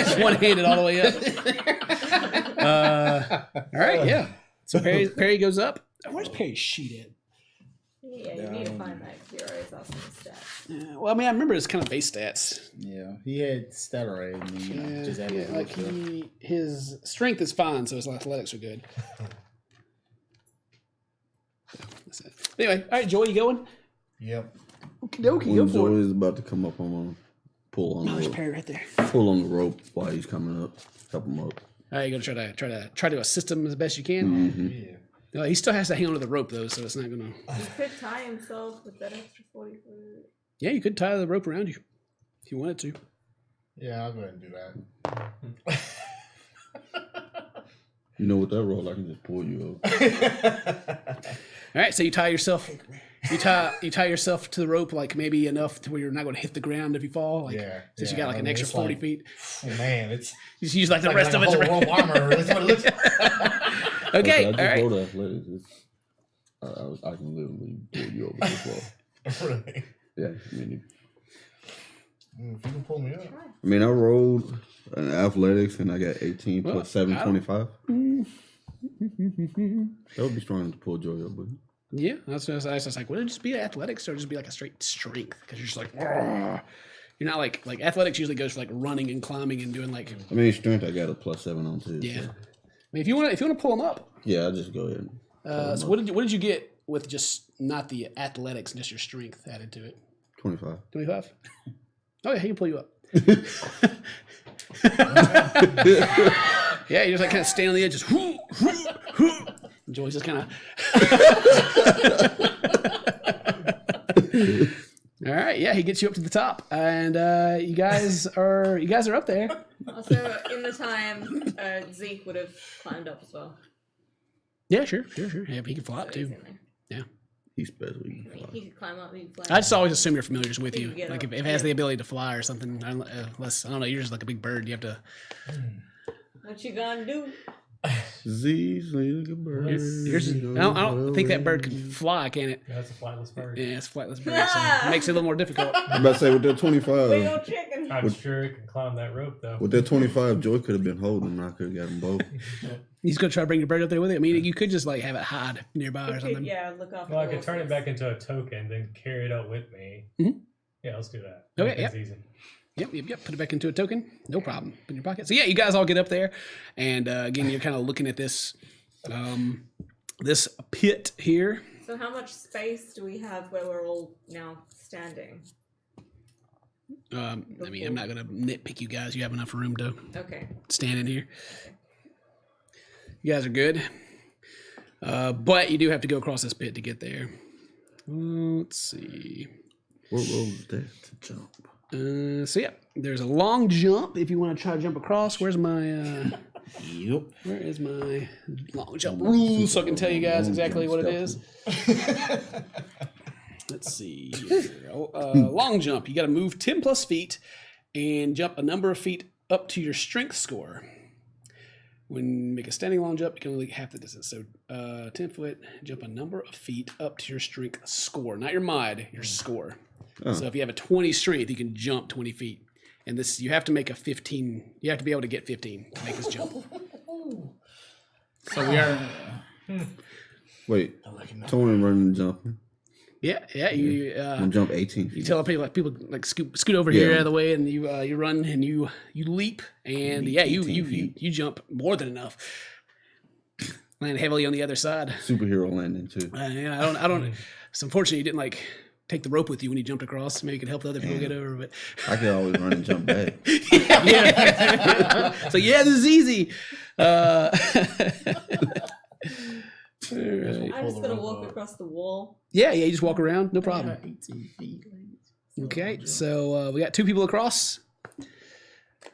air. One-handed all the way up. All right, yeah. So Perry goes up. Where's Perry's sheet at? Yeah, you need to find that hero is awesome stats. Yeah, well, I mean, I remember his kind of base stats. Yeah, he had stellar and then just added like his strength is fine, so his athletics are good. That's it. Anyway, all right, Joey, you going? Yep. Okie dokie, When go for it. Joey's about to come up, I'm gonna pull on Oh, the there's rope. Perry right there. Pull on the rope while he's coming up. Help him up. All right, you gotta try to assist him as best you can. Mm-hmm. Yeah. No, he still has to hang onto the rope though, so it's not gonna. He could tie himself with that extra 40 foot. Yeah, you could tie the rope around you if you wanted to. Yeah, I'll go ahead and do that. You know, with that rope, I can just pull you up. All right, so you tie yourself. You tie yourself to the rope like maybe enough to where you're not going to hit the ground if you fall. Like, Yeah, since you yeah, got like I an mean, extra it's 40 like- feet. Oh, man, it's You just use like the like, rest like of it. a whole armor. That's what it looks like. Okay, I all just right. rolled athletics. I can literally pull you over this wall. Really? Yeah, I mean, If you can pull me up. I rolled an athletics and I got 18 plus 7, I 25. That would be strong to pull Joey up, but Yeah, that's what I was like, would it just be athletics or just be like a straight strength? Because you're just like, "Argh." You're not like athletics usually goes for like running and climbing and doing like. I mean, strength I got a +7 on too. Yeah. So. I mean, if you want to pull them up. Yeah, I'll just go ahead. So what did you get with just not the athletics and just your strength added to it? 25. 25. Oh yeah, he can pull you up. Yeah, you just like kind of stand on the edge, just. Joey's just kind of. All right, yeah, he gets you up to the top, and you guys are up there. Also, in the time, Zeke would have climbed up as well. Yeah, sure. Yeah, he can fly up So he's too. in there. Yeah, He's special. He I can mean, fly. he could climb up. He could fly I up. just always assume your familiar's with He you. can get Like up. if it has the ability to fly or something, unless I don't know, you're just like a big bird. You have to. What you gonna do? Z's like a bird. Yours is, I don't think that bird can fly, can it? Yeah, that's a flightless bird. Yeah, it's a flightless bird, so it makes it a little more difficult. I'm about to say, with that Big 25, old chicken. I'm sure it can climb that rope though. with that 25, Joy could have been holding him. I could have got them both. He's gonna try to bring your bird up there with it. I mean, you could just like have it hide nearby or something. Yeah, look off. Well, I the could turn it walls. back into a token, then carry it out with me. Mhm. Yeah, let's do that. Okay, That's yep. easy. Yep. Put it back into a token. No problem. Put in your pocket. So yeah, you guys all get up there, and again, you're kind of looking at this, this pit here. So how much space do we have where we're all now standing? I mean, I'm not gonna nitpick you guys. You have enough room to Okay. stand in here. You guys are good, but you do have to go across this pit to get there. Let's see. What roll is that to jump? So yeah, there's a long jump if you want to try to jump across. Where's my Yep. where is my long jump rule so I can tell you guys exactly what it is? Let's see here. Long jump. You got to move 10 plus feet and jump a number of feet up to your strength score. When you make a standing long jump, you can only half the distance. So 10 foot, jump a number of feet up to your strength score. Not your mod, your score. Oh. So if you have a 20 strength, you can jump 20 feet. And this, you have to make a 15. You have to be able to get 15 to make this jump. So we are. Wait, Tony running and jumping. Yeah. You I'm gonna jump 18 feet. you tell people like scoot over here out of the way, and you run and you leap, and yeah, you jump more than enough. Land heavily on the other side. Superhero landing too. Yeah, I don't. It's unfortunate you didn't like take the rope with you when you jumped across. Maybe you could help the other people get over. But I could always run and jump back. yeah. So yeah, this is easy. All right. I'm just gonna walk across the wall. Yeah, you just walk around, no problem. 18 feet. Okay, so we got 2 people across.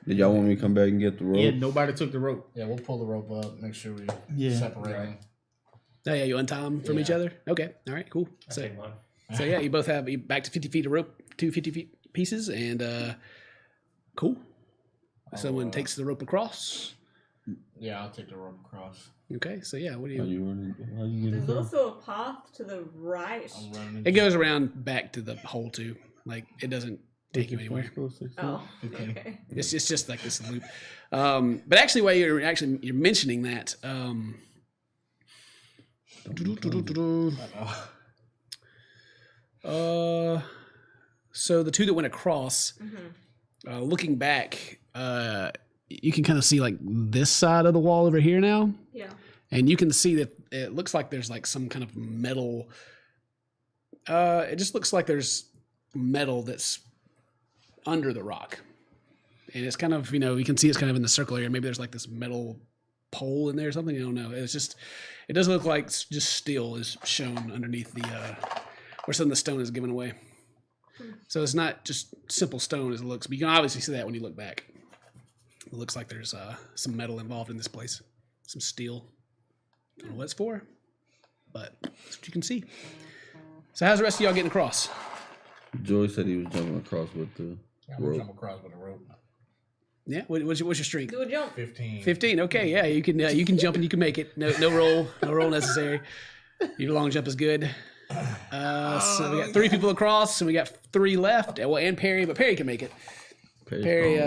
Did y'all want me to come back and get the rope? Yeah, nobody took the rope. Yeah, we'll pull the rope up, make sure we Yeah. separate them. Oh yeah, you untie them from each other. Okay, all right, cool. I So take mine. yeah, you both have back to 50 feet of rope, 2 50 feet pieces, and cool. Someone takes the rope across. Yeah, I'll take the rope across. Okay, so yeah, what do How you? you running? How you getting There's across? also a path to the right. I'm running. It goes around back to the hole too. Like it doesn't take you anywhere. Oh, okay. It's just like this loop. But actually, while you're mentioning that, so the 2 that went across, looking back, you can kind of see like this side of the wall over here now, Yeah. and you can see that it looks like there's like some kind of metal. It just looks like there's metal that's under the rock, and it's kind of you can see it's kind of in the circle area. Maybe there's like this metal pole in there or something. I don't know. It's just it doesn't look like just steel is shown underneath the where some of the stone is given away. So it's not just simple stone as it looks, but you can obviously see that when you look back. It looks like there's some metal involved in this place, some steel. I don't know what it's for, but that's what you can see. So how's the rest of y'all getting across? Joy said he was jumping across with the I'm gonna rope. jump across with a rope. Yeah, what's your strength? Do a jump. 15. 15. Okay, yeah, you can jump and you can make it. No roll necessary. Your long jump is good. So we got 3 people across, and we got 3 left. Well, and Perry, but Perry can make it. Perry,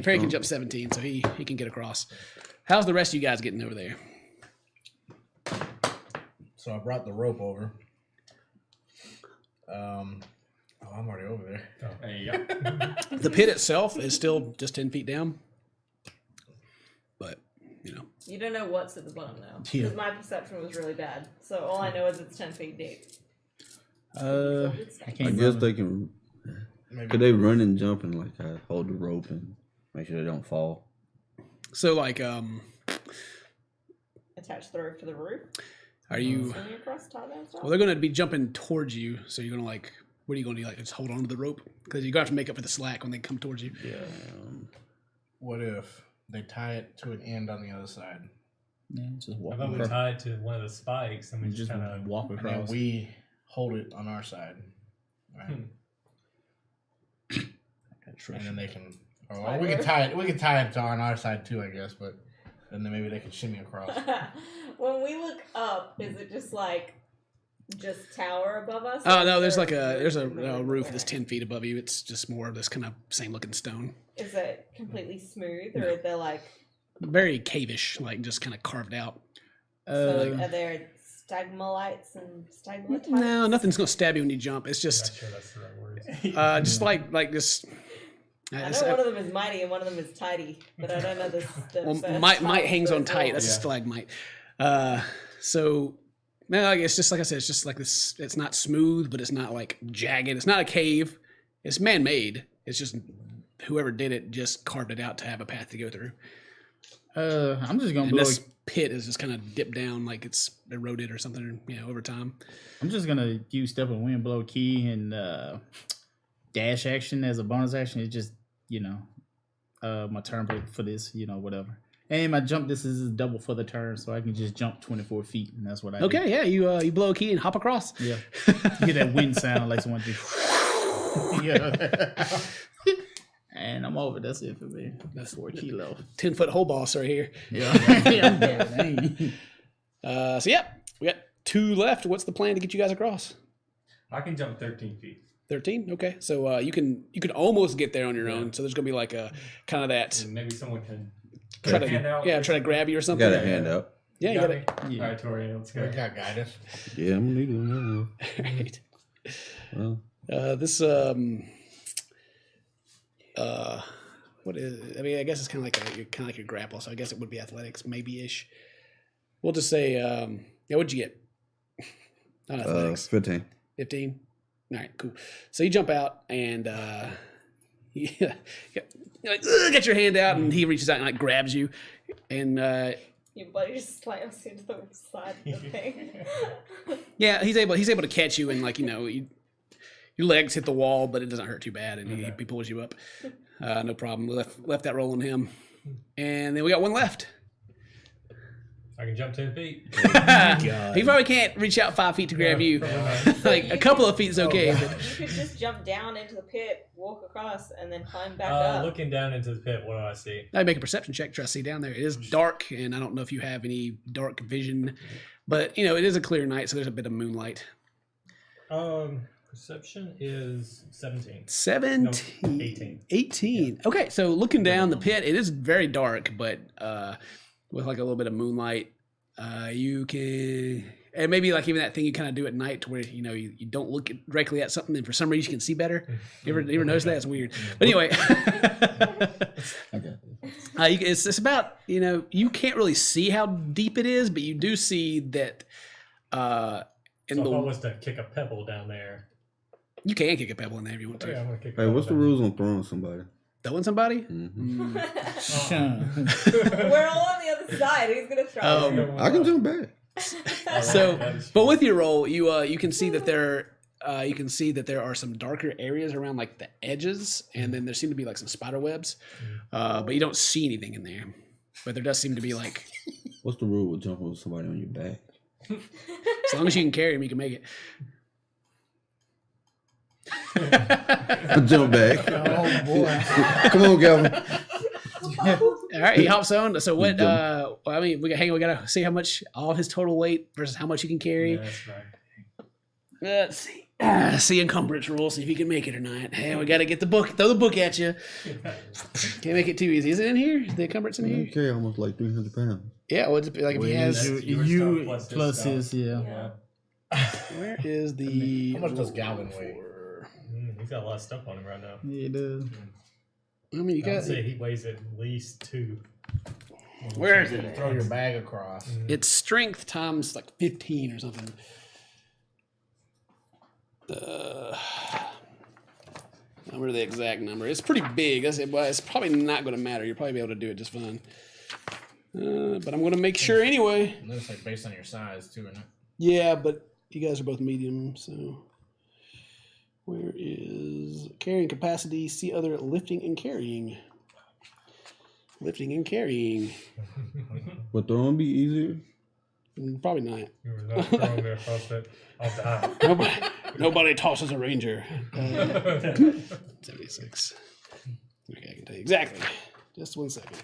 Perry can jump 17, so he can get across. How's the rest of you guys getting over there? So I brought the rope over. I'm already over there. Oh, there you go. The pit itself is still just 10 feet down. But, you know. You don't know what's at the bottom now. Yeah. Because my perception was really bad. So all I know is it's 10 feet deep. I I can't guess remember. they can. Maybe. Could they run and jump and like hold the rope and make sure they don't fall? So, like, Attach the rope to the roof. are you... Swing across the top and stuff. Well, they're going to be jumping towards you. So you're going to, like... What are you going to do? Like, just hold on to the rope? Because you're going to have to make up for the slack when they come towards you. Yeah. What if they tie it to an end on the other side? Yeah, just How walk about we across. tie it to one of the spikes and we And just just kind of walk And then across. we hold it on our side. Right? And then they can, or we can tie it. We can tie it on our side too, I guess. But then maybe they can shimmy across. When we look up, is it just like tower above us? Oh, Or no, is there's there like there's a movement roof everywhere? that's 10 feet above you. It's just more of this kind of same looking stone. Is it completely smooth, or are there like? Very cave-ish, like just kind of carved out. So are there stalagmites and stalagmites? No, nothing's going to stab you when you jump. It's not just, sure that's the right word. just like this. I know one of them is mighty and one of them is tidy, but I don't know the Well, first might type hangs as on tight. well. That's a Yeah. stalagmite. So, no, I guess just like I said, it's just like this. It's not smooth, but it's not like jagged. It's not a cave. It's man-made. It's just whoever did it just carved it out to have a path to go through. I'm just gonna And blow. this pit is just kind of dipped down, like it's eroded or something, over time. I'm just gonna use step of wind, blow key, and dash action as a bonus action. It's just my turn for this, whatever. And my jump distance is double for the turn, so I can just jump 24 feet, and that's what I do. Okay, yeah, you blow a key and hop across. Yeah. You hear that wind sound like someone just. Yeah. And I'm over. That's it for me. That's 4 kilo. 10-foot hole boss right here. Yeah. I'm dead. Dang. So yeah, we got 2 left. What's the plan to get you guys across? I can jump 13 feet. 13. Okay, so you can almost get there on your own. So there's gonna be like a kind of that And maybe someone can try hand out. to grab you or something. Got a hand up. Yeah, you got got me? Yeah. All right, Tori, let's We go. got guidance. Yeah, I'm gonna need them. it. Well, This what is? I mean, I guess it's kind of like your grapple. So I guess it would be athletics, maybe ish. We'll just say, yeah. What'd you get? Not athletics. 15. 15. All right, cool. So you jump out and you like, get your hand out, and he reaches out and like grabs you, and Your buddy just slams you to the side of the thing. yeah, he's able to catch you, and like your legs hit the wall, but it doesn't hurt too bad, and he pulls you up. No problem. Left that roll on him, and then we got one left. I can jump 10 feet. He probably can't reach out 5 feet to grab you. Like a couple of feet is okay. But You could just jump down into the pit, walk across, and then climb back up. Looking down into the pit, what do I see? I make a perception check, try to see down there. It is dark, and I don't know if you have any dark vision, but it is a clear night, so there's a bit of moonlight. Perception is 17. 17. 18. 18. Okay, so looking down the pit, it is very dark, but with like a little bit of moonlight, you can, and maybe like even that thing you kind of do at night to where you don't look directly at something, and for some reason you can see better. You ever notice that? It's weird. But anyway, it's about you can't really see how deep it is, but you do see that. So if I was to kick a pebble down there. You can kick a pebble in there if you want Oh, to. yeah, I'm gonna kick a Hey, pebble what's the down rules on throwing somebody? Throwing somebody? Mm-hmm. We're all on the other side. Who's gonna throw? there. I can jump back. So, That is but true. with your roll, you can see that there are some darker areas around like the edges, and then there seem to be like some spider webs, but you don't see anything in there. But there does seem to be like, What's the rule with jumping with somebody on your back? as long as you can carry him, you can make it. Jump back. Oh boy. Come on, Calvin. All right, he hops on. So what? We gotta see how much all his total weight versus how much he can carry. Yeah, that's right. Let's see. See encumbrance roll, see if you can make it or not. Hey, we got to get the book. Throw the book at you. Can't make it too easy. Is it in here? Is the encumbrance in You here? carry almost like 300 pounds. Yeah, well, it's like if he has. You stuff plus his his, stuff. yeah. Where is the. How much does Goblin weigh? He's got a lot of stuff on him right now. Yeah, it does. I mean, you I would got. say he weighs at least 2. Where is it? Throw your bag across. It's strength times like 15 or something. I remember the exact number. It's pretty big. It's probably not going to matter. You'll probably be able to do it just fine. But I'm going to make sure anyway. And then it's like based on your size too, isn't it? Yeah, but you guys are both medium, so. Where is carrying capacity? See other lifting and carrying. Lifting and carrying. Would throwing be easier? Probably not. You were not throwing me across that. I'll die. Nobody tosses a ranger. 76. Okay, I can tell you exactly. Just 1 second.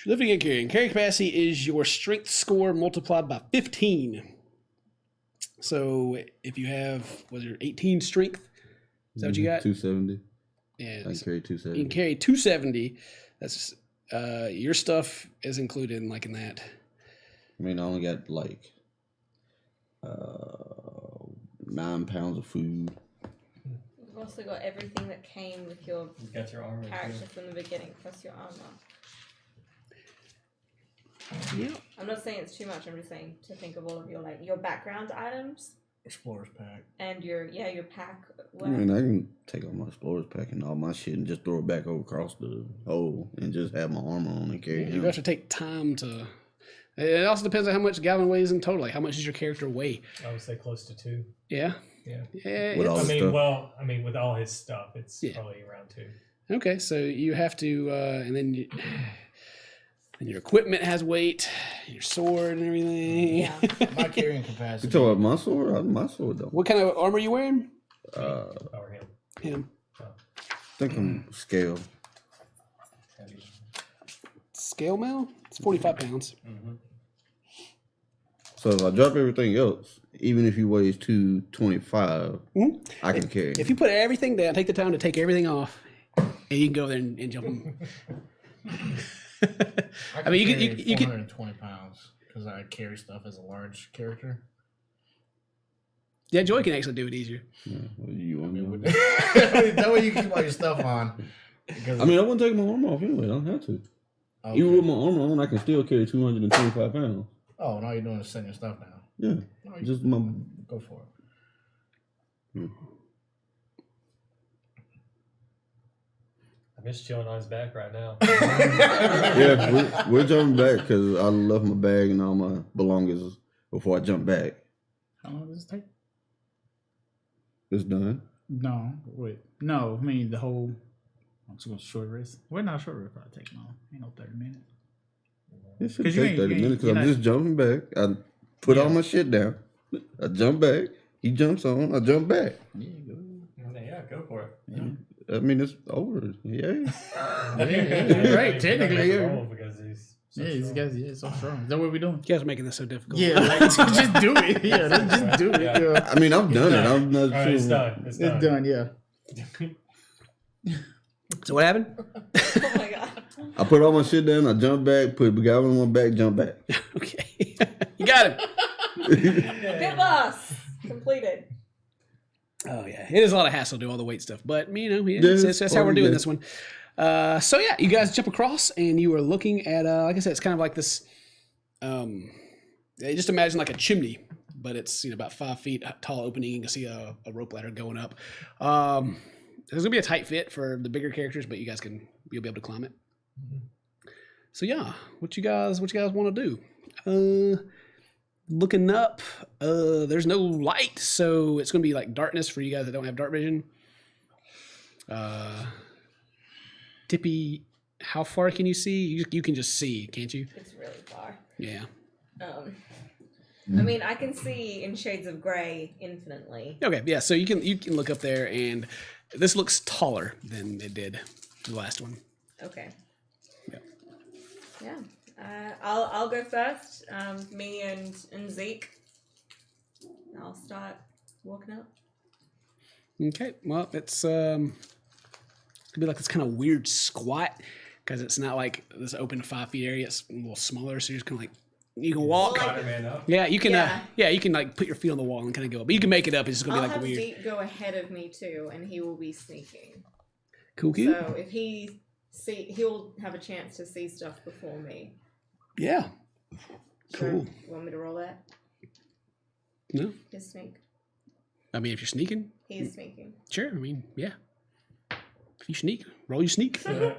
Lifting and carrying. Carrying capacity is your strength score multiplied by 15. So if you have, was it 18 strength? Is that what you got? 270. Yeah. I can carry You 270. can carry 270. That's your stuff is included in like in that. I mean, I only got like 9 pounds of food. You've also got everything that came with your You got your armor. character too. from the beginning, plus your armor. Yeah. I'm not saying it's too much. I'm just saying to think of all of your your background items Explorer's pack. and your pack. I mean, I can take all my explorer's pack and all my shit and just throw it back over across the hole and just have my armor on and carry You it. have to take time to. It also depends on how much Goblin weighs in total. Like how much does your character weigh? I would say close to 2. Yeah. Yeah. Yeah. With all I the mean, stuff. well, with all his stuff, it's Yeah. probably around 2. Okay, so you have to, and then and your equipment has weight, your sword and everything. Yeah. My carrying You capacity. talking about my sword? My sword don't. What kind of armor are you wearing? Or him. Him. I think I'm scale. Heavy. Scale mail? It's 45 pounds. So if I drop everything else, even if he weighs 225, I can carry him. If you put everything down, take the time to take everything off, and you can go there and jump him. I mean, you can 420 pounds because I carry stuff as a large character. Yeah, Joy can actually do it easier. Yeah, well, you want me to- That way you keep all your stuff on. Because I mean, I wouldn't take my armor off anyway. I don't have to. okay. Even with my armor on, I can still carry 225 pounds. Oh, and all you're doing is setting your stuff down. Yeah, No, you just my. go for it. I'm just chilling on his back right now. Yeah, we're jumping back because I left my bag and all my belongings before I jump back. How long does this take? It's done. No, wait. No, I mean the whole. I'm just going to short rest. We're not short rest. Probably take long. Ain't no 30 minutes. It should 'Cause you take ain't- 30 you ain't- minutes because you're I'm not- just jumping back. I put all my shit down. I jump back. He jumps on. I jump back. Yeah, go. Yeah, go for it. Yeah. I mean, it's over. Yay. Yeah, right. Technically, yeah. Roll because he's so Yeah, these strong. guys, yeah, so strong. Is that what we're doing? You guys are making this so difficult. Yeah, like, just do it. Yeah, just do it. Yeah. Yeah. I mean, I've done it. I'm not All right, it's sure. done. It's done. It's done, yeah. So what happened? Oh my god. I put all my shit down. I jump back. Put the guy on my back. Jump back. Okay. You got him. Bit boss completed. Oh yeah, it is a lot of hassle to do all the weight stuff, but yeah, Yeah, that's how we're doing yeah. this one. So yeah, you guys jump across, and you are looking at like I said, it's kind of like this. Just imagine like a chimney, but it's about 5 feet tall opening. You can see a rope ladder going up. There's gonna be a tight fit for the bigger characters, but you'll be able to climb it. So yeah, what you guys want to do? Looking up, there's no light, so it's gonna be like darkness for you guys that don't have dark vision. Tippy, how far can you see? You can just see, can't you? It's really far. Yeah. I mean, I can see in shades of gray infinitely. Okay. Yeah. So you can look up there, and this looks taller than it did the last one. Okay. Yeah. Yeah. I'll go first. Me and Zeke. I'll start walking up. Okay, well, it's could be like this kind of weird squat because it's not like this open 5 feet area. It's a little smaller, so you're just kind of like you can walk. Well, Spider-Man up. Yeah, you can. Yeah. You can like put your feet on the wall and kind of go up, but you can make it up. It's just gonna I'll be like have weird. Zeke go ahead of me too, and he will be sneaking. Cool. So if he'll have a chance to see stuff before me. Yeah. So, Cool. you want me to roll that? No, His sneak. I mean if you're sneaking, He is sneaking. sure. I mean, yeah. If you sneak, roll your sneak. It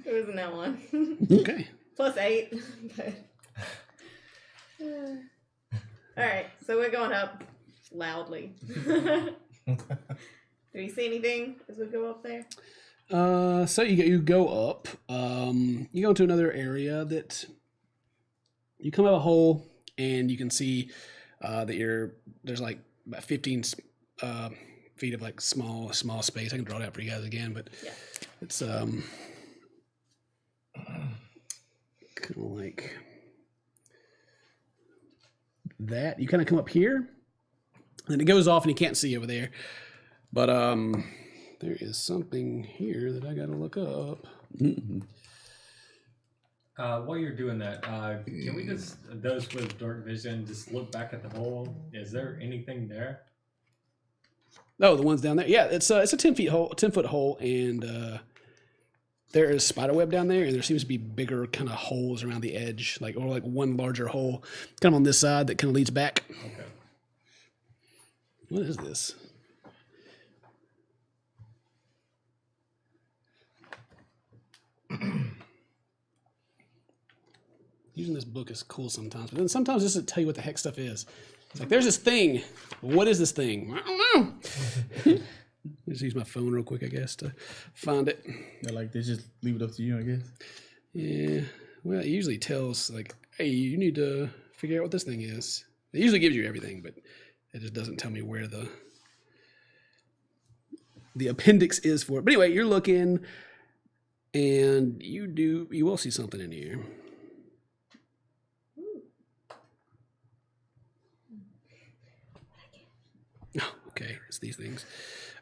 wasn't that one. Okay. Plus 8. But... Alright, so we're going up loudly. Do we see anything as we go up there? So you go up. You go into another area that you come out a hole, and you can see that there's like about 15 feet of like small space. I can draw it out for you guys again, but Yeah. it's kind of like that. You kind of come up here, and it goes off, and you can't see over there. But there is something here that I gotta look up. Mm-hmm. While you're doing that, can we just, those with dark vision, just look back at the hole? Is there anything there? Oh, the ones down there. Yeah, it's a 10-foot hole, and there is spider web down there, and there seems to be bigger kind of holes around the edge, like one larger hole, kind of on this side that kind of leads back. Okay. What is this? Using this book is cool sometimes, but then sometimes this doesn't tell you what the heck stuff is. It's like, there's this thing. What is this thing? I don't know. Just use my phone real quick, I guess, to find it. Yeah, like they just leave it up to you, I guess. Yeah. Well, it usually tells, like, hey, you need to figure out what this thing is. It usually gives you everything, but it just doesn't tell me where the appendix is for it. But anyway, you're looking, and you will see something in here. Oh, okay, it's these things.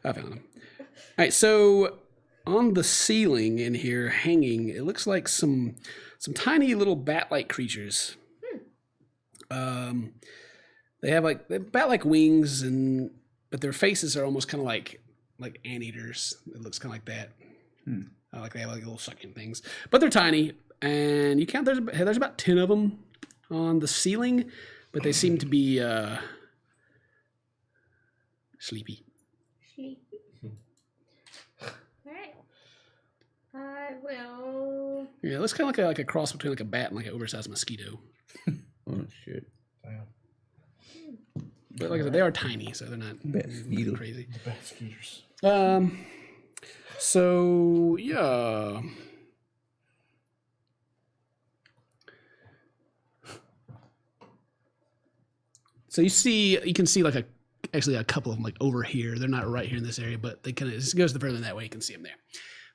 I found them. All right, so on the ceiling in here, hanging, it looks like some tiny little bat-like creatures. They have bat-like wings, but their faces are almost kind of like anteaters. It looks kind of like that. Like they have like little sucking things, but they're tiny. And you count there's about 10 of them on the ceiling, but they seem to be sleepy. Alright. I will. Yeah, it looks kind of like a cross between like a bat and like an oversized mosquito. Oh shit. Damn. But like I said, they are tiny, so they're not Bat mosquito. crazy. Bad skeeters. So yeah. So you can see like actually a couple of them like over here. They're not right here in this area, but they kind of it goes further than that way. You can see them there.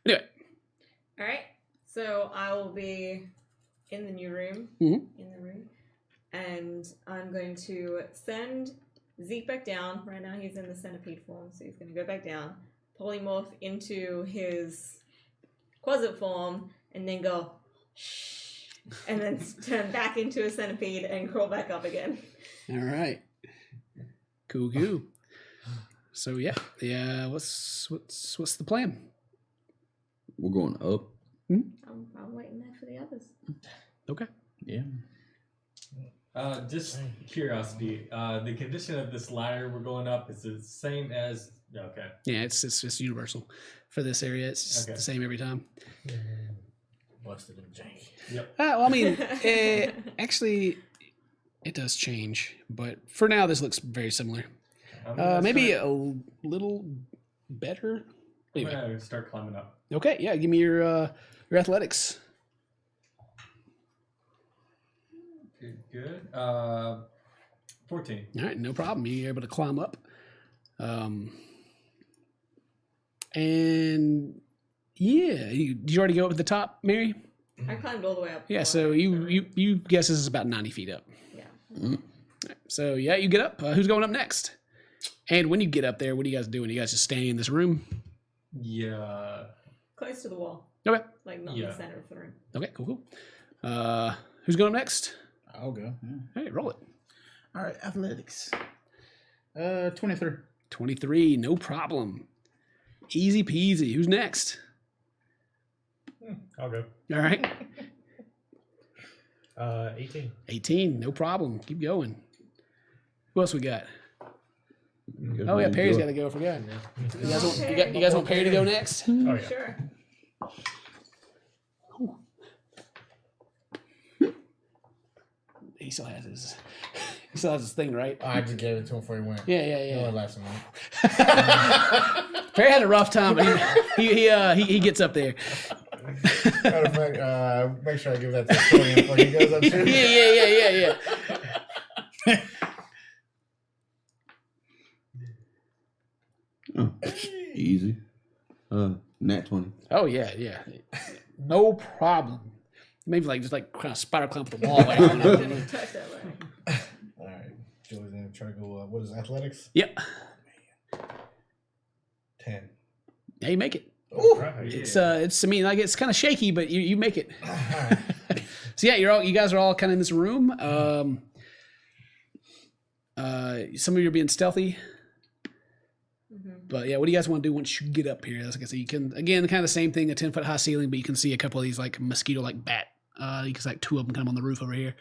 Anyway, Alright. So I will be in the new room. Mhm. In the room. And I'm going to send Zeke back down. Right now he's in the centipede form, so he's going to go back down, polymorph into his quasit form, and then go shh, and then turn back into a centipede and crawl back up again. all right, cool. So yeah. What's the plan? We're going up. I'm waiting there for the others. Okay. Yeah. Just curiosity. The condition of this ladder we're going up is the same as. Okay. Yeah, it's just universal for this area. It's just Okay. the same every time. Busted and janky. Yep. Well, I mean, actually, it does change, but for now, this looks very similar. I'm gonna Maybe start- a little better. I'm Anyway, gonna start climbing up. okay, yeah, give me your athletics. Good. 14. All right, no problem. You're able to climb up. And yeah, did you already go up at the top, Mary? I climbed all the way up. Yeah, before so I- you guess this is about 90 feet up. Yeah. So yeah, you get up. Who's going up next? And when you get up there, what are you guys doing? You guys just staying in this room? Yeah. Close to the wall. Okay. Like not in Yeah. the center of the room. Okay, cool. Who's going up next? I'll go. Yeah. Hey, roll it. All right, athletics. 23. 23, no problem. Easy peasy. Who's next? I'll go. All right. 18. 18, no problem. Keep going. Who else we got? Guess Oh we yeah, can Perry's go. got to go. I forgot. Oh, You guys want Perry to go next? Oh, yeah. Sure. He still has his thing, right? I just gave it to him before he went. Yeah, He yeah, only yeah. lasted a minute. Perry had a rough time, but he gets up there. Matter of fact, make sure I give that to Tony before he goes up too. Yeah. Oh, easy. Nat 20. Oh yeah. No problem. Maybe just kind of spider climb up the wall. Like, I don't know. Didn't touch that way. All right, Julie's gonna try to go. What is athletics? Yep. 10. Yeah, you make it. Right. It's I mean, like it's kind of shaky, but you make it. All right. So yeah, you guys are all kind of in this room. Some of you are being stealthy. But yeah, what do you guys want to do once you get up here? Like I said, you can, again, kind of the same thing, a 10-foot high ceiling, but you can see a couple of these like mosquito like bat. You can see like 2 of them kind of on the roof over here.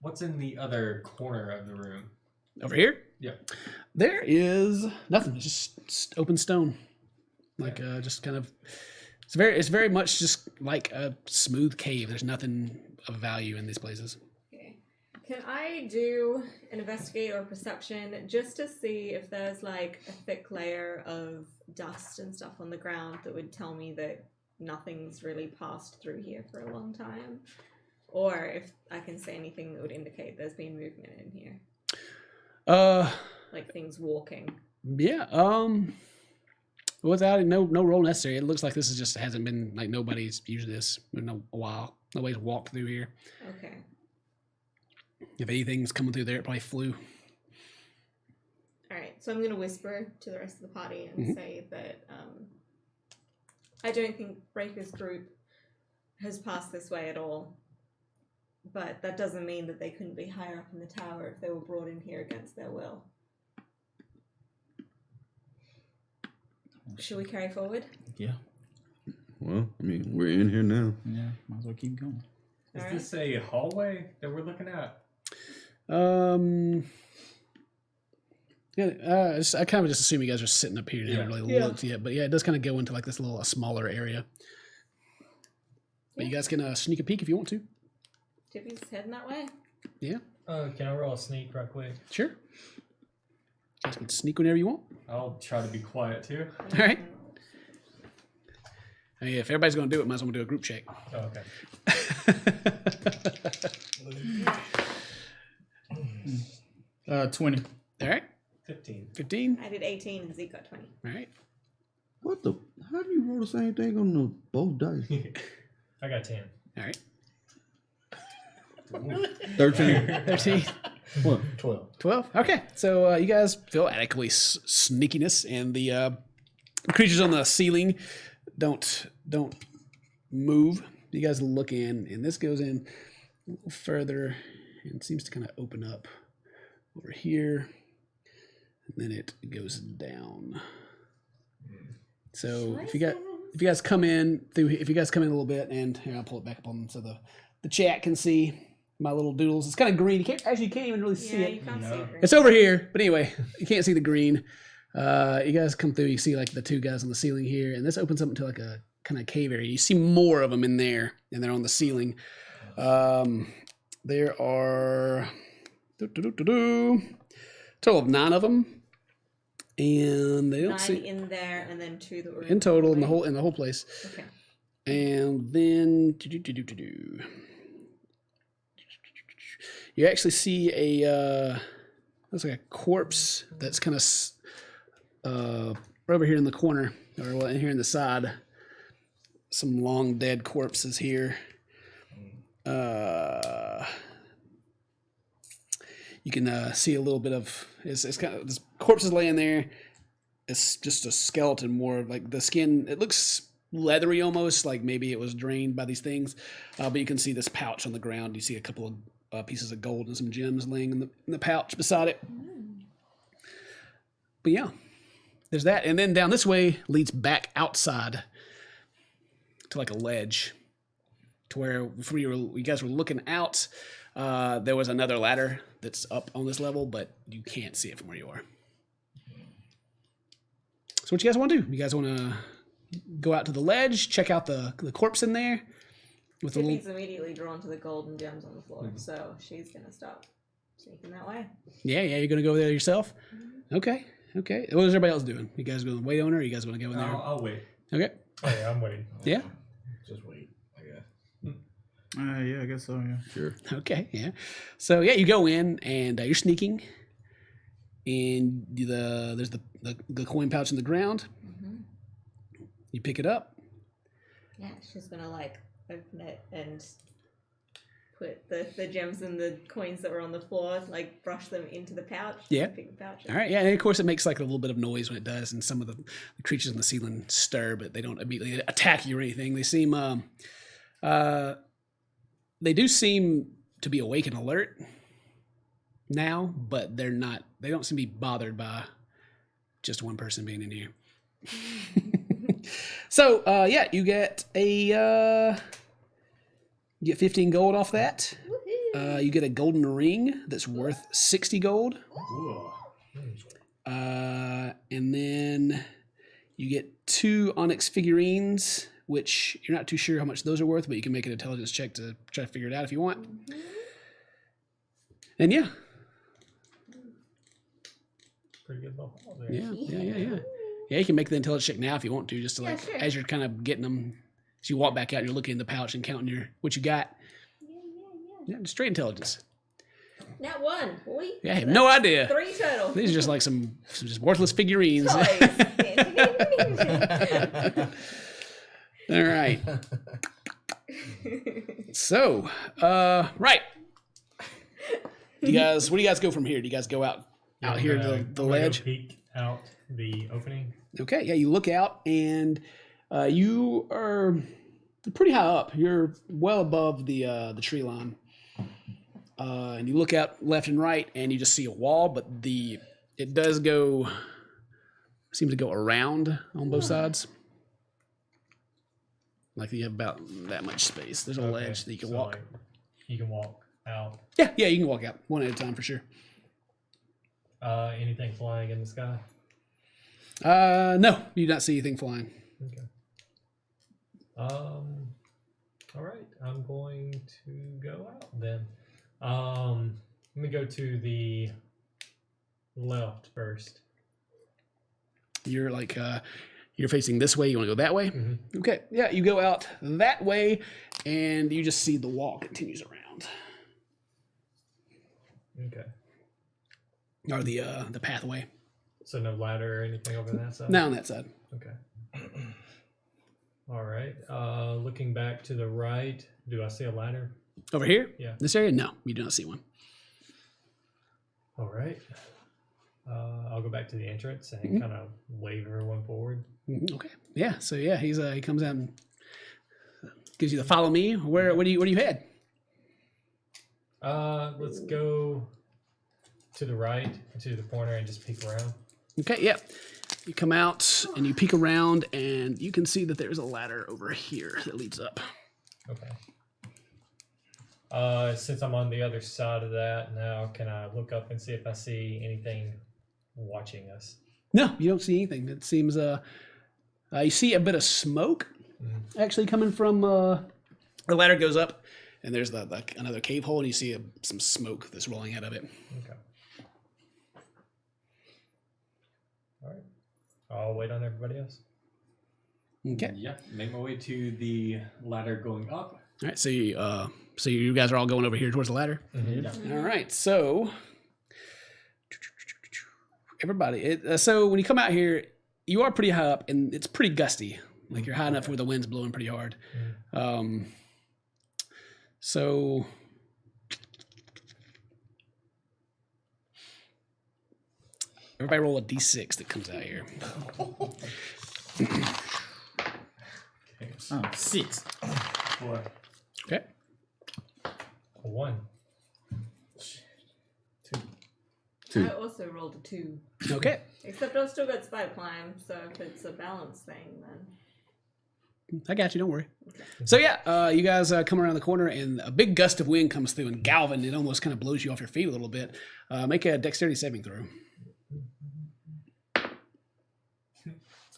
What's in the other corner of the room? Over here? Yeah. There is nothing. It's just open stone. Like just kind of it's very much just like a smooth cave. There's nothing of value in these places. Okay. Can I do an investigate or perception just to see if there's like a thick layer of dust and stuff on the ground that would tell me that nothing's really passed through here for a long time? Or if I can say anything that would indicate there's been movement in here. Like things walking. Yeah, without no roll necessary. It looks like this is just hasn't been like nobody's used this in a while. Nobody's walked through here. Okay. If anything's coming through there, it probably flew. All right. So I'm going to whisper to the rest of the party and say that I don't think Breaker's group has passed this way at all. But that doesn't mean that they couldn't be higher up in the tower if they were brought in here against their will. Should we carry forward? Yeah. Well, I mean, we're in here now. Yeah. Might as well keep going. Is Alright. this a hallway that we're looking at? Yeah, I kind of just assume you guys are sitting up here and haven't really looked yet. But yeah, it does kind of go into like this little smaller area. But you guys can sneak a peek if you want to. Tippy's heading that way. Yeah, Can I roll a sneak right quick? sure. You guys can sneak whenever you want. I'll try to be quiet too. All right. Hey, if everybody's going to do it, might as well do a group check. Oh, okay. 20. All right. 15. 15. I did 18 and Zeke got 20. All right. What the? How do you roll the same thing on the both dice? I got 10. All right. 13. 13. What? 12. 12. Okay. So you guys feel adequately sneakiness, and the creatures on the ceiling don't move. You guys look in, and this goes in a little further and seems to kind of open up over here, and then it goes down. So if you guys come in a little bit, and here I'll pull it back up on so the chat can see my little doodles. It's kind of green. You can't even really see Yeah, it. you can't see it. It's over here, but anyway, you can't see the green. You guys come through. You see like the 2 guys on the ceiling here, and this opens up into like a kind of cave area. You see more of them in there, and they're on the ceiling. There are total of 9 of them, and they don't 9 see in there, and then 2 that were in total in the hallway. whole place. Okay. And then you actually see a looks like a corpse that's kind of right over here in the corner, or well, in here in the side. Some long dead corpses here. You can see a little bit of it's kind of this corpse is laying there. It's just a skeleton, more like the skin. It looks leathery almost, like maybe it was drained by these things. But you can see this pouch on the ground. You see a couple of pieces of gold and some gems laying in the pouch beside it. But yeah, there's that. And then down this way leads back outside to like a ledge to where before you guys were looking out, there was another ladder that's up on this level, but you can't see it from where you are. So what you guys want to do? You guys want to go out to the ledge, check out the corpse in there? With Tiffany's immediately drawn to the golden gems on the floor, so she's going to stop sneaking that way. Yeah, you're going to go there yourself? Okay. What is everybody else doing? You guys going to wait on her, or you guys want to go in there? I'll wait. Okay. Oh, yeah, I'm waiting. Yeah? Just wait, I guess. Yeah, I guess so. Yeah. Sure. Okay, yeah. So yeah, you go in and you're sneaking, and there's the coin pouch in the ground. You pick it up. Yeah, she's going to like open it and put the gems and the coins that were on the floor, like brush them into the pouch. Yeah. Pick the pouch up. All right, yeah, and of course it makes like a little bit of noise when it does, and some of the creatures in the ceiling stir, but they don't immediately attack you or anything. They seem, they do seem to be awake and alert now, but they don't seem to be bothered by just one person being in here. So, yeah, you get you get 15 gold off that. You get a golden ring that's worth 60 gold. Ooh. And then you get 2 onyx figurines, which you're not too sure how much those are worth, but you can make an intelligence check to try to figure it out if you want. And yeah. Pretty good level there. Yeah. Yeah, you can make the intelligence check now if you want to, just to like, sure. as you're kind of getting them, as you walk back out, you're looking in the pouch and counting what you got. Yeah, just straight intelligence. Not one, boy. Yeah, I have no idea. 3 total. These are just like some just worthless figurines. Toys. All right. So, right. What do you guys go from here? Do you guys go out here to the I'm gonna ledge? Go peek out the opening. Okay, yeah, you look out and you are pretty high up. You're well above the tree line. And you look out left and right and you just see a wall, but it does seems to go around on both sides. Like you have about that much space. There's a ledge that you can walk. Like, you can walk out. Yeah, you can walk out one at a time for sure. Anything flying in the sky? No, you do not see anything flying. Okay. All right. I'm going to go out then. Let me go to the left first. You're like you're facing this way. You want to go that way? Mm-hmm. Okay. Yeah, you go out that way, and you just see the wall continues around, Okay. or the pathway. So no ladder or anything over that side? Now on that side. Okay. All right. Looking back to the right, do I see a ladder? Over here? Yeah. This area? No, you do not see one. All right. I'll go back to the entrance and kind of wave everyone forward. Okay. Yeah. So yeah, he comes out and gives you the follow me. Where do you head? Let's go to the right, to the corner, and just peek around. Okay. Yeah. You come out and you peek around, and you can see that there's a ladder over here that leads up. Okay. Since I'm on the other side of that now, can I look up and see if I see anything watching us? No, you don't see anything. It seems you see a bit of smoke actually coming from the ladder goes up, and there's another cave hole, and you see some smoke that's rolling out of it. Okay. All right. I'll wait on everybody else. Okay. Yeah, make my way to the ladder going up. All right. So you guys are all going over here towards the ladder. Mm-hmm. All right. So everybody. So when you come out here, you are pretty high up, and it's pretty gusty. Like you're high enough where the wind's blowing pretty hard. So Everybody roll a d6 that comes out here. Oh, 6. 4. Okay. 1. 2. I also rolled a 2. Okay. Except I've still got spider climb, so if it's a balance thing, then. I got you. Don't worry. So yeah, you guys come around the corner, and a big gust of wind comes through, and Galvin, it almost kind of blows you off your feet a little bit. Make a dexterity saving throw.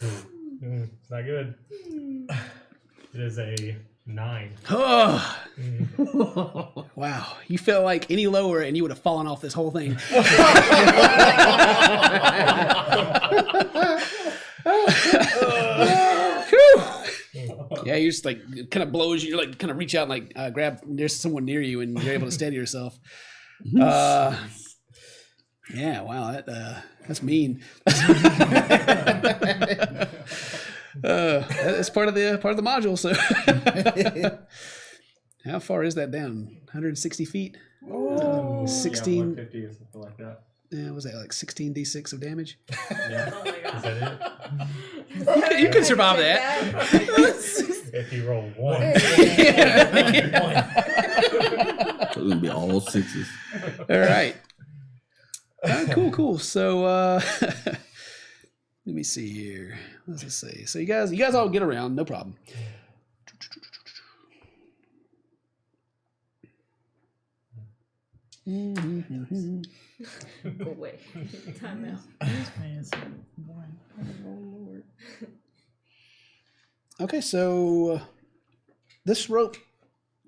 It's not good. It is a 9. Oh, wow. You feel like any lower, and you would have fallen off this whole thing. Yeah, you're just like, it kind of blows you. You're like, kind of reach out and like grab, there's someone near you, and you're able to steady yourself. Yeah, wow, that's mean. That's part of the module. So, how far is that down? 160 feet. Oh, 16. Yeah, 150 or something like that. Yeah, was that like 16d6 of damage? Yeah. Oh my god. Is that it? You can survive that. If you roll 1. So it's gonna be all 6s. All right. Cool. So let me see here. What does it say? So you guys all get around, no problem. Oh wait, time out. This man said 1. Oh, Lord. Okay, so this rope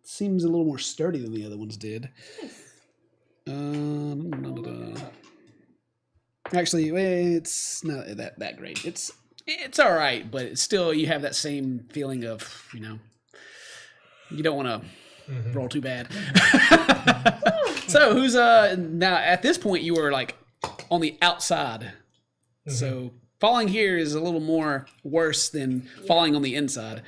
seems a little more sturdy than the other ones did. Actually, it's not that great. It's all right, but it's still, you have that same feeling of, you don't want to roll too bad. So who's now at this point you were like on the outside. So falling here is a little more worse than falling on the inside.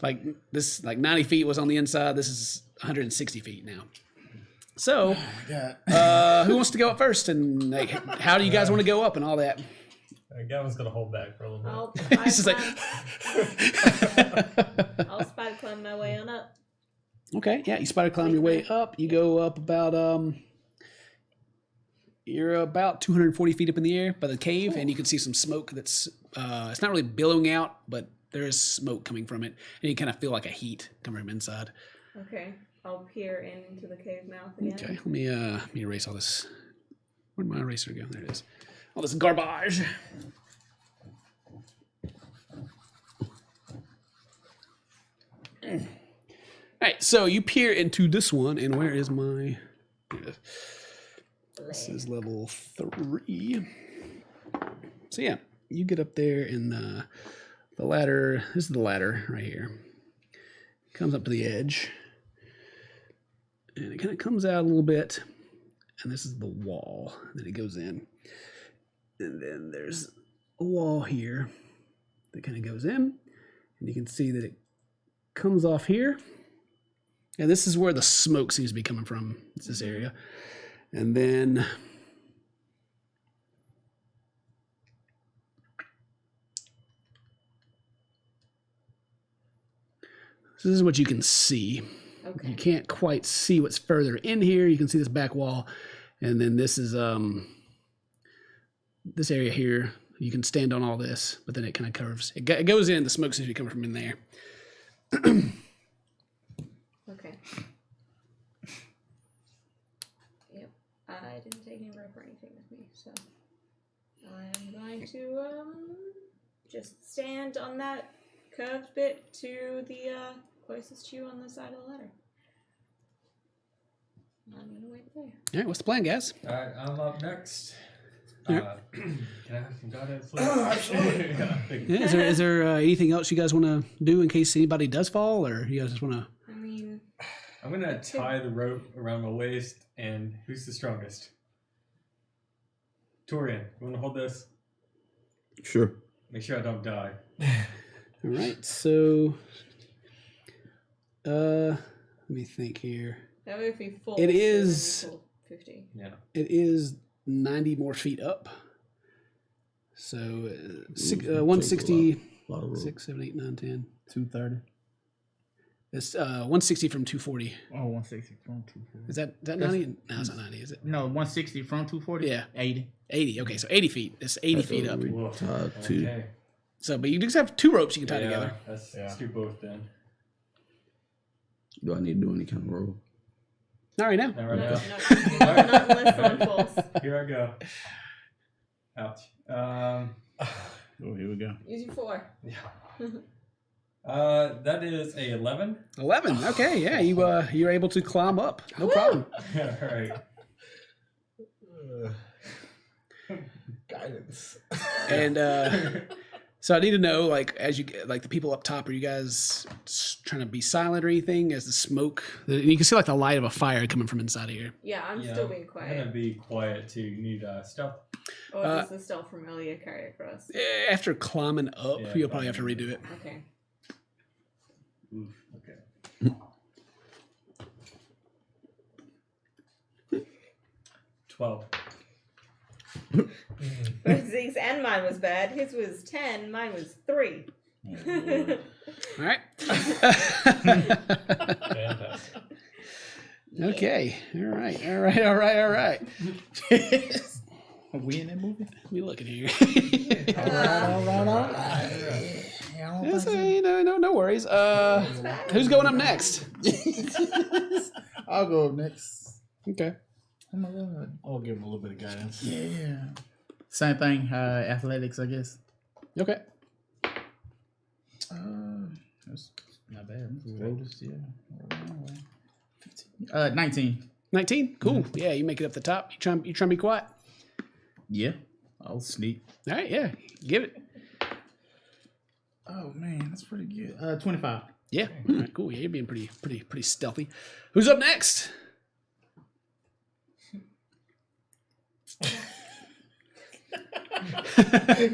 Like this, like 90 feet was on the inside. This is 160 feet now. So, who wants to go up first, and like, how do you guys want to go up and all that? Gavin's gonna hold back for a little bit. I'll This is like, I'll spider climb my way on up. okay, yeah, you spider climb your way up. You go up about you're about 240 feet up in the air by the cave, and you can see some smoke that's it's not really billowing out, but there is smoke coming from it, and you kind of feel like a heat coming from inside. Okay, I'll peer into the cave mouth again. Okay, let me erase all this. Where'd my eraser go? There it is. All this garbage. All right, so you peer into this one, and where is my? This is level 3. So yeah, you get up there, and the ladder. This is the ladder right here. Comes up to the edge, and it kind of comes out a little bit, and this is the wall that it goes in, and then there's a wall here that kind of goes in, and you can see that it comes off here, and this is where the smoke seems to be coming from. It's this area, and then this is what you can see. Okay. You can't quite see what's further in here. You can see this back wall, and then this is this area here. You can stand on all this, but then it kind of curves. It goes in. The smoke seems to be coming from in there. Okay. Yep. I didn't take any rope or anything with me, so I'm going to just stand on that curved bit to the closest to you on the side of the ladder. I'm gonna wait there. All right, what's the plan, guys? All right, I'm up next. All Can I got it? Absolutely. Yeah, is there anything else you guys want to do in case anybody does fall, or you guys just want to? I mean, I'm gonna tie the rope around my waist, and who's the strongest? Torian, you wanna hold this? Sure. Make sure I don't die. All right, so let me think here. that way if we fall, It is- 50. Yeah. It is 90 more feet up. So Ooh, 160, a lot of rope. 6, 7, 8, 9, 10. 230. It's 160 from 240. Oh, 160 from 240. Is that 90? No, it's not 90, is it? No, 160 from 240? Yeah. 80. 80. Okay, so 80 feet. It's 80 feet up. Whoa, Tied two. okay. So, but you just have 2 ropes you can tie Yeah, together. let's do both then. Do I need to do any kind of roll? Not right now. Not right No, now. not unless someone falls. Here I go. Ouch. Oh, here we go. Use your 4. That is a 11. 11. Okay, yeah, you're able to climb up. No problem. All right. Guidance. And so I need to know, like, as you like the people up top, are you guys trying to be silent or anything? As the smoke, you can see like the light of a fire coming from inside of here. Yeah, I'm Yeah, still being I'm quiet. gonna be quiet too. You need stealth. Or does the stealth from earlier carry across? After climbing up, Yeah, you'll probably have to redo it. Okay. Oof, okay. 12. Both Zeke's and mine was bad. His was 10, mine was 3. All right. Fantastic. Okay. All right. Are we in that movie? Let me look at here. All right. Yes, no worries. Who's going up next? I'll go up next. Okay. Oh my god. I'll give him a little bit of guidance. Yeah. Same thing, athletics, I guess. Okay. That's not bad. Roll this, yeah. 19. 19. Cool. Yeah, you make it up the top. You try and be quiet. Yeah. I'll sneak. All right. Yeah. Give it. Oh man, that's pretty good. 25. Yeah. All right. Cool. Yeah, you're being pretty stealthy. Who's up next?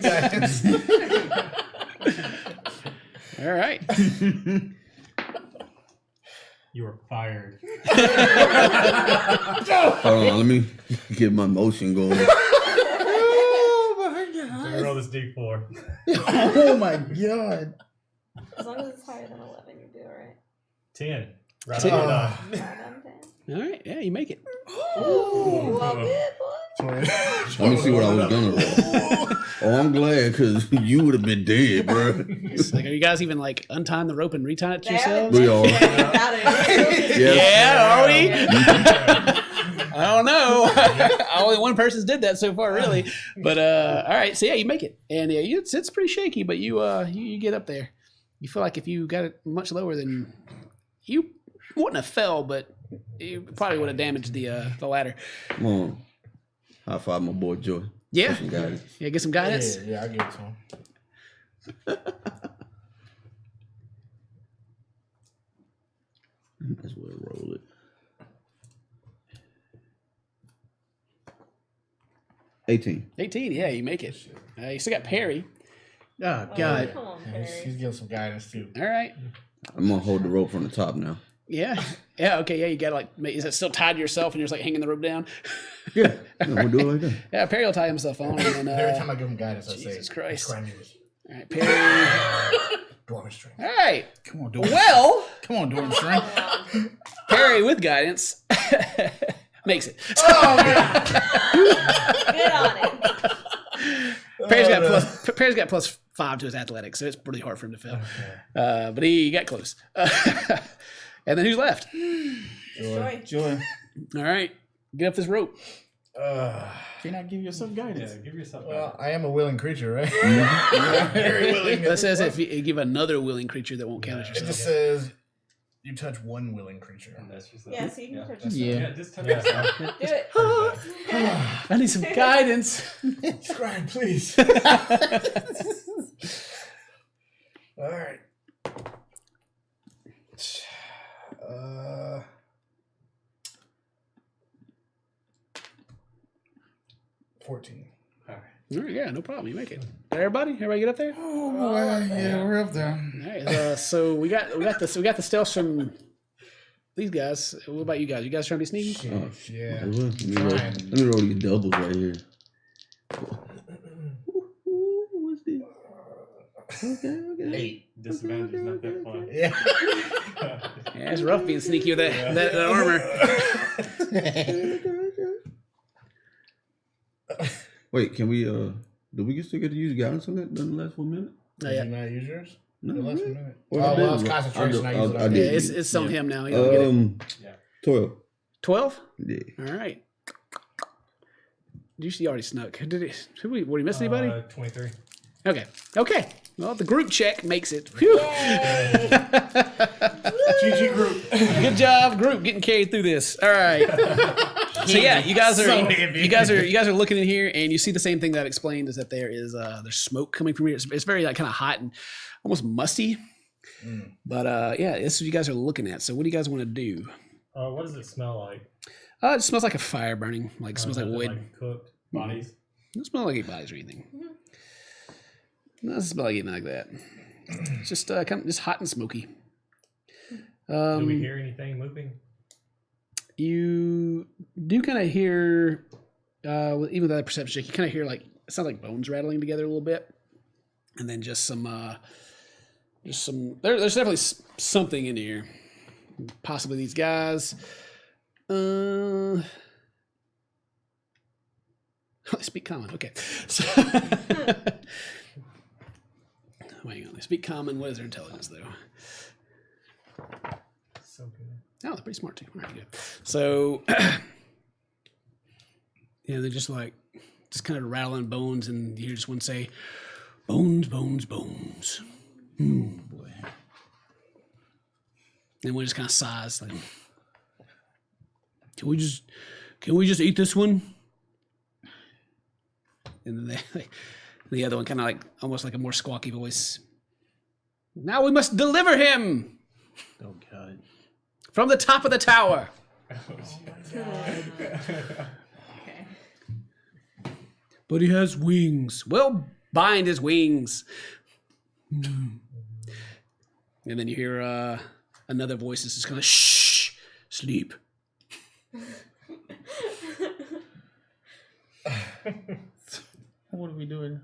Guidance. All right. You were fired. Hold on, let me get my motion going. Roll this D4. Oh my god. As long as it's higher than 11, you'll be alright. 10. Right 10. on the dot. Right on 10. All right. Yeah, you make it. Ooh, love it, boy. Let me see what I was gonna roll. Oh, I'm glad because you would have been dead, bro. It's like, are you guys even like untying the rope and retying it to They yourselves? We are. About it. Yeah, are we? I don't know. Only one person's did that so far, really. But all right, so yeah, you make it, and yeah, it's pretty shaky, but you get up there. You feel like if you got it much lower, than you wouldn't have fell, but you probably would have damaged the ladder. Come on. High five my boy Joy. Yeah, Some guidance. yeah, get some guidance. Yeah, I give it to him. Might as well roll it. 18. 18, yeah, you make it. You still got Perry. Oh Oh, god. come on, Yeah, he's Perry. giving some guidance too. All right. I'm gonna hold the rope from the top now. Yeah. Yeah. Okay. Yeah. You gotta like. Is it still tied to yourself, and you're just like hanging the rope down? Yeah, we'll do it like that. Yeah. Perry will tie himself on, and then, Every time I give him guidance, I say, Jesus Christ. "Try me with all right, Perry. dwarven strength." All right. Come on, Dwarven. Well, Come on, Dwarven strength. Perry with guidance makes it. Good on it. Perry's got plus 5 to his athletics, so it's pretty hard for him to fail. But he got close. And then who's left? Joy. Joy. All right, get up this rope. Can I give yourself guidance? Yeah, give yourself Well, I am a willing creature, right? Very willing. That says if you give another willing creature that won't count as It yourself. just says you touch one willing creature. That's just Yeah, so you can touch yourself. Yeah. Yeah, just touch yourself. Do it. I need some guidance. Scribe, please. All right. 14. All right. All right, yeah, no problem. You make it. Everybody get up there. Oh boy, yeah, we're up there. All right, so we got the stealth from these guys. What about you guys? You guys trying to be sneaky? Oh, Yeah. let me roll these doubles right here. Okay. 8. Disadvantage is not that fun. Yeah. Yeah, it's rough being sneaky with that armor. Wait, can we? Do we still get to use guidance on that in the last 1 minute? Not Did yet. you not use yours? No, The last right? minute. Well, Oh, I well, it's did. concentration. I use it I on did. Yeah, you. it's on him now. You don't get it. Yeah. 12. 12? Yeah. All right. You already snuck. Did we miss anybody? 23. Okay. Okay. Well, the group check makes it. Phew. GG group. Good job, group, getting carried through this. All right. So yeah, you guys are So heavy. you guys are looking in here, and you see the same thing that I've explained is that there's smoke coming from here. It's very kind of hot and almost musty. But yeah, this is what you guys are looking at. So what do you guys want to do? What does it smell like? It smells like a fire burning. Like it smells like Nothing wood. Like cooked bodies. It doesn't smell like bodies or anything. It doesn't smell like anything like that. It's just kind of just hot and smoky. Do we hear anything moving? You do kind of hear, even with that perception check, you kind of hear like it sounds like bones rattling together a little bit, and then just some. There's definitely something in here. Possibly these guys. They speak common. Okay. So, hang on. They speak common. What is their intelligence though? So good. Oh, they're pretty smart too. All right, good. So, yeah, they're just kind of rattling bones, and you hear just one say, "Bones, bones, bones." Boy. And one just kind of sighs, like, "Can we just eat this one?" And then the other one kind of like almost like a more squawky voice. "Now we must deliver him Oh God. from the top of the tower." Okay. "But he has wings." "We'll bind his wings." And then you hear another voice that's just kind of shh, sleep. What are we doing?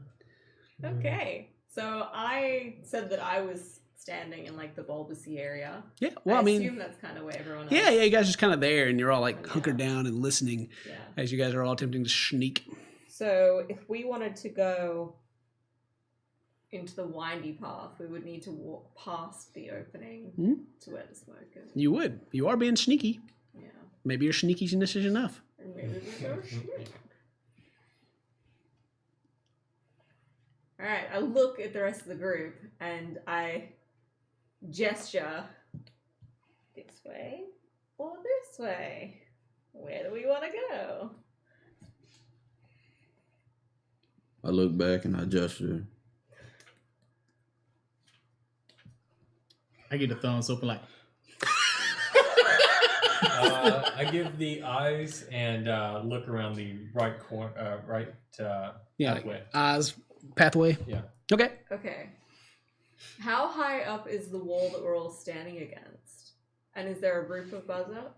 Okay. So I said that I was standing in like the bulbousy area. Yeah, well, I I mean, assume that's kind of where everyone else. yeah, you guys just kind of there, and you're all like Yeah. hunkered down and listening Yeah. as you guys are all attempting to sneak. So if we wanted to go into the windy path, we would need to walk past the opening to where the smoke is. You would. You are being sneaky. Yeah. Maybe your sneakiness is enough. And maybe we go sneak. Alright, I look at the rest of the group and I gesture this way or this way. Where do we want to go? I look back and I gesture. I get the thumbs open like. I give the eyes and look around the right corner, Yeah, pathway. like eyes, pathway. Yeah. Okay. Okay. How high up is the wall that we're all standing against? And is there a roof above us?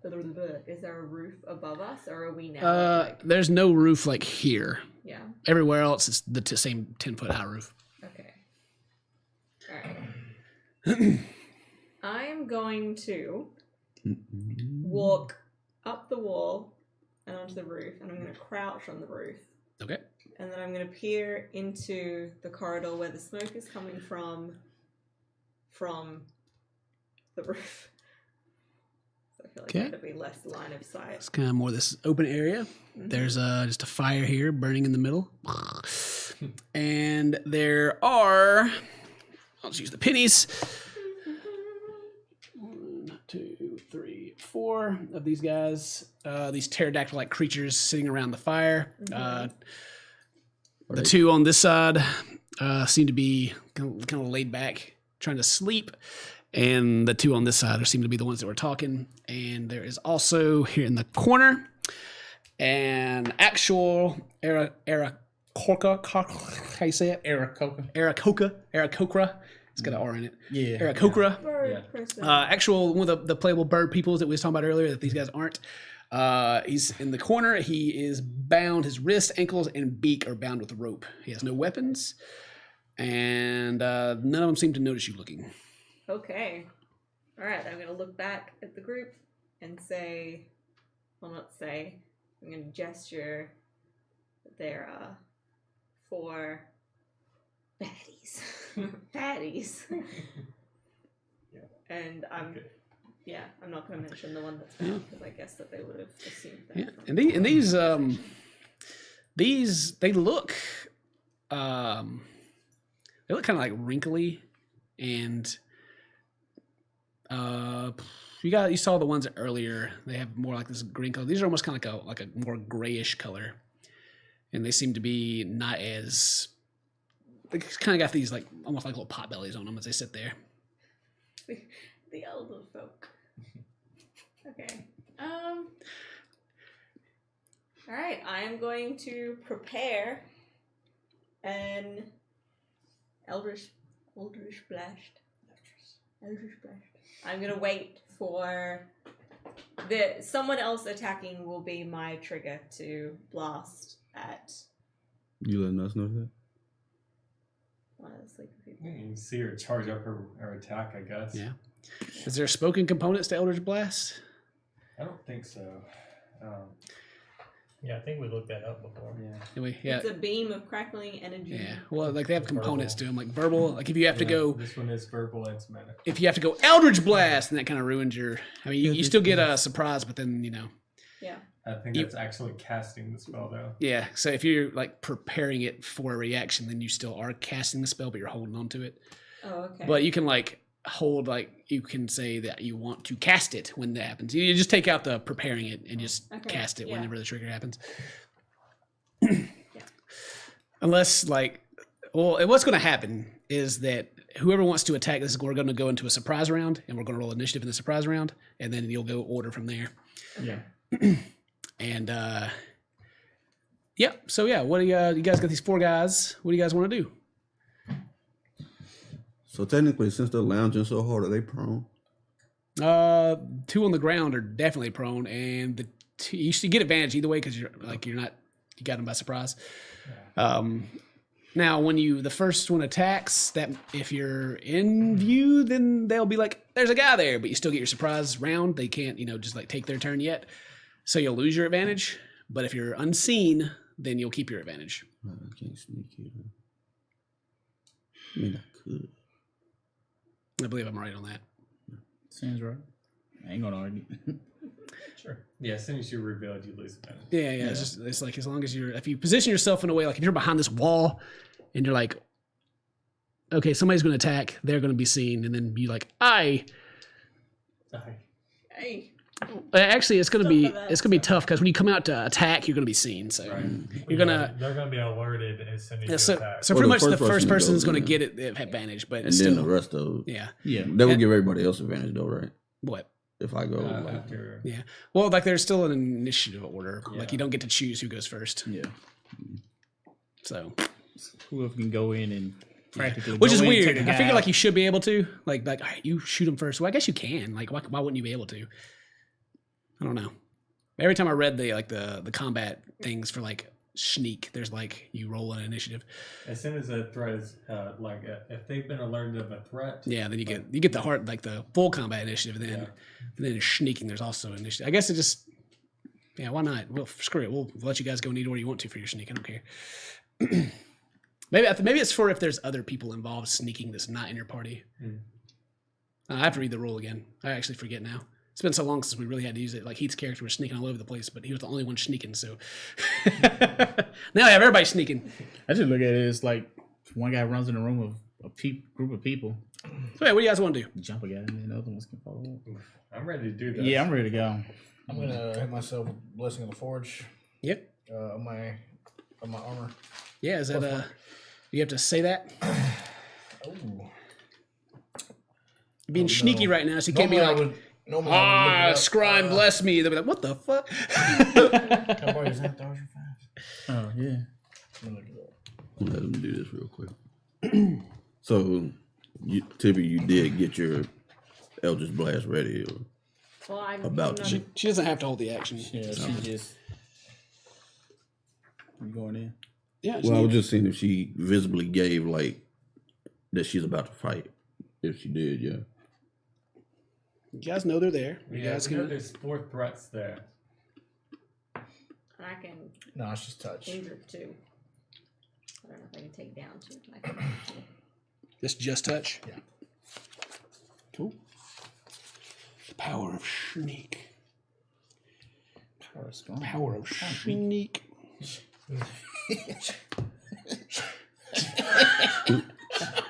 Is there a roof above us, or are we now? Like, There's no roof like here. yeah. Everywhere else, it's the same 10-foot high roof. Okay. All right. I'm going to walk up the wall and onto the roof, and I'm going to crouch on the roof. Okay. And then I'm going to peer into the corridor where the smoke is coming from the roof. So I feel like Okay. that'd be less line of sight. It's kind of more this open area. There's just a fire here burning in the middle. And there are, I'll just use the pennies. 1, 2, 3, 4 of these guys. These pterodactyl-like creatures sitting around the fire. The two on this side seem to be kind of laid back, trying to sleep. And the two on this side seem to be the ones that were talking. And there is also here in the corner an actual Aarakocra. How you say it? Aarakocra. It's got an R in it. Yeah. Aarakocra. Bird person. Actual one of the playable bird peoples that we was talking about earlier that these guys aren't. He's in the corner. He is bound. His wrists, ankles, and beak are bound with a rope. He has no weapons. and none of them seem to notice you looking. Okay. All right. I'm gonna look back at the group and say, well, not say. I'm gonna gesture that they're 4 baddies. Baddies. And I'm I'm not going to mention the one that's found because I guess that they would have assumed that. Yeah, and these they look kind of like wrinkly, and you saw the ones earlier. They have more like this green color. These are almost kind of like a more grayish color, and they seem to be not as. They kind of got these like almost like little pot bellies on them as they sit there. The elder folk. Okay. All right. I am going to prepare an Eldritch Blast. I'm gonna wait for someone else attacking will be my trigger to blast at You letting us know that? one of the sleeping people. You can see her charge up her attack, I guess. Yeah. Is there spoken components to Eldritch Blast? I don't think so. Yeah, I think we looked that up before. Yeah. It's a beam of crackling energy. Yeah. Well, like they have components to them, like verbal. Like if you have to go, This one is verbal and semantic. if you have to go Eldritch Blast, then that kind of ruins your. I mean, you still get a surprise, but then Yeah. I think that's actually casting the spell, though. Yeah. So if you're like preparing it for a reaction, then you still are casting the spell, but you're holding on to it. Oh, okay. But you can like hold, like you can say that you want to cast it when that happens. You just take out the preparing it and just cast it whenever the trigger happens. Unless like, well, what's going to happen is that whoever wants to attack this, we're going to go into a surprise round, and we're going to roll initiative in the surprise round, and then you'll go order from there. Yeah. And so what do you guys got these 4 guys? What do you guys want to do? So technically, since they're lounging so hard, are they prone? 2 on the ground are definitely prone, and you should get advantage either way because you got them by surprise. Now, when the first one attacks, that if you're in view, then they'll be like, "There's a guy there," but you still get your surprise round. They can't, just like take their turn yet, so you'll lose your advantage. But if you're unseen, then you'll keep your advantage. I can't sneak either. I mean, I could. I believe I'm right on that. Seems right. I ain't gonna argue. Sure. Yeah, as soon as you're revealed, you lose advantage. Yeah. It's like as long as if you position yourself in a way, like if you're behind this wall and you're like, okay, somebody's going to attack, they're going to be seen, and then be like, Hey. Actually, it's going to be tough because when you come out to attack, you're going to be seen. So you're gonna. They're gonna be alerted as soon as you attack. So pretty much the first person is going to get it advantage, but And it's then still the rest of yeah. They will give everybody else advantage though, right? What? If I go After. Yeah. Well, like there's still an initiative order. Yeah. Like you don't get to choose who goes first. Yeah. So Whoever can go in and practically, which is go in, weird. take a I guy figure out. like you should be able to. Like all right, you shoot him first. Well, I guess you can. Like why wouldn't you be able to? I don't know. Every time I read the combat things for like sneak, there's like you roll an initiative. As soon as a threat is if they've been alerted of a threat. Yeah, then you get the hard like the full combat initiative, and then in sneaking there's also an initiative. I guess it just why not? Well, screw it. We'll let you guys go anywhere you want to for your sneak. I don't care. maybe it's for if there's other people involved sneaking that's not in your party. I have to read the rule again. I actually forget now. It's been so long since we really had to use it. Like Heath's character was sneaking all over the place, but he was the only one sneaking. So now I have everybody sneaking. I just look at it as like one guy runs in a room of a group of people, So what do you guys want to do? jump a guy, and then the other ones can follow up. I'm ready to do this. Yeah, I'm ready to go. I'm gonna hit myself with Blessing of the Forge. Yep. On my armor. Yeah. Is that you have to say that? Oh. You're being sneaky right now, so you can't be like. Scribe bless me. They'll be like, what the fuck? How far is that? 1,005. Oh yeah. Let me look it up. let them do this real quick. So, Tippy, you did get your Eldritch Blast ready. Well, I'm About I'm not- She doesn't have to hold the action. Yeah, she just. You going in? Yeah. Well, I was just seeing if she visibly gave like that she's about to fight. If she did, yeah. You guys know they're there. You Yeah, guys we know can. there's 4 threats there. And I can No, it's just touch. injure 2. I don't know if I can take down 2. I can injure 2. This just touch. Yeah. Cool. The power of sneak. Power strong. Power of sneak.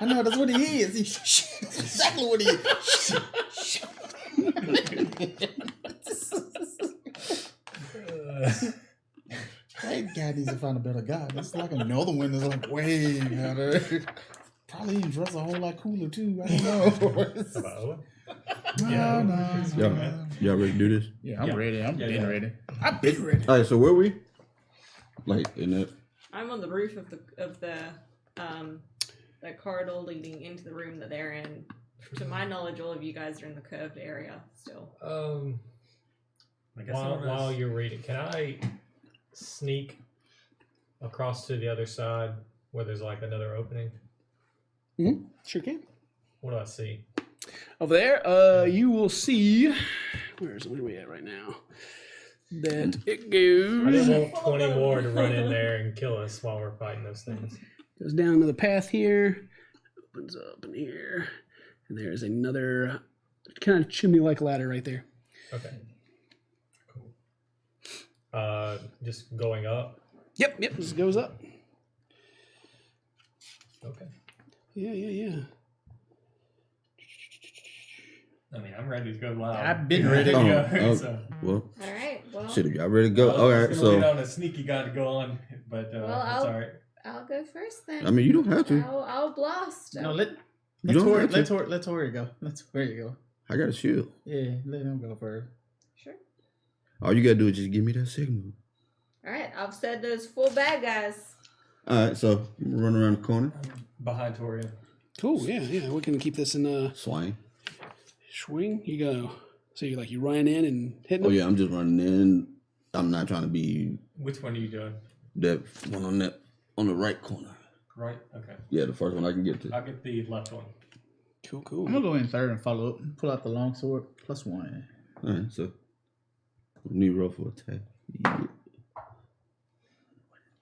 I know that's what he is. That's exactly what he is. That guy needs to find a better guy. That's like another one that's like way better. Probably even dress a whole lot cooler too. I don't know. About Owen? Y'all ready to do this? Yeah, I'm Yeah. ready. I'm Yeah, been yeah. ready. I've been ready. All right, so where we? Like in that? I'm on the roof of the corridor leading into the room that they're in. To my knowledge, all of you guys are in the curved area still. I guess While you're reading, can I sneak across to the other side where there's like another opening? Sure can. What do I see? Over there, you will see. Where are we at right now? That it I goes. didn't want 20 more to run in there and kill us while we're fighting those things. Goes down another path here. Opens up in here. And there's another kind of chimney-like ladder right there. Okay. Cool. Just going up. Yep, this goes up. Okay. Yeah. I mean, I'm ready to go loud. I've been ready. Oh, Yeah, oh, so- well, All right. Well, shit, y'all ready to go? I All was right, gonna so lean on a sneaky guy to go on, but Well, that's all right. I'll go first then. I mean, you don't have to. I'll blast. No, You don't have to. let Tori go. Let Tori go. I got a shield. Yeah, let him go first. Sure. All you gotta do is just give me that signal. All right. I've said those 4 bad guys. All right, so I'm gonna run around the corner. Behind Torian. Cool, yeah. We can keep this in Swing. swing. You go. So you running in and hitting Oh them? yeah, I'm just running in. I'm not trying to be Which one are you doing? that one on the right corner. Right? Okay. Yeah, the first one I can get to. I'll get the left one. Cool. I'm gonna go in third and follow up. Pull out the long sword +1. All right, so new roll for attack. Yeah. What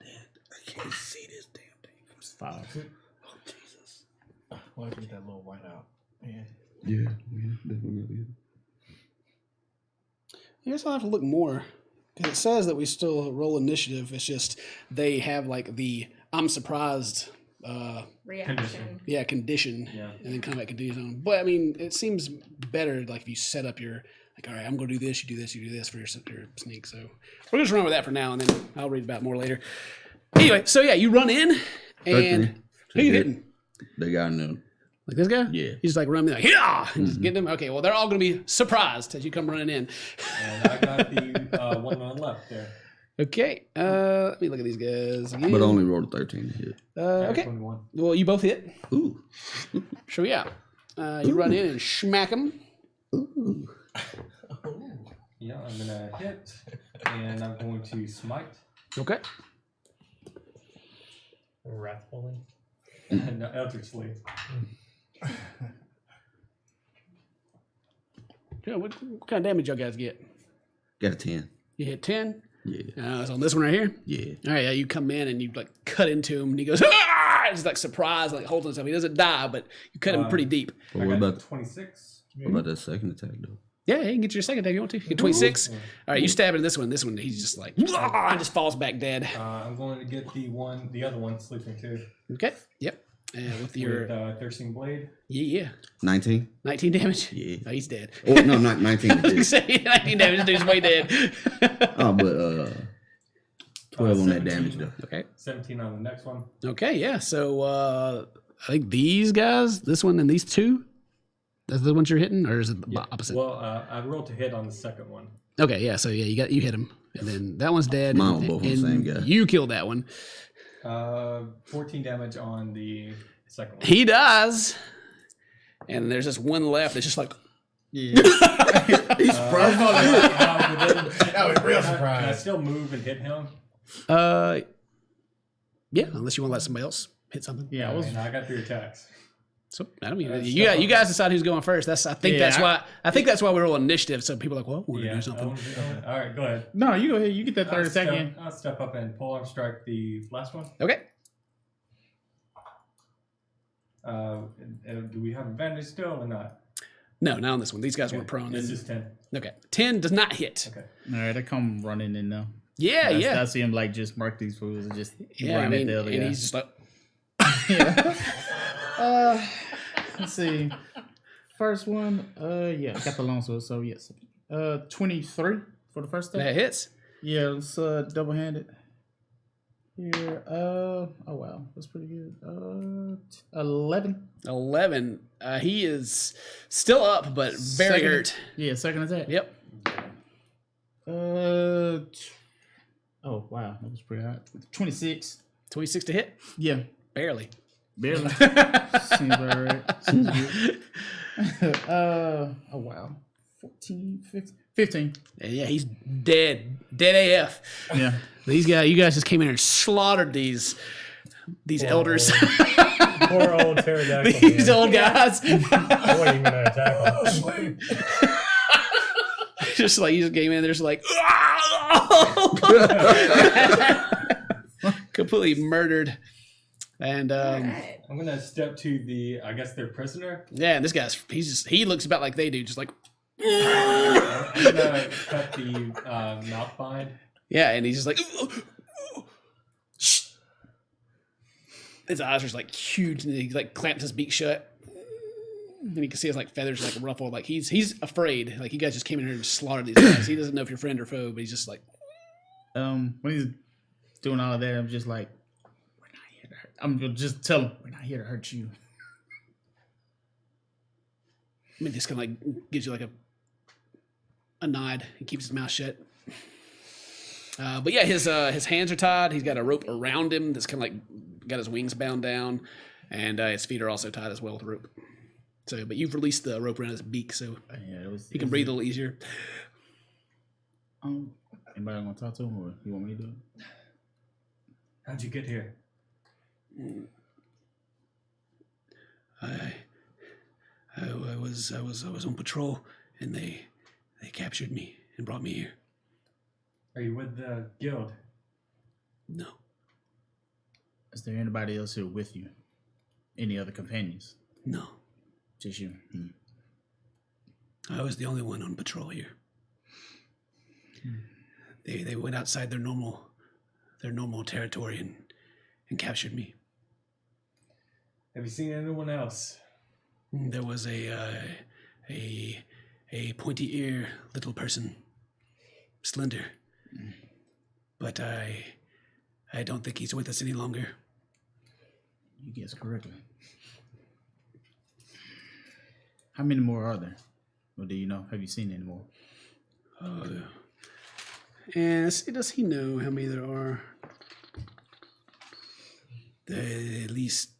is that? I can't see this damn thing. It's 5. Oh Jesus. Why get that little white out? Yeah. Yeah, definitely. I guess I'll have to look more. Because it says that we still roll initiative. It's just they have like the I'm surprised Reaction. condition. Yeah. And then combat continues on. But I mean, it seems better like if you set up your like, all right, I'm gonna do this, you do this for your sneak. So we're just run with that for now and then I'll read about more later. Anyway, so yeah, you run in and who you hitting? They got in them. Like this guy? Yeah. He's just like running like, yeah, and just getting them. Okay, well, they're all going to be surprised as you come running in. And I got the one on the left there. Okay, let me look at these guys again. But I only rolled a 13 to hit. Okay, 21. well, you both hit. Ooh. So yeah, you run in and smack them. Ooh. Yeah, I'm gonna hit, and I'm going to smite. Okay. Wrathfully. No, Eldritchly. Yeah, what kind of damage y'all guys get? Got a 10. You hit 10. Yeah. So on this one right here. Yeah. All right, yeah, you come in and you like cut into him, and he goes, ah! He's like surprised, like holding himself. He doesn't die, but you cut him pretty deep. But I what got about 26. that second attack though? Yeah, you can get your second attack if you want to. You get 26. All right, you stab into this one. This one, he's just like, ah, and just falls back dead. I'm going to get the other one sleeping too. Okay. Yep. With your With Thirsting Blade. yeah, 19. 19 damage. Yeah. Oh, he's dead. Oh no, not 19. I was gonna say 19 damage. This dude's way dead. Oh, but 12 on that 17. damage though. Okay. 17 on the next one. Okay. Yeah. So I think these guys, this one and these two, that's the ones you're hitting, or is it the opposite? Well, I rolled to hit on the second one. Okay. Yeah. So yeah, you hit him, and then that one's dead. Mine and, were both on the and same guy. You killed that one. 14 damage on the second one. He dies, and there's just one left. It's just like. Yeah. He's surprised. That was real Can I surprise. still move and hit him? Yeah, unless you want to let somebody else hit something. Yeah, I was. And I got 3 attacks. So I don't mean you guys decide who's going first. I think that's why we roll initiative. So people are like, well, we're gonna do something. All right, go ahead. No, you go ahead. You get that third attack in. I'll step up and pull arm strike the last one. Okay. Do we have advantage still or not? No, not on this one. These guys weren't prone. This is 10. Okay. 10 does not hit. Okay. All right, I come running in now. Yeah, I see him like just mark these fools and just Yeah, run at the other and guy. he's just like, yeah. Let's see. First one, yeah, I got the longsword, so yes. 23 for the first that attack. hits. Yeah, it's double-handed. Here, oh wow, that's pretty good. 11. 11. He is still up, but very hurt. Yeah, second attack. Yep. Oh wow, that was pretty hot. 26. 26 to hit. Yeah, Barely. barely. Seems about right. Seems good. Oh wow, 14, 15. Yeah, he's dead. Dead AF. Yeah. You guys just came in here and slaughtered these elders. Poor old pterodactyl. These man. old guys. I wasn't even gonna attack him. Just like you just came in there, just like completely murdered. And Alright. I'm gonna step to the, I guess, their prisoner. yeah, and this guy's he looks about like they do, just like I'm gonna cut the mouth bind. yeah, and he's just like shh. His eyes are just like huge, and he like clamps his beak shut. And you can see his like feathers like ruffled, like he's afraid. Like you guys just came in here and slaughtered these guys. He doesn't know if you're friend or foe, but he's just like When he's doing all of that, I'm just like, we're not here to hurt. I'm gonna just tell him, we're not here to hurt you. I mean, just kind of like gives you like a nod and keeps his mouth shut. But yeah, his hands are tied. He's got a rope around him that's kind of like got his wings bound down, and his feet are also tied as well with rope. So, but you've released the rope around his beak, so Yeah, he can breathe a little easier. Anybody want to talk to him, or you want me to do it? How'd you get here? I was on patrol, and they captured me and brought me here. Are you with the guild? No, Is there anybody else here with you? Any other companions? no, Just you. I was the only one on patrol here. They went outside their normal territory and captured me. Have you seen anyone else? There was a pointy ear little person, slender, but I don't think he's with us any longer. You guess correctly. How many more are there? Or do you know? Have you seen any more? And let's see, does he know how many there are? At least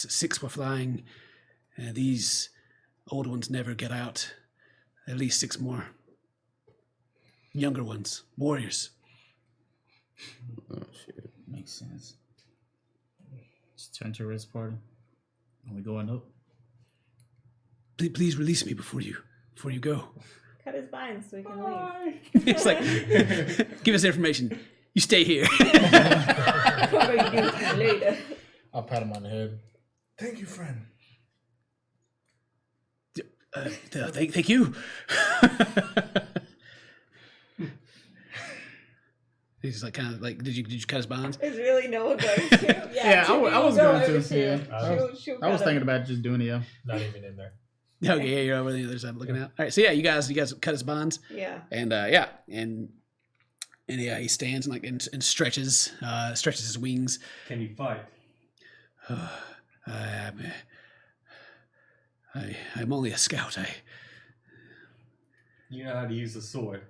six were flying. These old ones never get out. At least 6 more. Younger ones, warriors. Oh shit. Makes sense. Just turn to rest party. Are we going up? Please release me before you go. Cut his binds so we can leave. It's like, give us information. You stay here. What are you doing later? I'll pat him on the head. Thank you, friend. Thank you. He's like kind of like, did you cut his bonds? There's really no one going to. Yeah, I was go going to, over yeah. She'll I was cut thinking him. about just doing it, yeah. Not even in there. Okay, yeah, you're over the other side looking out. All right, so yeah, you guys cut his bonds, Yeah. and yeah, he stands and stretches his wings. Can you fight? I'm only a scout. You know how to use a sword.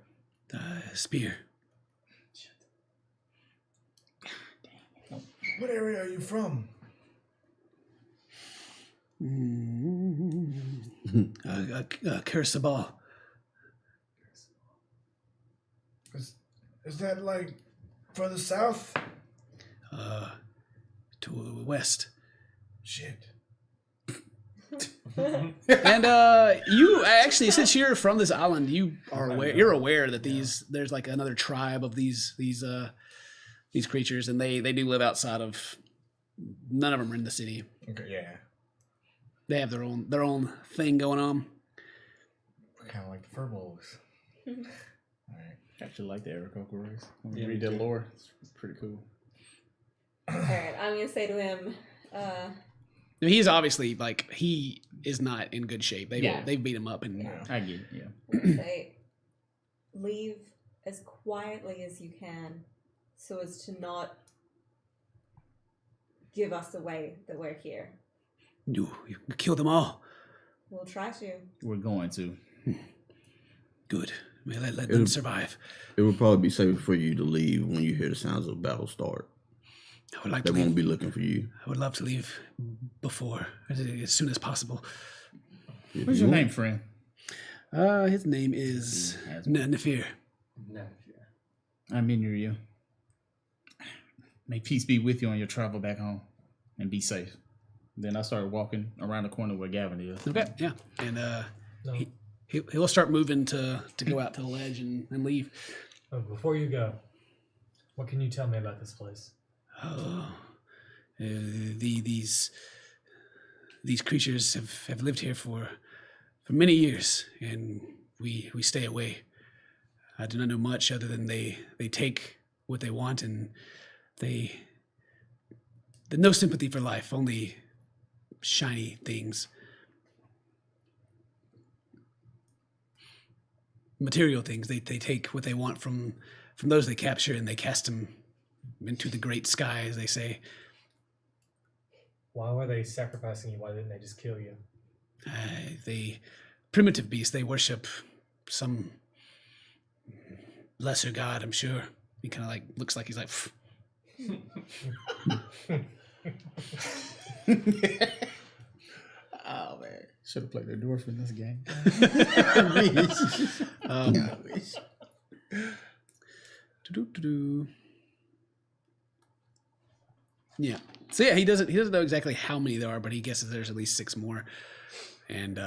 Spear. What area are you from? Kursabal. Is that like further south? to the west. Shit. And you actually, since you're from this island, you're aware that there's like another tribe of these creatures, and they do live outside of. None of them are in the city. Okay, yeah. They have their own thing going on. Kind of like the furbolgs. Alright. I actually like the Aarakocra race. When you Yeah, read me their too. lore, it's pretty cool. Alright, I'm gonna say to him, He's obviously like he is not in good shape. Yeah. They've beat him up, and I get it, yeah. I'm gonna say, leave as quietly as you can so as to not give us away that we're here. you kill them all. We'll try to. We're going to. Good. May let them survive. It would probably be safer for you to leave when you hear the sounds of battle start. I would like They to won't leave. be looking for you. I would love to leave before, as soon as possible. If What's you your want. name, friend? His name is Nefir. No. I'm in you. May peace be with you on your travel back home, and be safe. Then I started walking around the corner where Gavin is. Okay, yeah, and No. he'll start moving to go out to the ledge and leave. Oh, before you go, what can you tell me about this place? These creatures have lived here for many years, and we stay away. I do not know much other than they take what they want, and they no sympathy for life, only shiny things, material things. They take what they want from those they capture, and they cast them into the great sky, as they say. Why were they sacrificing you? Why didn't they just kill you? They primitive beasts. They worship some lesser god, I'm sure. He kind of like looks like he's like. "Pff." Oh man, should have played the dwarf in this game. Doo-doo-doo-doo. Yeah. So yeah, he doesn't know exactly how many there are, but he guesses there's at least 6 more. And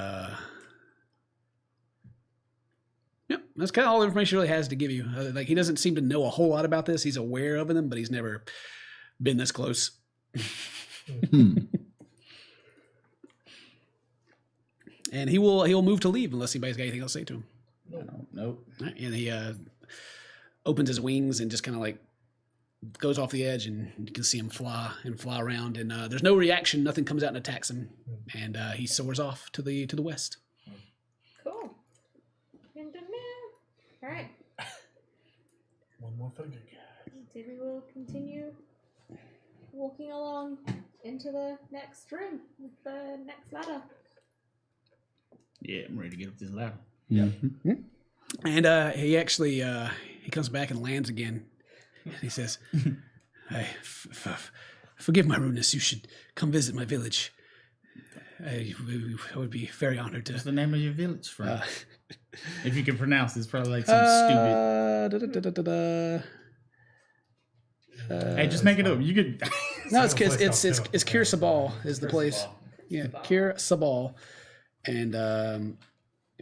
yeah, that's kind of all the information he really has to give you. Like he doesn't seem to know a whole lot about this. He's aware of them, but he's never been this close. And he'll move to leave unless anybody's got anything else to say to him. Nope. Right, and he opens his wings and just kind of like goes off the edge, and you can see him fly around. And there's no reaction; nothing comes out and attacks him. And he soars off to the west. Cool. All right. One more for the good guy. Then we will continue walking along into the next room with the next ladder. Yeah, I'm ready to get up this ladder. And he actually he comes back and lands again. And he says, "Forgive my rudeness. You should come visit my village. I would be very honored to." What's the name of your village, friend? If you can pronounce it, it's probably like some stupid. Hey, just make it up. You could. No, it's Kir Sabal is the place. Yeah, Kir Sabal, and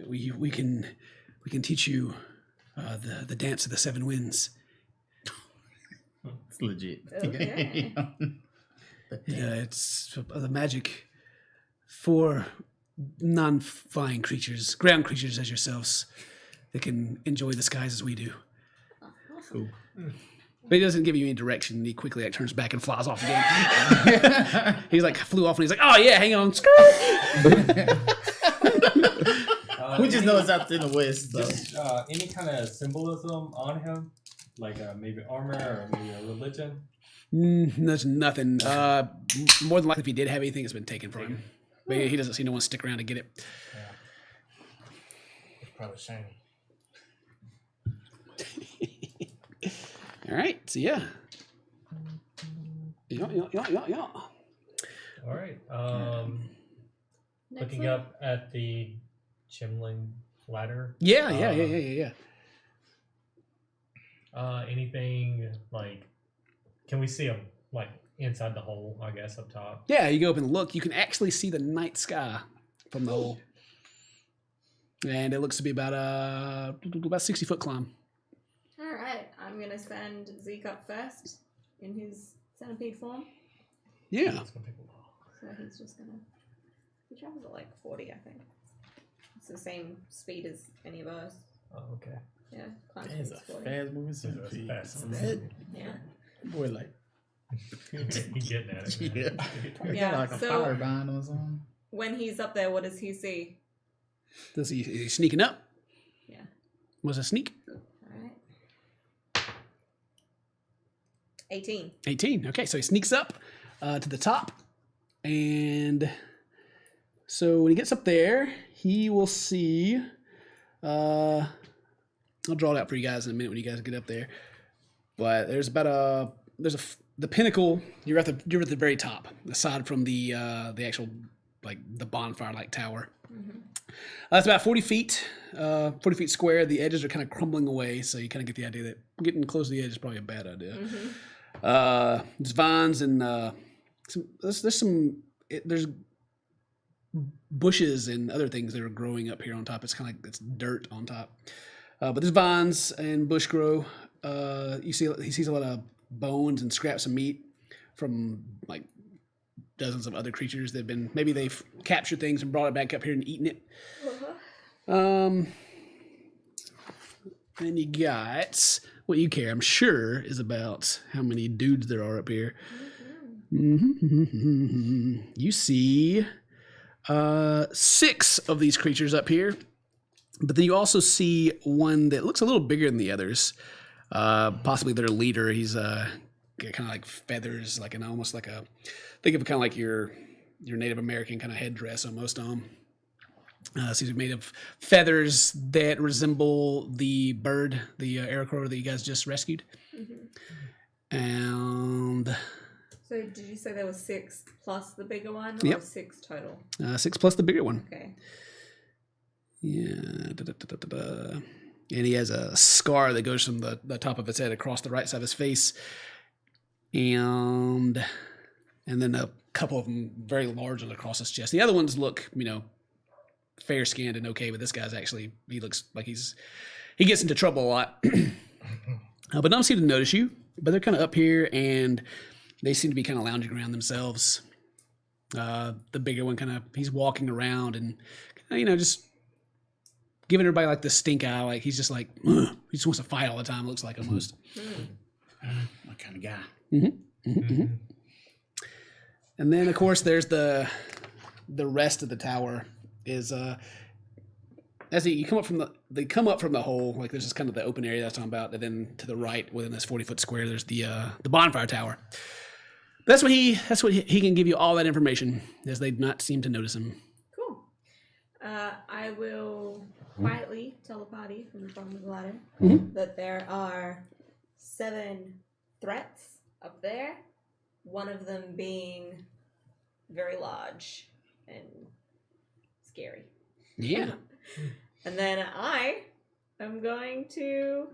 we can teach you the dance of the 7 winds. It's legit. Okay. Yeah, it's the magic for non-flying creatures, ground creatures as yourselves, that can enjoy the skies as we do. Cool. But he doesn't give you any direction. He quickly like turns back and flies off again. He's like flew off and he's like, "Oh yeah, hang on." We just know it's out in the west. So. Just any kind of symbolism on him, like maybe armor or maybe a religion. There's nothing. More than likely, if he did have anything, it's been taken from him. But he doesn't seem to want to stick around to get it. It's probably shiny. All right. So yeah. Yeah. All right. Next Looking one. up at the Chimling ladder. Yeah. Anything like? Can we see them? Like inside the hole, I guess, up top. Yeah, you go up and look. You can actually see the night sky from the hole, and it looks to be about 60-foot climb. All right, I'm gonna send Zeke up first in his centipede form. Yeah. It's gonna take a while. So he's just gonna. He travels at like 40, I think. It's the same speed as any of us. Oh, okay. Yeah, climb That is speed's a 40. fast moving That's centipede. fast. That Yeah. boy like He getting at it. yeah. Man. Probably Yeah, got like a so- power bind or something. When he's up there, what does he see? Is he sneaking up? Yeah. Was it a sneak? All right. 18. 18. Okay, so he sneaks up to the top, and so when he gets up there, he will see. I'll draw it out for you guys in a minute when you guys get up there. But there's the pinnacle. You're at the very top, aside from the actual like the bonfire like tower. That's about 40 feet, 40 feet square. The edges are kind of crumbling away, so you kind of get the idea that getting close to the edge is probably a bad idea. There's vines and there's bushes and other things that are growing up here on top. It's kind of like it's dirt on top, but there's vines and bush grow. He sees a lot of bones and scraps of meat from like dozens of other creatures that have been maybe they've captured things and brought it back up here and eaten it. Then you got what you care, I'm sure, is about how many dudes there are up here. You see 6 of these creatures up here, but then you also see one that looks a little bigger than the others. Possibly their leader. He's got kind of like feathers, like almost like a think of it kind of like your Native American kind of headdress almost on. So these are made of feathers that resemble the bird, the arrow crow that you guys just rescued. And So did you say there was 6 plus the bigger one, or Yep. 6 total? 6 plus the bigger one. Okay. Yeah. And he has a scar that goes from the top of his head across the right side of his face. And then a couple of them very large ones across his chest. The other ones look, fair skinned and okay, but this guy's actually, he looks like he gets into trouble a lot. But none seem to notice you, but they're kind of up here and they seem to be kind of lounging around themselves. The bigger one he's walking around and, just giving everybody like the stink eye. Like he's just like, ugh. He just wants to fight all the time, looks like almost. My kind of guy. And then of course there's the rest of the tower is as you come up from the hole, like there's just kind of the open area that's talking about, and then to the right within this 40-foot square there's the bonfire tower. That's what he can give you all that information, as they do not seem to notice him. Cool. I will quietly tell the party from the bottom of the ladder that there are 7 threats up there, one of them being very large and scary. Yeah. And then I am going to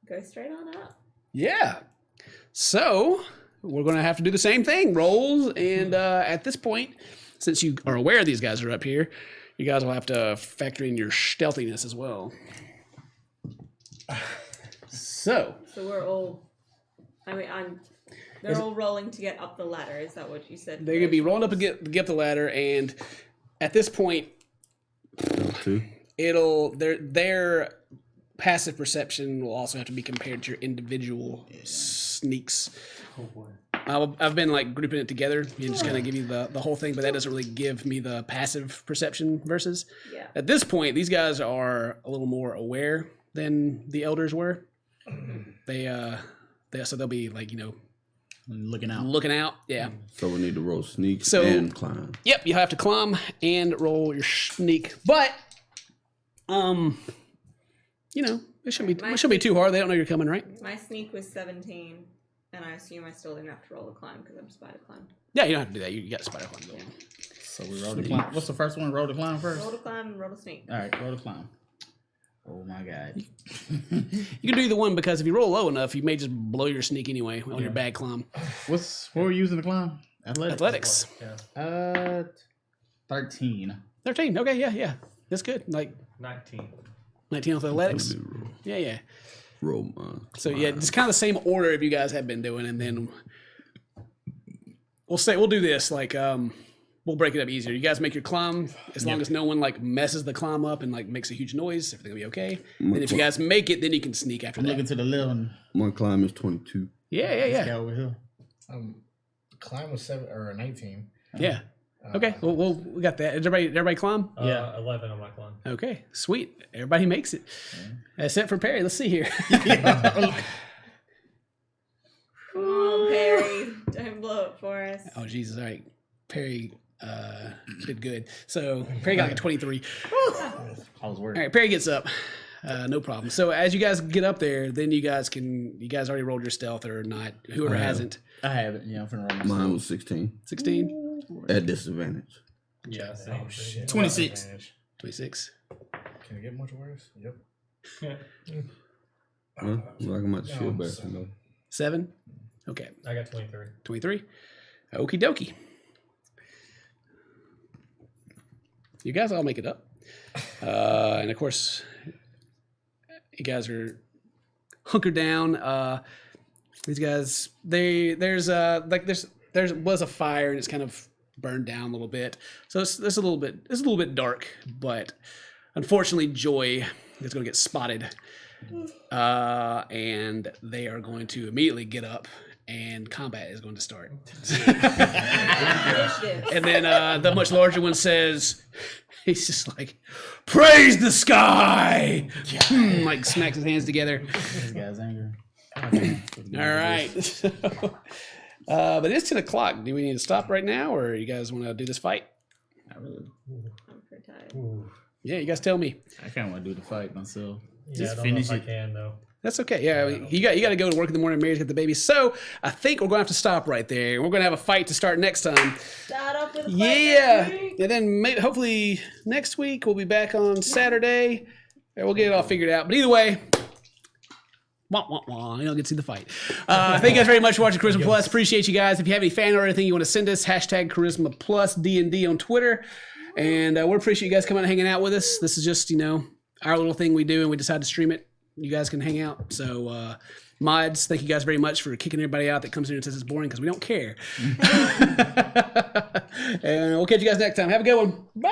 go straight on up. Yeah. So we're going to have to do the same thing, rolls, and at this point, since you are aware these guys are up here, you guys will have to factor in your stealthiness as well. So we're all, they're all rolling to get up the ladder. Is that what you said? they're going to be rolling up and get up the ladder, and at this point, their passive perception will also have to be compared to your individual sneaks. Oh boy. I've been like grouping it together and just kind of give you the whole thing, but that doesn't really give me the passive perception versus. Yeah. At this point, these guys are a little more aware than the elders were. So they'll be like, Looking out. looking out. Yeah. So we need to roll sneak So- and climb. Yep. You have to climb and roll your sneak, but it shouldn't be too hard. They don't know you're coming, right? My sneak was 17, and I assume I still didn't have to roll the climb because I'm spider climb. Yeah, you don't have to do that. You got a spider climb going. So we roll the climb. What's the first one? Roll the climb first? Roll to climb and roll to sneak. All right, roll the climb. Oh my god. You can do either one because if you roll low enough, you may just blow your sneak anyway on your bad climb. What were you using to climb? Athletics. Yeah. 13. 13. Okay, yeah. That's good. Like 19. 19 with athletics. Let me roll. Yeah. Roll mine. So yeah, just kind of the same order if you guys have been doing, and then we'll do this like we'll break it up easier. You guys make your climb as long as no one like messes the climb up and like makes a huge noise. Everything will be okay. And if you guys make it, then you can sneak after I'm that. looking to the left and My climb is 22. Yeah. guy over here. Climb was 7 or 19. Yeah. Okay. Well, we got that. Did everybody climb? Yeah. 11 on my climb. Okay. Sweet. Everybody makes it. Except for Perry. Let's see here. Come on, Perry. Don't blow it for us. Oh Jesus! All right, Perry did good. So Perry got like a 23. I was worried. All right, Perry gets up. No problem. So as you guys get up there, then you guys already rolled your stealth or not? Whoever hasn't. I have it. Yeah, I'm finna roll Mine myself. was 16 16, at disadvantage. Yeah, Oh, same. shit. 26. Advantage. 26. Can it get much worse? Yep. Well, like I'm about to No, feel I'm better. sorry. No. 7. Okay. I got 23. 23. Okie dokie. You guys all make it up. And of course, you guys are hunkered down. These guys, there was a fire and it's kind of burned down a little bit. So it's a little bit dark, but unfortunately Joy is going to get spotted. And they are going to immediately get up and combat is going to start. Initiative. And then the much larger one says, he's just like, praise the sky! Like smacks his hands together. This guy's angry. All right. But it's 10 o'clock. Do we need to stop right now or you guys want to do this fight? Not really. I'm pretty tired. Ooh. Yeah, you guys tell me. I kind of want to do the fight myself. Yeah, Just I don't finish know if it. I can though. That's okay. Yeah, you got to go to work in the morning. Mary's got the baby. So I think we're going to have to stop right there. We're going to have a fight to start next time. Start off with a fight Yeah. next week. And then maybe, hopefully next week we'll be back on Saturday. And we'll get it all figured out. But either way, wah, wah, wah. You don't get to see the fight. Thank you guys very much for watching Charisma Plus. Appreciate you guys. If you have any fan or anything you want to send us, hashtag Charisma Plus DND on Twitter. And we appreciate you guys coming and hanging out with us. This is just, our little thing we do and we decide to stream it. You guys can hang out. So, mods, thank you guys very much for kicking everybody out that comes in and says it's boring because we don't care. And we'll catch you guys next time. Have a good one. Bye.